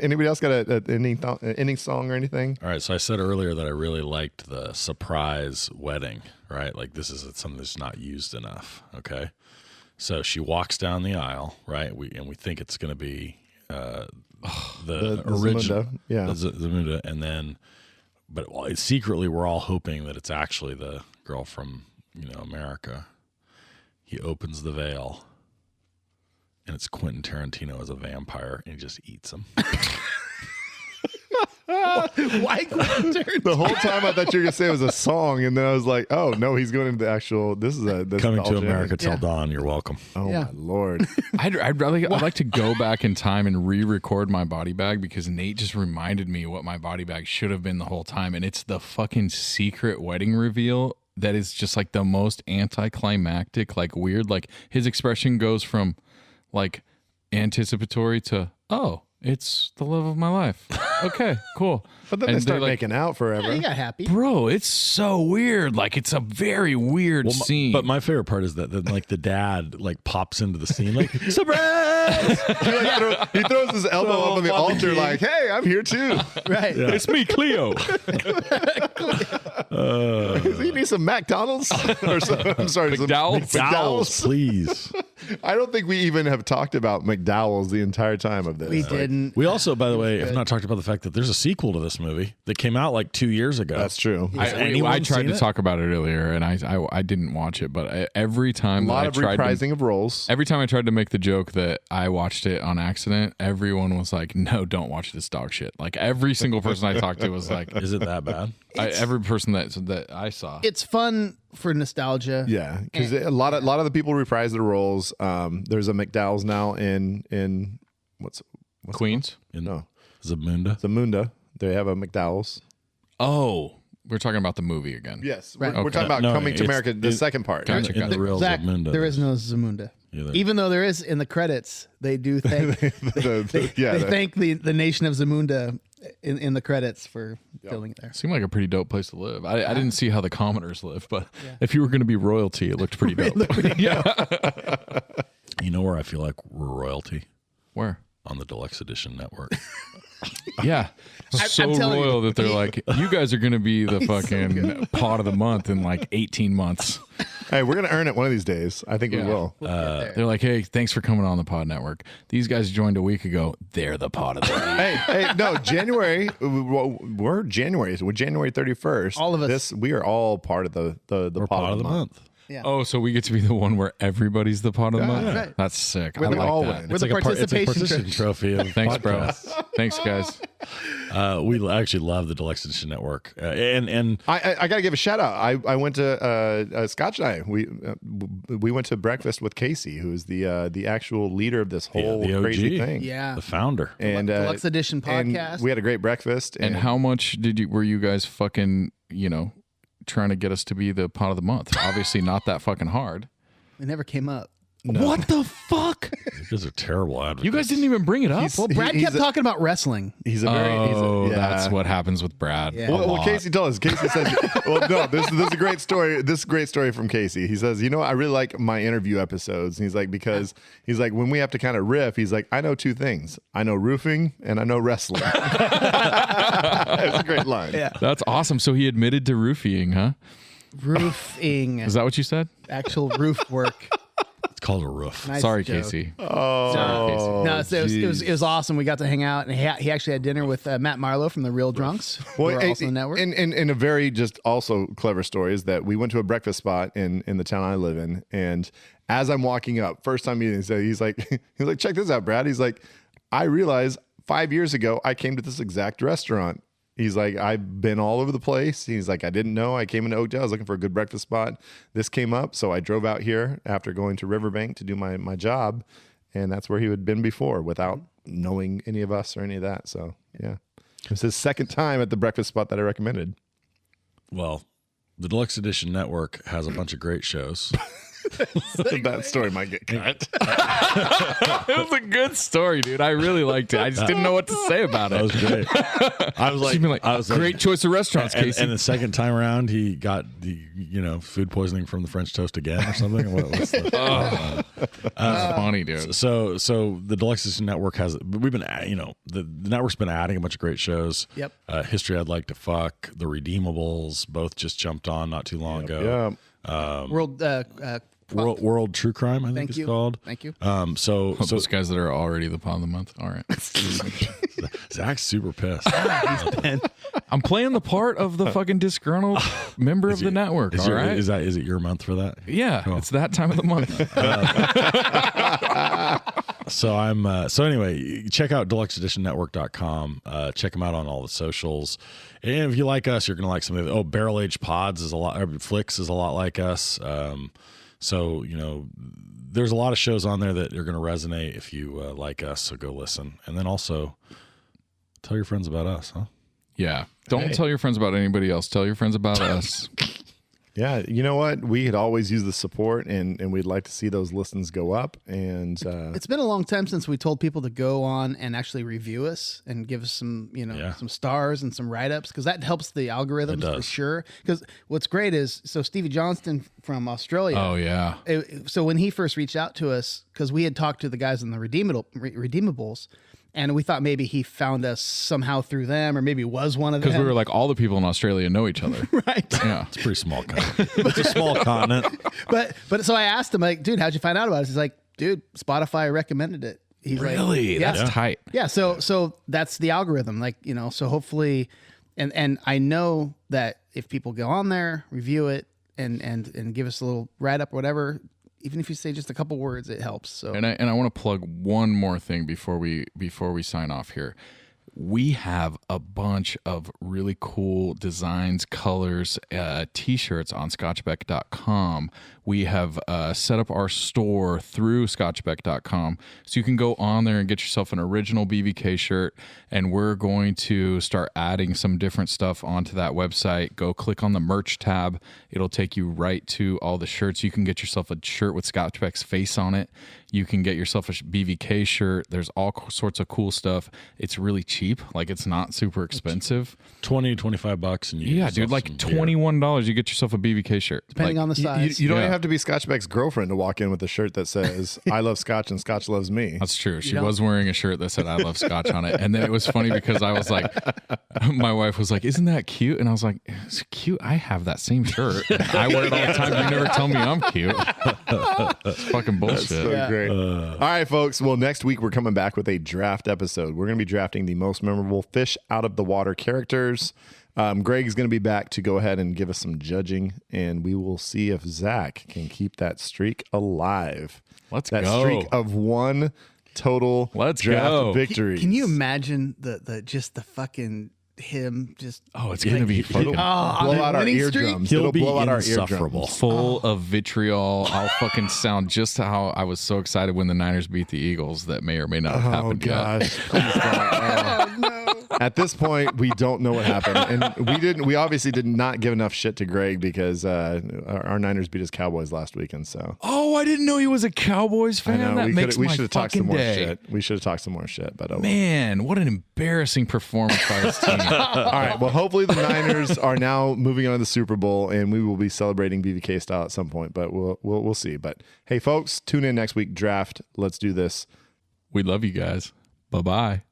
Anybody else got an ending song or anything? All right, so I said earlier that I really liked the surprise wedding, right? Like this is something that's not used enough, okay? So she walks down the aisle, right? We think it's going to be the original, Zamunda. Yeah. the Zamunda, and then, but secretly we're all hoping that it's actually the girl from America. He opens the veil, and it's Quentin Tarantino as a vampire, and he just eats him. Why Quentin Tarantino? The whole time I thought you were gonna say it was a song, and then I was like, "Oh no, he's going into the actual." This is Coming to alternate. America Till Dawn. You're welcome. Oh Yeah. my lord! I'd like to go back in time and re-record my body bag because Nate just reminded me what my body bag should have been the whole time, and it's the fucking secret wedding reveal that is just like the most anticlimactic, like weird. Like his expression goes from like anticipatory to it's the love of my life. Okay, cool. But then they start making out forever. Yeah, he got happy. Bro, it's so weird. Like it's a very weird scene. But my favorite part is that then, like, the dad like pops into the scene like surprise. He throws his elbow up on the altar, like, "Hey, I'm here too." Right. Yeah. It's me, Cleo. You need some McDonald's or some, I'm sorry, some McDowell's? McDowell's. Please. I don't think we even have talked about McDowell's the entire time of this. We didn't. We also, by the way, have not talked about the fact that there's a sequel to this movie that came out like 2 years ago. That's true. Has I anyone tried seen to it? talk about it earlier, and I didn't watch it. But every A time lot that of I tried reprising of roles. every time I tried to make the joke that I watched it on accident, everyone was like, "No, don't watch this dog shit." Like every single person I talked to was like, Is it that bad? every person that I saw. It's fun for nostalgia. Yeah, because a lot of the people reprise their roles. There's a McDowell's now in what's Queens. no Zamunda. Zamunda. They have a McDowell's. Oh, we're talking about the movie again. Yes, Right. we're talking about No, Coming to it's- America, the it- second part. Gotcha. In the real Zach, Zamunda. there is no Zamunda. Yeah, there- Even though there is in the credits, they do thank they thank the nation of Zamunda in the credits for filming it there. Seemed like a pretty dope place to live. I didn't see how the commoners live, but if you were going to be royalty, it looked pretty dope. You know where I feel like we're royalty? Where? On the Deluxe Edition Network. Yeah. So I'm telling royal you. that they're like, you guys are going to be the fucking pod of the month in like 18 months. Hey, we're gonna earn it one of these days. I think we Yeah. will. They're like, hey, thanks for coming on the pod network. These guys joined a week ago. They're the pod of the week. hey, no, January. We're January. So we're January 31st. All of us. We are all part of the We're pod of the month. Yeah. Oh, so we get to be the one where everybody's the pod of the month? right. That's sick. We I like all that. win. We're the participation trophy of Thanks, bro. podcasts. Thanks, guys. We actually love the Deluxe Edition Network. And I gotta give a shout out. I went to Scotch and I. We went to breakfast with Casey, who is the actual leader of this whole the OG. crazy thing. Yeah. the founder. And Deluxe Edition and podcast. we had a great breakfast. And how much were you guys fucking, trying to get us to be the pod of the month? Obviously not that fucking hard. It never came up. What the fuck? You guys are terrible advocates. You guys didn't even bring it up? Well, Brad he's kept talking about wrestling. He's a very. yeah. That's what happens with Brad. Yeah. a Well, lot. Casey told us. Casey said, "Well, no, this is a great story. This is a great story from Casey." He says, I really like my interview episodes." And he's like, because he's like, when we have to kind of riff, he's like, I know two things: I know roofing and I know wrestling. That's a great line. Yeah. That's awesome. So he admitted to roofing, huh? Roofing. Is that what you said? Actual roof work. It's called a roof. Nice Sorry, joke. Casey. Oh, Sorry, Casey. No, so it was awesome. We got to hang out, and he actually had dinner with Matt Marlowe from the Real Drunks, who are also on the network. And a very just also clever story is that we went to a breakfast spot in the town I live in, and as I'm walking up, first time meeting, so he's like, check this out, Brad. He's like, I realized 5 years ago I came to this exact restaurant. He's like, I've been all over the place. He's like, I didn't know. I came into Oakdale. I was looking for a good breakfast spot. This came up. So I drove out here after going to Riverbank to do my job. And that's where he had been before without knowing any of us or any of that. So, yeah. It was his second time at the breakfast spot that I recommended. Well, the Deluxe Edition Network has a bunch of great shows. That story might get cut. It was a good story, dude. I really liked it. I just didn't know what to say about That it. was great. I was She's been like, great choice of restaurants, Casey. And the second time around, he got the food poisoning from the French toast again or something. What's the, That's funny, dude. so the Deluxe Edition Network has. We've been the network's been adding a bunch of great shows. Yep. History I'd Like to Fuck, The Redeemables, both just jumped on not too long ago. Yeah. World World True Crime, I think it's called. Thank you. So Those guys that are already the Pod of the Month. All right. Zach's super pissed. I'm playing the part of the fucking disgruntled member of the network. All right. Is it your month for that? Yeah, Cool. it's that time of the month. So anyway, check out deluxeeditionnetwork.com. Check them out on all the socials. And if you like us, you're going to like something. Oh, Barrel Age Pods is a lot, Flicks is a lot like us. So, there's a lot of shows on there that are going to resonate if you like us. So go listen. And then also tell your friends about us, huh? Yeah. Don't tell your friends about anybody else. Tell your friends about us. Yeah, you know what? We could always use the support, and we'd like to see those listens go up. And it's been a long time since we told people to go on and actually review us and give us some, some stars and some write-ups, because that helps the algorithms for sure. Because what's great is, so Stevie Johnston from Australia. Oh, yeah. So when he first reached out to us, because we had talked to the guys in the Redeemables, and we thought maybe he found us somehow through them, or maybe was one of them. Because we were like, all the people in Australia know each other. Right. Yeah. It's a pretty small continent. It's a small continent. But so I asked him, like, dude, how'd you find out about us? He's like, dude, Spotify recommended it. He's really? Like, That's tight. Yeah. So that's the algorithm. Like, so hopefully, and I know that if people go on there, review it, and give us a little write-up or whatever, even if you say just a couple words, it helps. So and I want to plug one more thing before we sign off here. We have a bunch of really cool designs, colors, t-shirts on scotchbeck.com. We have set up our store through scotchbeck.com. So you can go on there and get yourself an original BVK shirt. And we're going to start adding some different stuff onto that website. Go click on the merch tab. It'll take you right to all the shirts. You can get yourself a shirt with Scotchbeck's face on it. You can get yourself a BVK shirt. There's all sorts of cool stuff. It's really cheap. Like, it's not super expensive. $20-$25 and you yeah, dude, like $21 you get yourself a BVK shirt. Depending on the size. You don't even have to be Scotchbeck's girlfriend to walk in with a shirt that says I love Scotch and Scotch loves me. That's true. She was wearing a shirt that said I love Scotch on it. And then it was funny because I was like, my wife was like, isn't that cute? And I was like, it's cute. I have that same shirt. I wear it all the time. You never tell me I'm cute. It's fucking bullshit. That's so great. All right, folks. Well, next week we're coming back with a draft episode. We're going to be drafting the most memorable fish out of the water characters. Greg's going to be back to go ahead and give us some judging, and we will see if Zach can keep that streak alive. Let's that go. Streak of one total draft victory. Can you imagine the fucking him just it's gonna be blow out our eardrums. It'll blow out our eardrums. Full of vitriol. I'll fucking sound just how I was so excited when the Niners beat the Eagles. That may or may not have happened yet. Please don't. No. At this point, we don't know what happened, and we obviously did not give enough shit to Greg because our Niners beat his Cowboys last weekend. So I didn't know he was a Cowboys fan. I know, that makes we my should have talked some fucking more day. shit. We should have talked some more shit. But man, what an embarrassing performance by his team. All right. Well, hopefully the Niners are now moving on to the Super Bowl, and we will be celebrating BVK style at some point. But we'll see. But hey, folks, tune in next week. Draft. Let's do this. We love you guys. Bye-bye.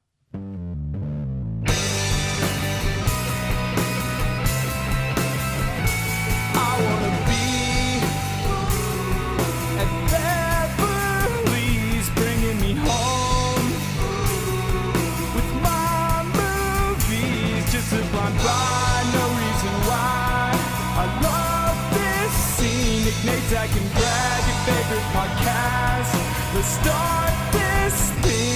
I can grab your favorite podcast. Let's start this thing.